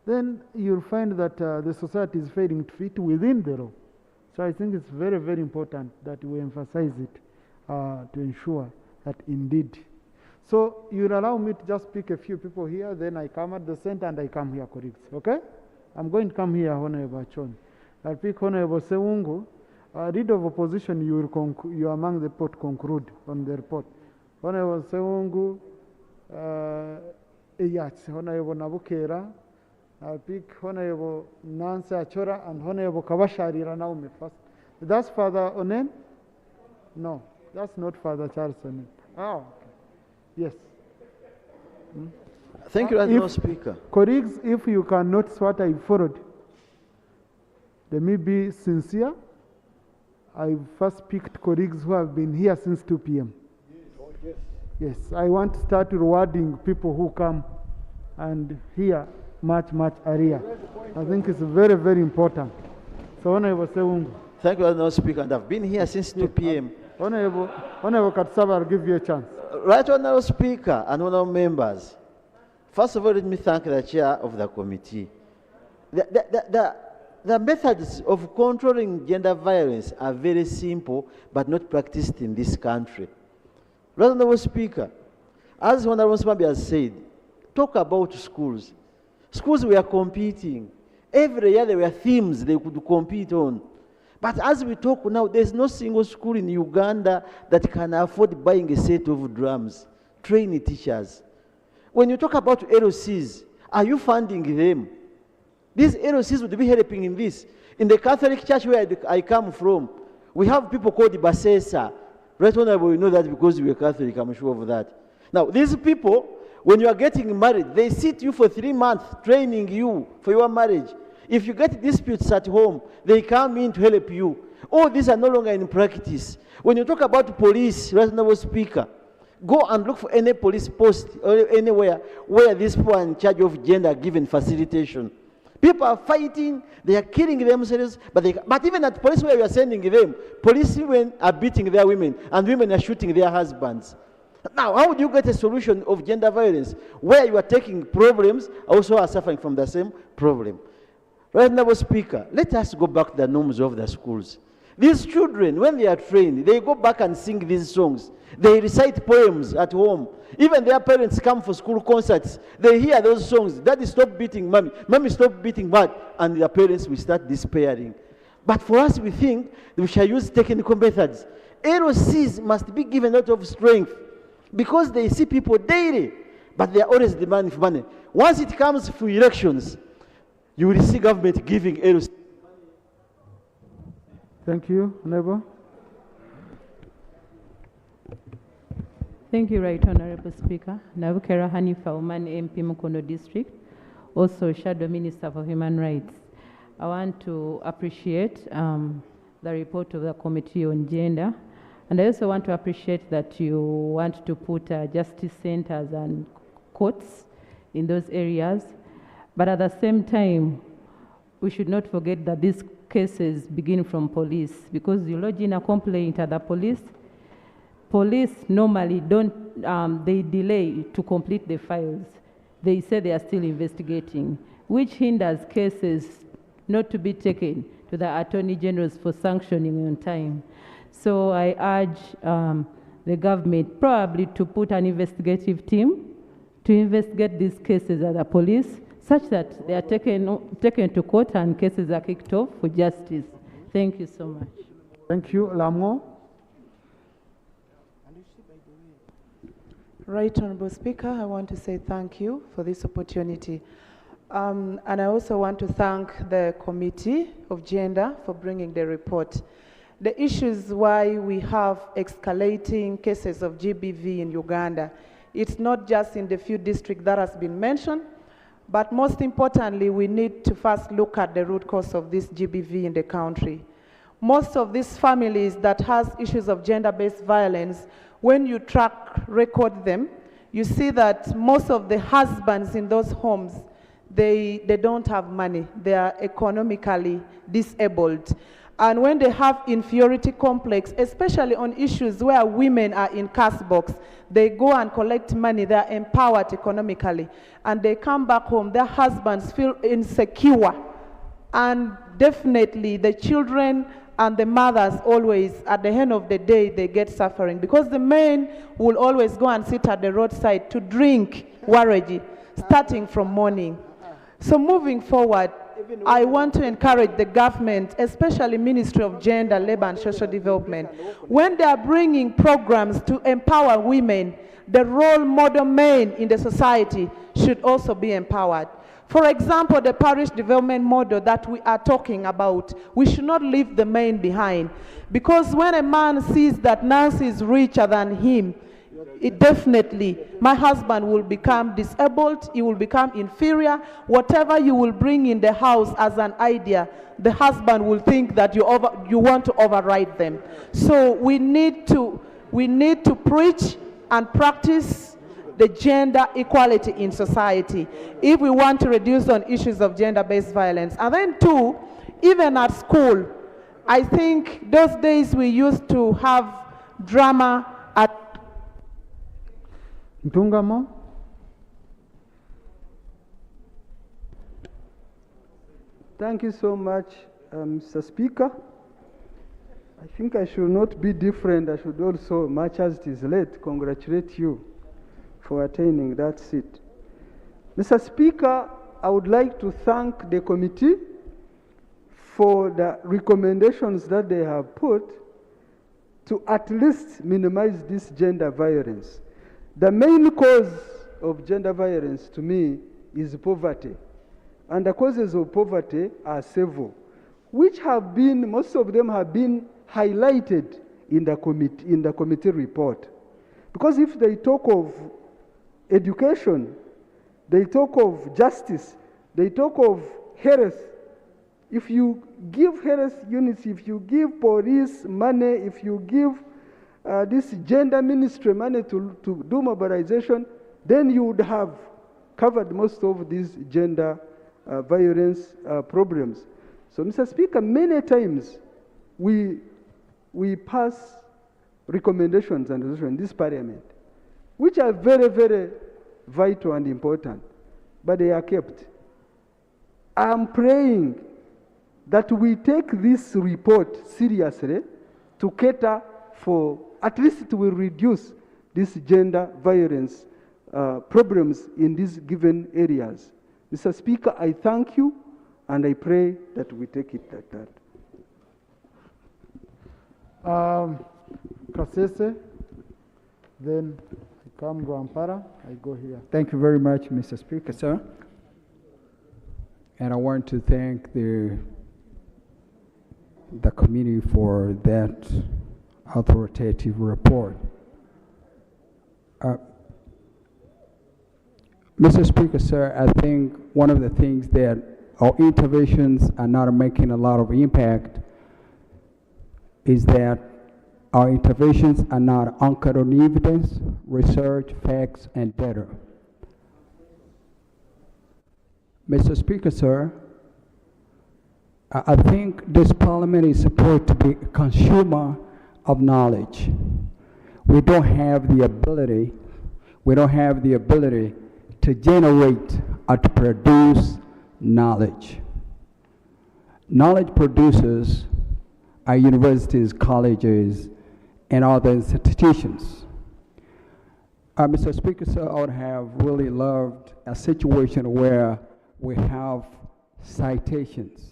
then you'll find that the society is failing to fit within the law. So I think it's very, very important that we emphasize it to ensure that indeed. So you'll allow me to just pick a few people here, then I come at the center and I come here, colleagues, okay? I'm going to come here, Honorable Chon. I'll pick Honorable Sewungu. Leader of opposition, you among the pot conclude on the report. Honorable Sewungu, Eyats, Honorable Nabukera, I'll pick Honorable Nancy Achora and Honorable Kabashari Ranaume first. That's Father Onen? No, that's not Father Charles Onen. Oh, okay. Yes. Thank you, Honorable Speaker. Colleagues, if you can notice what I followed, let me be sincere. I first picked colleagues who have been here since 2 p.m. Yes, I want to start rewarding people who come and hear much earlier. I think it's very, very important. So, Honorable Sewungu. Thank you, Honorable Speaker, and I've been here since 2 p.m. Honorable Katsaba, I'll give you a chance. Right, Honorable Speaker and Honorable members. First of all, let me thank the chair of the committee. The methods of controlling gender violence are very simple, but not practiced in this country. Right, Honorable Speaker, as Honorable Smabia has said, talk about schools. Schools were competing. Every year there were themes they could compete on. But as we talk now, there's no single school in Uganda that can afford buying a set of drums, training teachers. When you talk about LOCs, are you funding them? These LOCs would be helping in this. In the Catholic Church where I come from, we have people called the Basesa. Right, Honorable, you know that because we are Catholic, I'm sure of that. Now, these people, when you are getting married, they sit you for 3 months training you for your marriage. If you get disputes at home, they come in to help you. All these are no longer in practice. When you talk about police, Right Honorable Speaker, go and look for any police post or anywhere where these people are in charge of gender-given facilitation. People are fighting, they are killing themselves, but even at police where you are sending them, policemen are beating their women and women are shooting their husbands. Now, how do you get a solution of gender violence where you are taking problems, also are suffering from the same problem? Right, Honorable Speaker, let us go back to the norms of the schools. These children, when they are trained, they go back and sing these songs. They recite poems at home. Even their parents come for school concerts. They hear those songs. Daddy, stop beating mommy. Mommy, stop beating dad. And their parents will start despairing. But for us, we think we shall use technical methods. LOCs must be given a lot of strength because they see people daily, but they are always demanding for money. Once it comes for elections, you will see government giving LOCs. Thank you, Honorable. Thank you, Right Honorable Speaker. Nabukera Hanifa, Woman MP Mukono District, also Shadow Minister for Human Rights. I want to appreciate the report of the Committee on Gender, and I also want to appreciate that you want to put justice centers and courts in those areas, but at the same time, we should not forget that these cases begin from police, because you lodge in a complaint at the police. Police normally don't, they delay to complete the files. They say they are still investigating, which hinders cases not to be taken to the Attorney Generals for sanctioning on time. So I urge the government probably to put an investigative team to investigate these cases at the police, such that they are taken to court and cases are kicked off for justice. Thank you so much. Thank you. Lamo. Right Honorable Speaker, I want to say thank you for this opportunity. And I also want to thank the Committee of Gender for bringing the report. the issues why we have escalating cases of GBV in Uganda. It's not just in the few districts that has been mentioned, but most importantly, we need to first look at the root cause of this GBV in the country. Most of these families that has issues of gender-based violence, when you record them, you see that most of the husbands in those homes, they don't have money. They are economically disabled. And when they have inferiority complex, especially on issues where women are in cash box, they go and collect money, they are empowered economically, and they come back home, their husbands feel insecure. And definitely the children and the mothers always, at the end of the day, they get suffering because the men will always go and sit at the roadside to drink waraji, starting from morning. So moving forward, I want to encourage the government, especially Ministry of Gender, Labor and Social Development, when they are bringing programs to empower women, the role model men in the society should also be empowered. For example, the parish development model that we are talking about, we should not leave the men behind. Because when a man sees that Nancy is richer than him, it definitely, my husband will become disabled, he will become inferior. Whatever you will bring in the house as an idea, the husband will think that you want to override them. So we need to preach and practice the gender equality in society if we want to reduce on issues of gender-based violence. And then two, even at school, I think those days we used to have drama at Ntungamo. Thank you so much, Mr. Speaker. I think I should not be different. I should also, much as it is late, congratulate you for attaining that seat. Mr. Speaker, I would like to thank the committee for the recommendations that they have put to at least minimize this gender violence. The main cause of gender violence to me is poverty. And the causes of poverty are several, which have been, most of them have been highlighted in the committee report. Because if they talk of education, they talk of justice, they talk of health. If you give health units, if you give police money, if you give this gender ministry money to do mobilization, then you would have covered most of these gender violence problems. So, Mr. Speaker, many times we pass recommendations and resolutions in this parliament, which are very, very vital and important, but they are kept. I'm praying that we take this report seriously to cater for, at least it will reduce this gender violence problems in these given areas. Mr. Speaker, I thank you and I pray that we take it like that. Kasese, then I come Rwampara, I go here. Thank you very much, Mr. Speaker, sir. And I want to thank the committee for that authoritative report. Mr. Speaker, sir, I think one of the things that our interventions are not making a lot of impact is that our interventions are not anchored on evidence, research, facts, and data. Mr. Speaker, sir, I think this parliament is supposed to be a consumer of knowledge. We don't have the ability to generate or to produce knowledge. Knowledge producers are universities, colleges, and other institutions. Mr. Speaker, sir, I would have really loved a situation where we have citations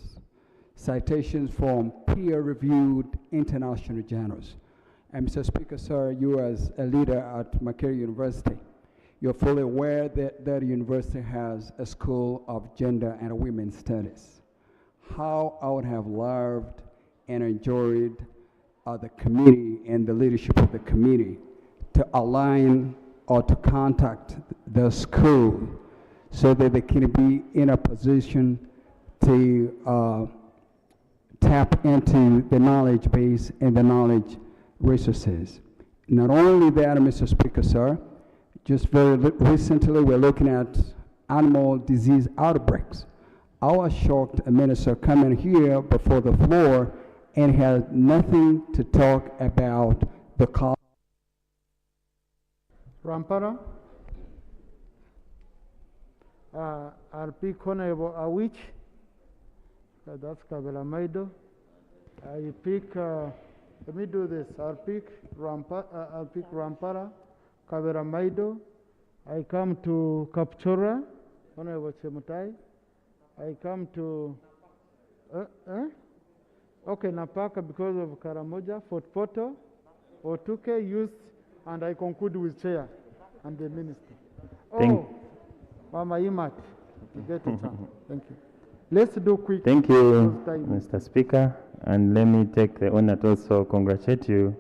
from peer-reviewed international journals. And Mr. Speaker, sir, you as a leader at Makerere University, you're fully aware that that university has a School of Gender and Women's Studies. How I would have loved and enjoyed the committee and the leadership of the committee to align or to contact the school so that they can be in a position to tap into the knowledge base and the knowledge resources. Not only that, Mr. Speaker, sir, just very recently we're looking at animal disease outbreaks. I was shocked a minister coming here before the floor and had nothing to talk about the cost. Rampara, I'll pick Honorable Awich, that's Kabela Maido. I pick, let me do this, I'll pick Rampara, Kabela Maido. I come to Kapchora, Honorable Chemutai. I come to, okay, Napaka because of Karamoja, Fort Poto, Otuke, Youth, and I conclude with Chair and the Minister. Mama Imat, you get it. Thank you. Let's do quick. Thank you, Mr. Speaker, and let me take the honor to also congratulate you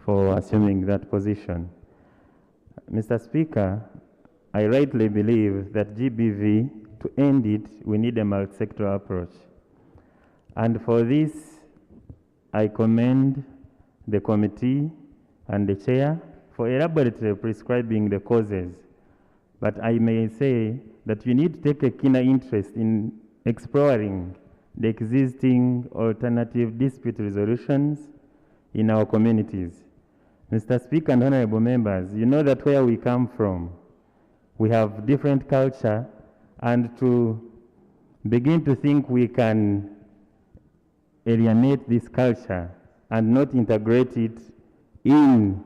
for assuming that position. Mr. Speaker, I rightly believe that GBV, to end it, we need a multi-sectoral approach. And for this, I commend the committee and the chair for elaborately prescribing the causes. But I may say that we need to take a keener interest in exploring the existing alternative dispute resolutions in our communities. Mr. Speaker and honorable members, you know that where we come from, we have different culture, and to begin to think we can alienate this culture and not integrate it in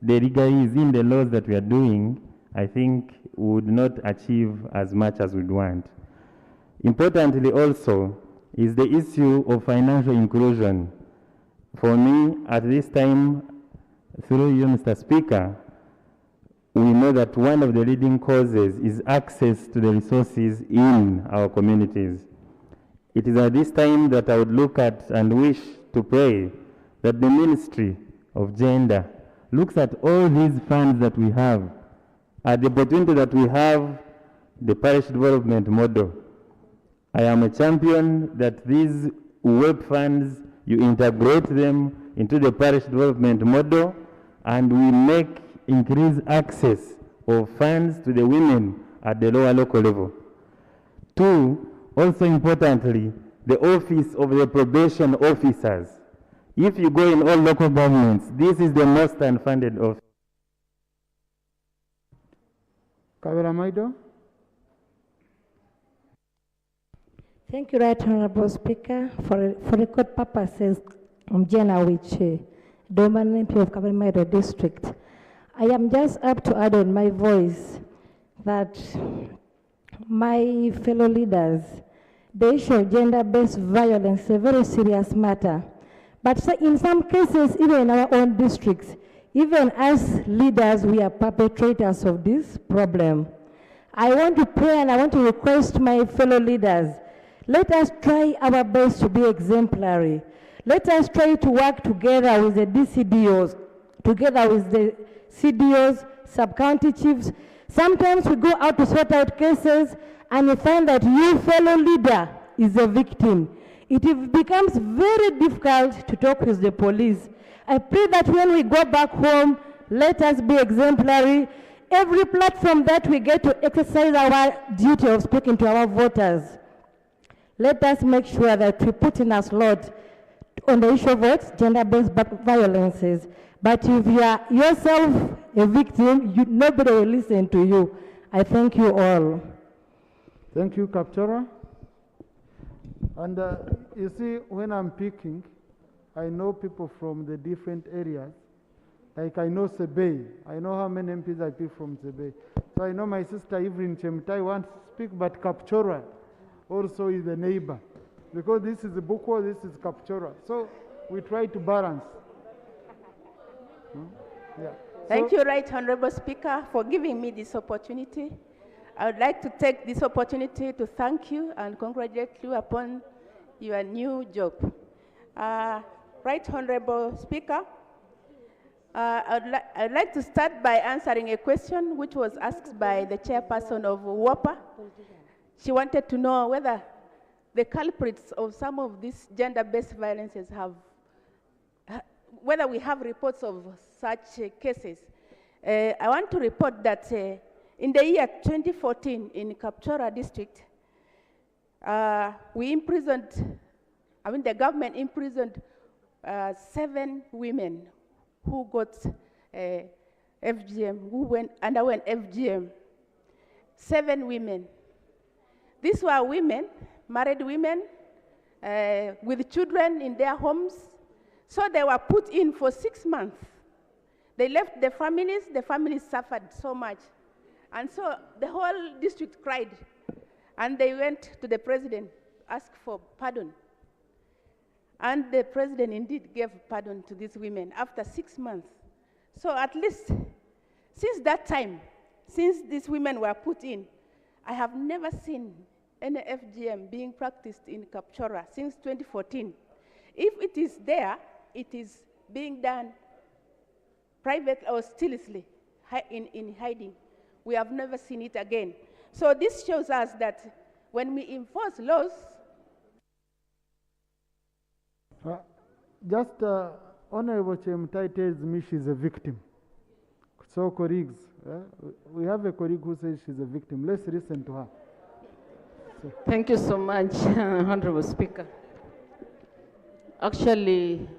the legalese, in the laws that we are doing, I think we would not achieve as much as we'd want. Importantly also is the issue of financial inclusion. For me, at this time, through you, Mr. Speaker, we know that one of the leading causes is access to the resources in our communities. It is at this time that I would look at and wish to pray that the Ministry of Gender looks at all these funds that we have, at the opportunity that we have, the parish development model. I am a champion that these web funds, you integrate them into the parish development model, and we make increased access of funds to the women at the lower local level. Two, also importantly, the office of the probation officers. If you go in all local governments, this is the most unfunded office. Kabela Maido. Thank you, Right Honorable Speaker. For record purposes, I'm Jenna Wich, Doman MP of Kabela Maido District. I am just up to add on my voice that my fellow leaders, the issue of gender-based violence is a very serious matter. But in some cases, even in our own districts, even as leaders, we are perpetrators of this problem. I want to pray and I want to request my fellow leaders, let us try our best to be exemplary. Let us try to work together with the DCDOs, together with the CDOs, sub-county chiefs. Sometimes we go out to sort out cases and you find that your fellow leader is a victim. It becomes very difficult to talk with the police. I pray that when we go back home, let us be exemplary. Every platform that we get to exercise our duty of speaking to our voters, let us make sure that we put in us lot on the issue of what? Gender-based violences. But if you are yourself a victim, nobody will listen to you. I thank you all. Thank you, Kapchora. And you see, when I'm picking, I know people from the different areas. Like I know Sebei. I know how many MPs I pick from Sebei. So I know my sister Evelyn Chemtai wants to speak, but Kapchora also is a neighbor. Because this is Bukwa, this is Kapchora. So we try to balance. Yeah. Thank you, Right Honorable Speaker, for giving me this opportunity. I would like to take this opportunity to thank you and congratulate you upon your new job. Right Honorable Speaker, I'd like to start by answering a question which was asked by the chairperson of WAPA. She wanted to know whether the culprits of some of these gender-based violences whether we have reports of such cases. I want to report that in the year 2014 in Kapchora district, the government imprisoned 7 women who got FGM, who underwent FGM. 7 women. These were women, married women, with children in their homes. So they were put in for 6 months. They left the families suffered so much. And so the whole district cried. And they went to the president, asked for pardon. And the president indeed gave pardon to these women after 6 months. So at least since that time, since these women were put in, I have never seen any FGM being practiced in Kapchora since 2014. If it is there, it is being done privately or stillishly in hiding. We have never seen it again. So this shows us that when we enforce laws, Honorable Chemtai tells me she's a victim. So colleagues, we have a colleague who says she's a victim. Let's listen to her. Thank you so much, Honorable Speaker. Actually,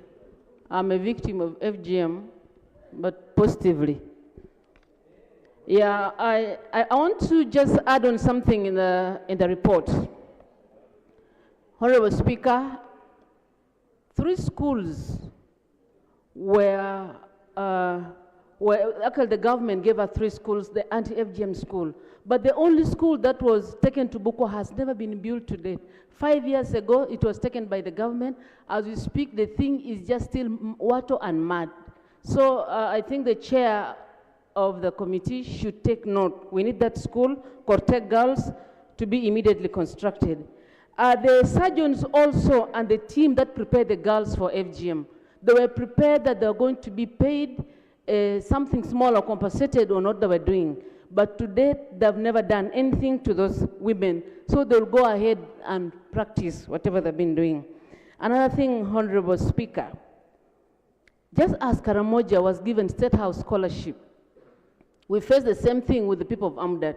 I'm a victim of FGM, but positively. Yeah, I want to just add on something in the report. Honorable Speaker, 3 schools where actually the government gave us 3 schools, the anti-FGM school, but the only school that was taken to Buko has never been built to date. 5 years ago, it was taken by the government. As we speak, the thing is just still water and mud. So I think the chair of the committee should take note. We need that school, Cortec Girls, to be immediately constructed. The surgeons also and the team that prepared the girls for FGM, they were prepared that they were going to be paid something small or compensated on what they were doing. But to date, they've never done anything to those women. So they'll go ahead and practice whatever they've been doing. Another thing, Honorable Speaker, just as Karamoja was given State House scholarship, we face the same thing with the people of Amdat.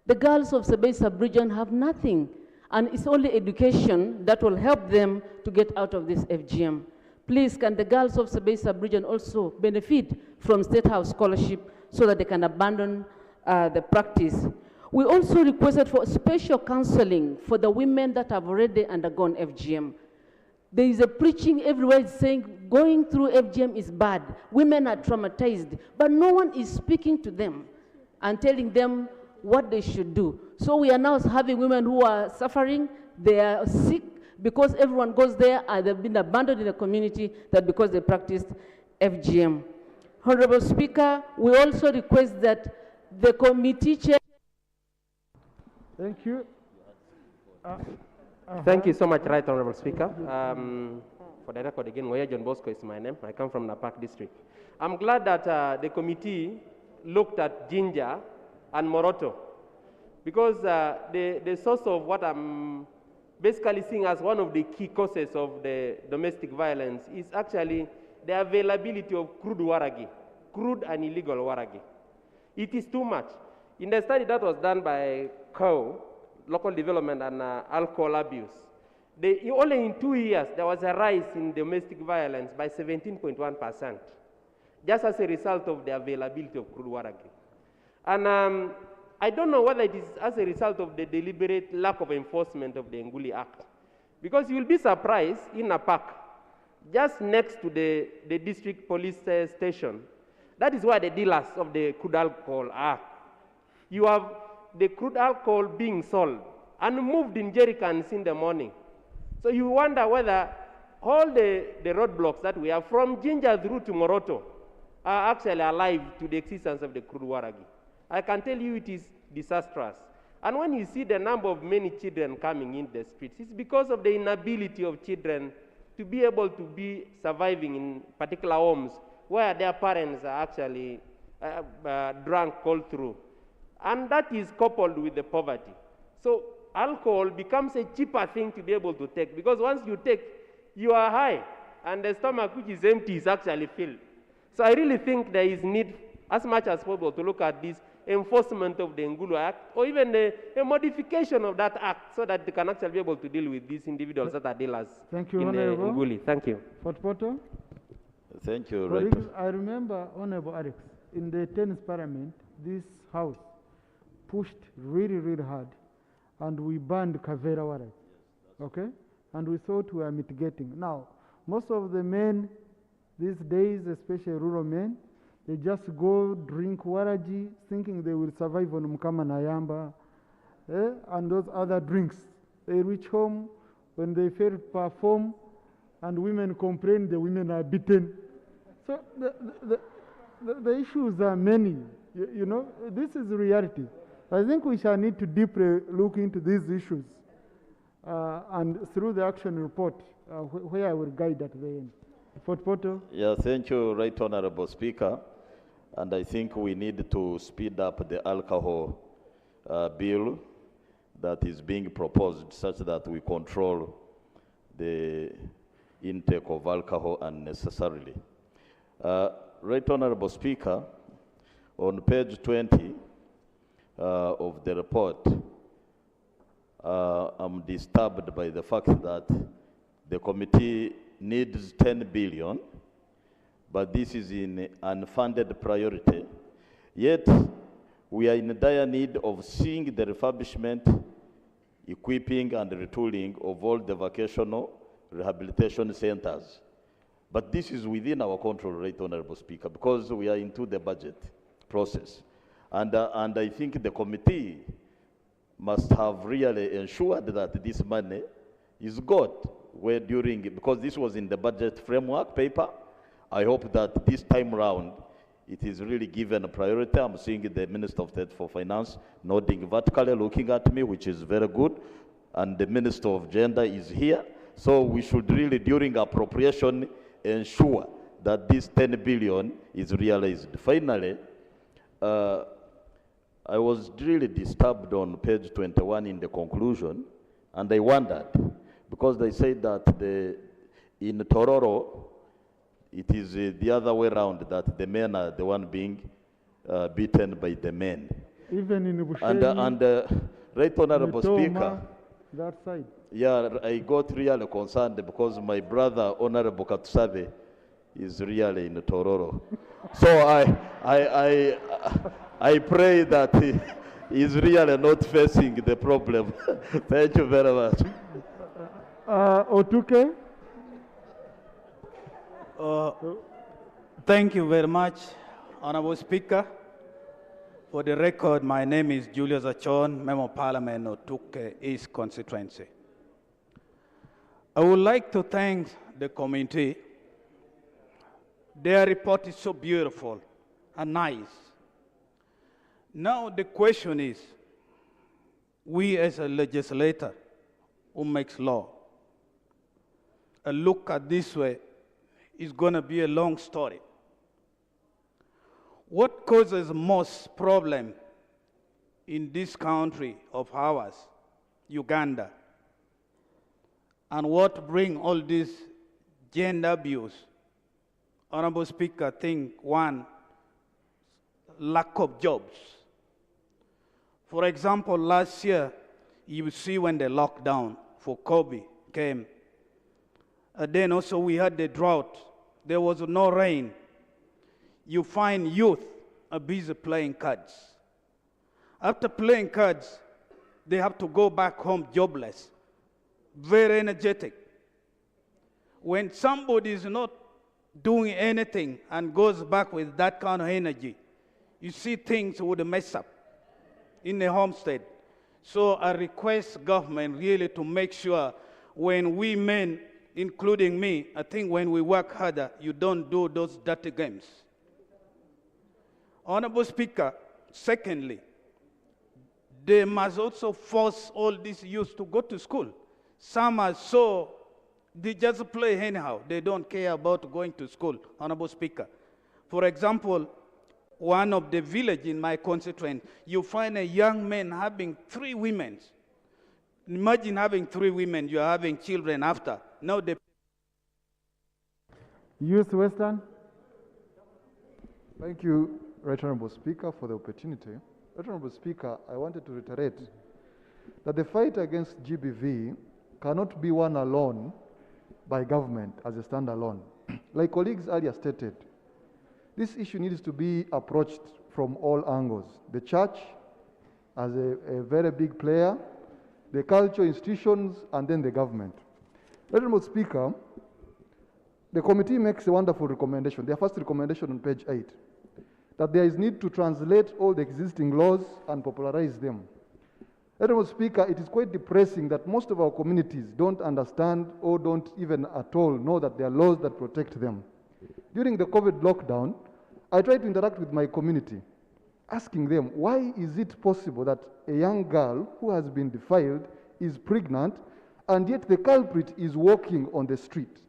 The girls of Sabay sub-region have nothing, and it's only education that will help them to get out of this FGM. Please, can the girls of Sabay sub-region also benefit from State House scholarship so that they can abandon the practice? We also requested for special counseling for the women that have already undergone FGM. There is a preaching everywhere saying going through FGM is bad. Women are traumatized, but no one is speaking to them and telling them what they should do. So we are now having women who are suffering, they are sick because everyone goes there and they've been abandoned in the community that because they practiced FGM. Honorable Speaker, we also request that the committee chair. Thank you. Thank you so much, Right Honorable Speaker. For the record again, Waya John Bosco is my name. I come from Napak District. I'm glad that the committee looked at Jinja and Moroto because the source of what I'm basically seeing as one of the key causes of the domestic violence is actually the availability of crude waragi, crude and illegal waragi. It is too much. In the study that was done by COW, Local Development and Alcohol Abuse, only in 2 years, there was a rise in domestic violence by 17.1%, just as a result of the availability of crude waragi. And I don't know whether it is as a result of the deliberate lack of enforcement of the Nguli Act, because you will be surprised in Napak, just next to the district police station, that is where the dealers of the crude alcohol are. You have the crude alcohol being sold and moved in jerrycans in the morning. So you wonder whether all the roadblocks that we have from Jinja through to Moroto are actually alive to the existence of the crude waragi. I can tell you it is disastrous. And when you see the number of many children coming in the streets, it's because of the inability of children to be able to be surviving in particular homes where their parents are actually drunk all through. And that is coupled with the poverty. So alcohol becomes a cheaper thing to be able to take, because once you take, you are high, and the stomach which is empty is actually filled. So I really think there is need, as much as possible, to look at this enforcement of the Ngulu Act, or even a modification of that act, so that they can actually be able to deal with these individuals that are dealers. Thank you, in Honorable. Nguli. Thank you. Fort Poto? Thank you, Colleagues, I remember, Honorable Alex, in the 10th Parliament, this House pushed really, really hard, and we banned Kavera Waraj, okay? And we thought we were mitigating. Now, most of the men these days, especially rural men, they just go drink Waraji, thinking they will survive on Mkama Nayamba, and those other drinks. They reach home, when they fail to perform, and women complain, the women are beaten. So the issues are many, you know, this is reality. I think we shall need to deeply look into these issues, and through the action report, where I will guide at the end. Fort Poto? Yeah, thank you, Right Honorable Speaker. And I think we need to speed up the alcohol bill that is being proposed, such that we control the intake of alcohol unnecessarily. Right Honorable Speaker, on page 20 of the report, I'm disturbed by the fact that the committee needs 10 billion, but this is in unfunded priority. Yet, we are in dire need of seeing the refurbishment, equipping, and retooling of all the vocational rehabilitation centers. But this is within our control, Right Honorable Speaker, because we are into the budget process. And I think the committee must have really ensured that this money is got because this was in the budget framework paper. I hope that this time round it is really given a priority. I'm seeing the Minister of State for Finance nodding vertically, looking at me, which is very good. And the Minister of Gender is here. So we should really, during appropriation, ensure that this 10 billion is realized. Finally, I was really disturbed on page 21 in the conclusion, and I wondered, because they said that in Tororo, it is the other way around, that the men are the one being beaten by the men. Even in Busheni, And Right Honorable Speaker, that side. yeah, I got really concerned because my brother, Honorable Katsabe, is really in Tororo. So I pray that he is really not facing the problem. Thank you very much. Otuke? Thank you very much, Honorable Speaker. For the record, my name is Julius Achon, Member of Parliament, Otuke East Constituency. I would like to thank the committee. Their report is so beautiful and nice. Now the question is, we as a legislator who makes law, a look at this way is going to be a long story. What causes most problem in this country of ours, Uganda, and what bring all this gender abuse? Honorable Speaker, I think one, lack of jobs. For example, last year, you see when the lockdown for COVID came, then also we had the drought. There was no rain. You find youth are busy playing cards. After playing cards, they have to go back home jobless, very energetic. When somebody is not doing anything and goes back with that kind of energy, you see things would mess up in the homestead. So I request government really to make sure when we men, including me, I think when we work harder, you don't do those dirty games. Honorable Speaker, secondly, they must also force all these youth to go to school. Some are so They just play anyhow. They don't care about going to school, Honorable Speaker. For example, one of the village in my constituent, you find a young man having 3 women. Imagine having 3 women, you are having children after. Now they... Youth Western. Thank you, Right Honorable Speaker, for the opportunity. Right Honorable Speaker, I wanted to reiterate that the fight against GBV cannot be won alone by government as a standalone. Like colleagues earlier stated, this issue needs to be approached from all angles. The church as a very big player, the cultural institutions, and then the government. Right Honorable Speaker, the committee makes a wonderful recommendation, their first recommendation on page 8, that there is need to translate all the existing laws and popularize them. Honorable Speaker, it is quite depressing that most of our communities don't understand or don't even at all know that there are laws that protect them. During the COVID lockdown, I tried to interact with my community, asking them, why is it possible that a young girl who has been defiled is pregnant and yet the culprit is walking on the street?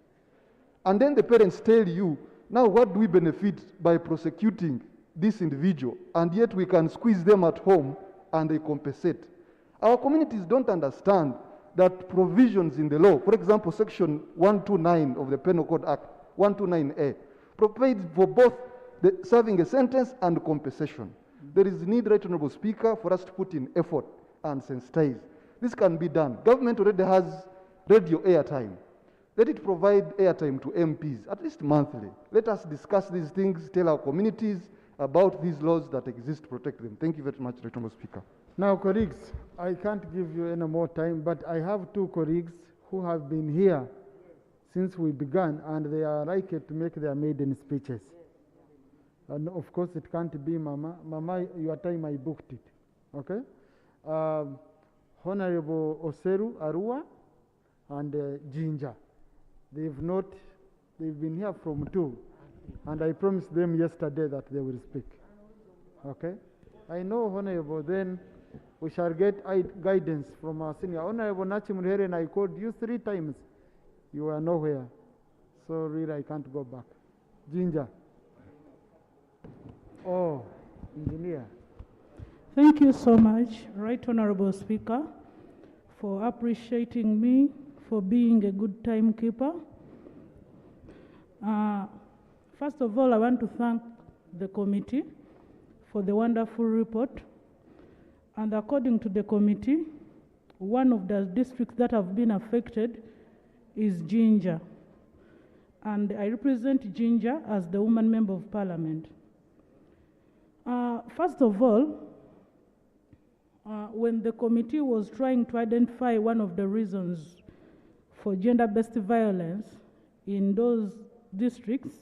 And then the parents tell you, now what do we benefit by prosecuting this individual, and yet we can squeeze them at home and they compensate? Our communities don't understand that provisions in the law, for example, Section 129 of the Penal Code Act, 129A, provides for both the serving a sentence and compensation. There is need, Right Honorable Speaker, for us to put in effort and sensitize. This can be done. Government already has radio airtime. Let it provide airtime to MPs, at least monthly. Let us discuss these things, tell our communities about these laws that exist to protect them. Thank you very much, Right Honorable Speaker. Now, colleagues, I can't give you any more time, but I have 2 colleagues who have been here since we began, and they are likely to make their maiden speeches. And of course, it can't be Mama. Mama, your time, I booked it. Okay? Honorable Oseru Arua and Ginger. They've been here from 2, and I promised them yesterday that they will speak. Okay? I know, Honorable, then we shall get guidance from our senior. Honorable Nachimurihere, and I called you 3 times. You were nowhere. So really, I can't go back. Ginger. Oh, engineer. Thank you so much, Right Honorable Speaker, for appreciating me for being a good timekeeper. First of all, I want to thank the committee for the wonderful report. And according to the committee, one of the districts that have been affected is Ginger. And I represent Ginger as the woman member of parliament. First of all, when the committee was trying to identify one of the reasons for gender-based violence in those districts,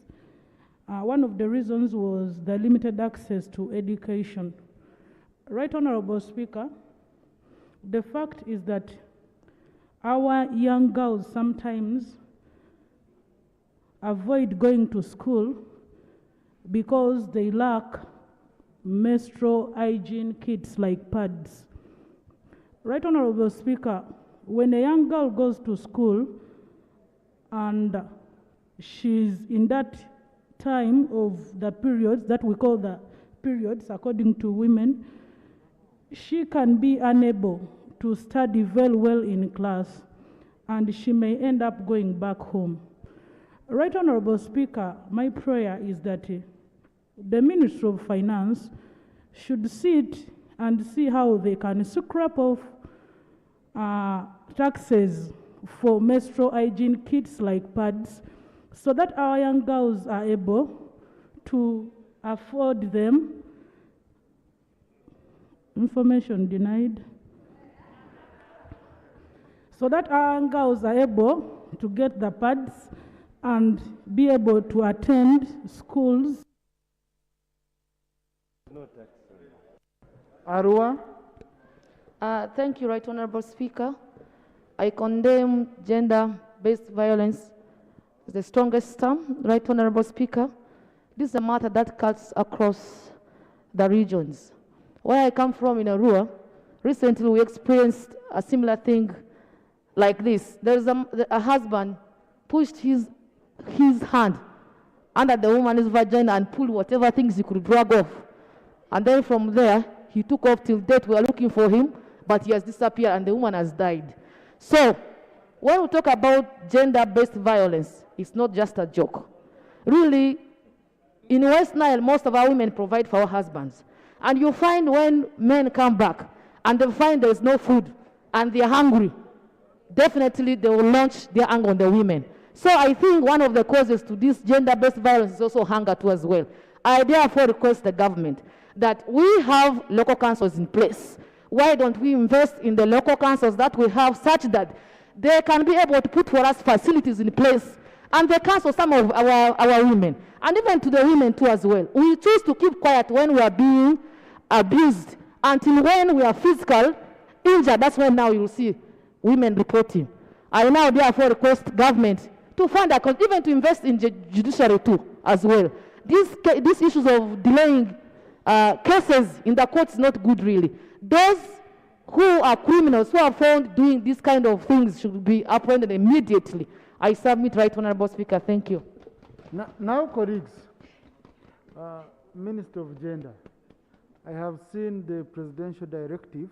one of the reasons was the limited access to education. Right Honorable Speaker, the fact is that our young girls sometimes avoid going to school because they lack menstrual hygiene kits like pads. Right Honorable Speaker, when a young girl goes to school and she's in that time of the periods that we call the periods according to women, she can be unable to study very well in class and she may end up going back home. Right Honorable Speaker, my prayer is that the Ministry of Finance should sit and see how they can scrap off taxes for menstrual hygiene kits like pads so that our young girls are able to afford them. Information denied. So that our young girls are able to get the pads and be able to attend schools. Arua. Thank you, Right Honorable Speaker. I condemn gender-based violence as the strongest term, Right Honorable Speaker. This is a matter that cuts across the regions. Where I come from in Arua, recently we experienced a similar thing like this. There's a husband pushed his hand under the woman's vagina and pulled whatever things he could drag off. And then from there, he took off till date. We are looking for him, but he has disappeared and the woman has died. So, when we talk about gender-based violence, it's not just a joke. Really, in West Nile, most of our women provide for our husbands. And you find when men come back and they find there's no food and they're hungry, definitely they will launch their anger on the women. So I think one of the causes to this gender-based violence is also hunger too as well. I therefore request the government that we have local councils in place. Why don't we invest in the local councils that we have such that they can be able to put for us facilities in place and they counsel some of our women, and even to the women too as well. We choose to keep quiet when we are being abused until when we are physical injured. That's when now you'll see women reporting. I now therefore request government to fund account, even to invest in judiciary too as well. These issues of delaying cases in the courts is not good really. Those who are criminals, who are found doing these kind of things should be apprehended immediately. I submit, Right Honorable Speaker. Thank you. Now, colleagues, Minister of Gender, I have seen the presidential directive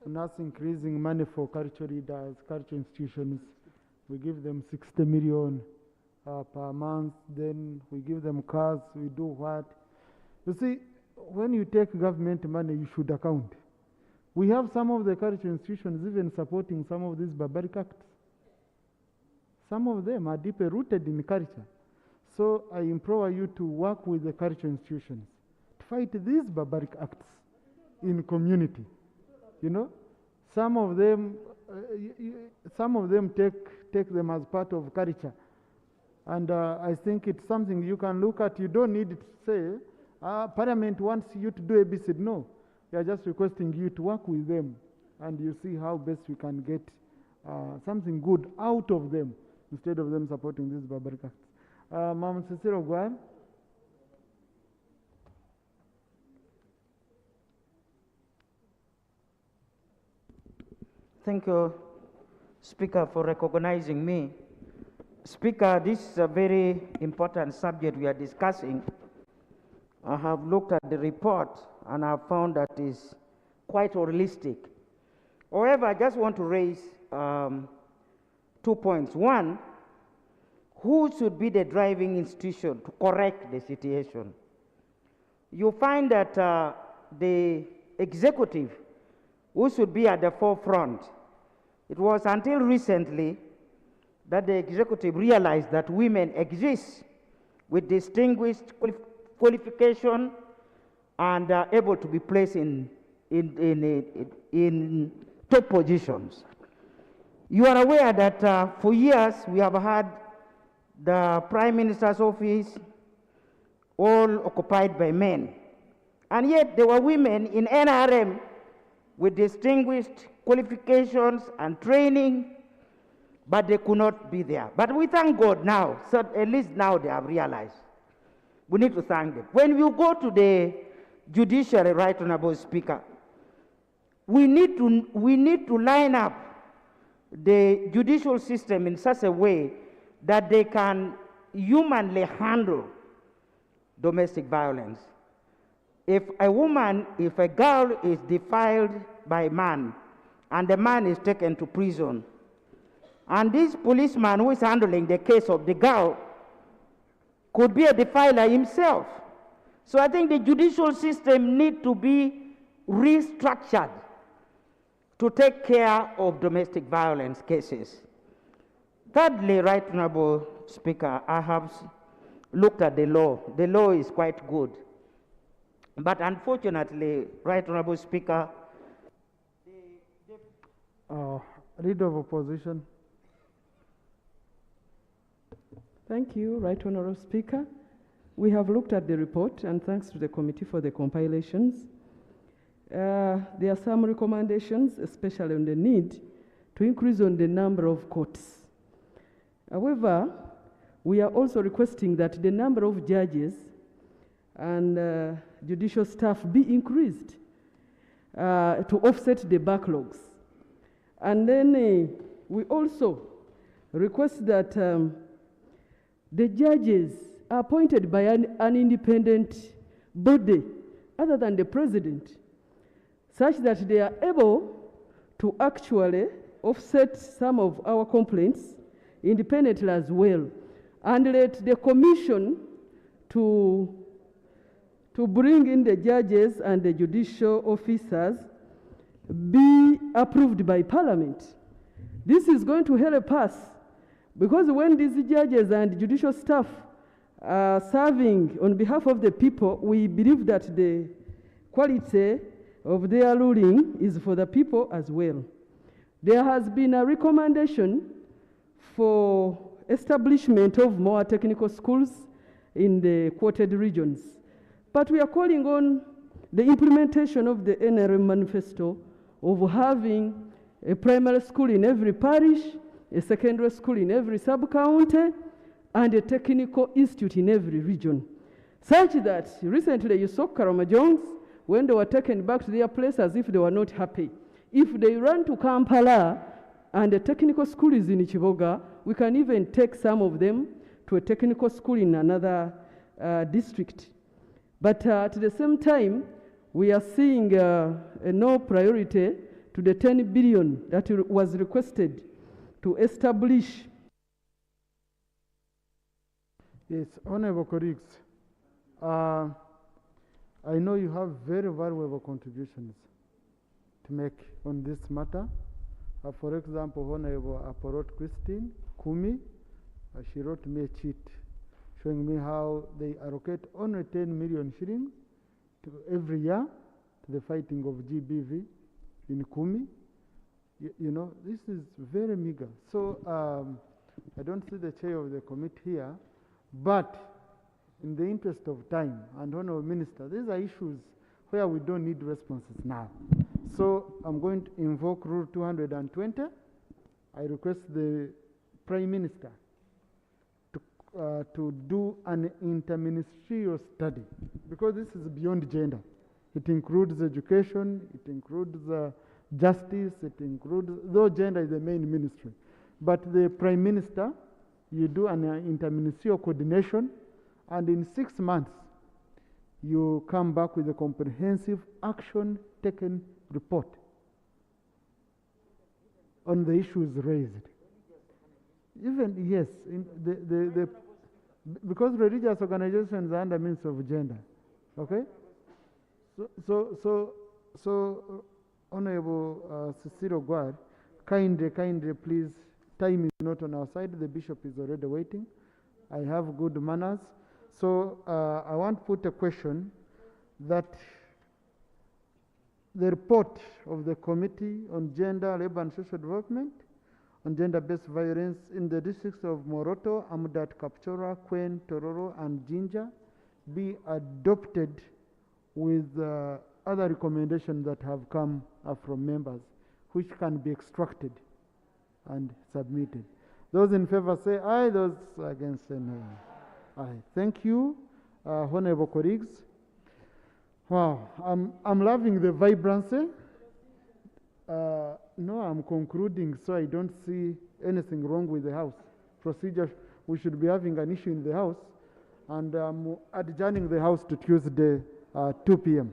on us increasing money for culture leaders, culture institutions. We give them 60 million per month, then we give them cars, we do what? You see, when you take government money, you should account. We have some of the culture institutions even supporting some of these barbaric acts. Some of them are deeply rooted in culture. So I implore you to work with the culture institutions to fight these barbaric acts in community. You know, some of them take them as part of culture. And I think it's something you can look at. You don't need to say, Parliament wants you to do ABC. No, we are just requesting you to work with them, and you see how best we can get something good out of them instead of them supporting these barbaric acts. Ma'am Cecile, go ahead. Thank you, Speaker, for recognizing me. Speaker, this is a very important subject we are discussing. I have looked at the report and I have found that it's quite realistic. However, I just want to raise 2 points. One, who should be the driving institution to correct the situation? You find that the executive, who should be at the forefront, it was until recently that the executive realized that women exist with distinguished qualification and are able to be placed in top positions. You are aware that for years we have had the Prime Minister's office all occupied by men. And yet there were women in NRM with distinguished qualifications and training, but they could not be there. But we thank God now, so at least now they have realized. We need to thank them. When you go to the judiciary, Right Honorable Speaker, we need to line up the judicial system in such a way that they can humanly handle domestic violence. If a girl is defiled by a man and the man is taken to prison, and this policeman who is handling the case of the girl could be a defiler himself. So I think the judicial system needs to be restructured to take care of domestic violence cases. Thirdly, Right Honorable Speaker, I have looked at the law. The law is quite good. But unfortunately, Right Honorable Speaker, Leader of Opposition. Thank you, Right Honorable Speaker. We have looked at the report, and thanks to the committee for the compilations. There are some recommendations, especially on the need to increase on the number of courts. However, we are also requesting that the number of judges and judicial staff be increased to offset the backlogs. And then we also requests that the judges are appointed by an independent body other than the president, such that they are able to actually offset some of our complaints independently as well, and let the commission to bring in the judges and the judicial officers be approved by Parliament. This is going to help us, because when these judges and judicial staff are serving on behalf of the people, we believe that the quality of their ruling is for the people as well. There has been a recommendation for establishment of more technical schools in the quoted regions. But we are calling on the implementation of the NRM manifesto of having a primary school in every parish, a secondary school in every sub-county, and a technical institute in every region. Such that recently you saw Karamajongs, when they were taken back to their place as if they were not happy. If they run to Kampala and a technical school is in Chiboga, we can even take some of them to a technical school in another district. But at the same time, we are seeing no priority to the 10 billion that was requested to establish. Yes, honorable colleagues, I know you have very valuable contributions to make on this matter. For example, Honorable Aparot Christine Kumi, she wrote me a sheet showing me how they allocate only 10 million shillings to every year to the fighting of GBV in Kumi. You know, this is very meager. So I don't see the chair of the committee here, but in the interest of time, and Honorable Minister, these are issues where we don't need responses now. So I'm going to invoke Rule 220. I request the Prime Minister to do an interministerial study, because this is beyond gender. It includes education, it includes justice, it includes, though gender is the main ministry. But the Prime Minister, you do an interministerial coordination, and in 6 months, you come back with a comprehensive action taken report on the issues raised. Even, yes, in because religious organizations are under means of gender, okay? So Honorable Cecile Ogwad, kindly please, time is not on our side, the bishop is already waiting. I have good manners. So I want to put a question that the report of the Committee on Gender, Labor and Social Development on gender-based violence in the districts of Moroto, Amudat, Kapchora, Kwen, Tororo, and Jinja be adopted with other recommendations that have come from members, which can be extracted and submitted. Those in favor say aye, those against say no. Aye. Thank you, honorable colleagues. Wow, I'm loving the vibrancy. No, I'm concluding, so I don't see anything wrong with the House. Procedure, we should be having an issue in the House, and I'm adjourning the House to Tuesday, 2 p.m.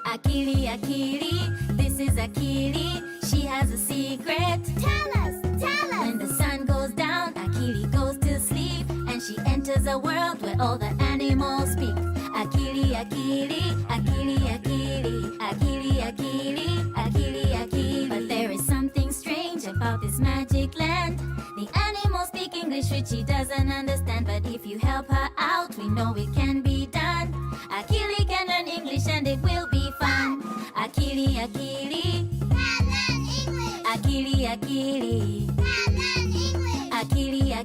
Akili, Akili, this is Akili. She has a secret. Tell us, tell us. When the sun goes down, Akili goes to sleep, and she enters a world where all the animals speak. Akili, Akili, Akili, Akili, Akili, Akili, Akili, Akili. But there is something strange about this magic land. The animals speak English which she doesn't understand, but if you help her out, we know it can be done. Akili can learn English and it will be fun. Akili, Akili, Akili, Akili, Akili, Akili.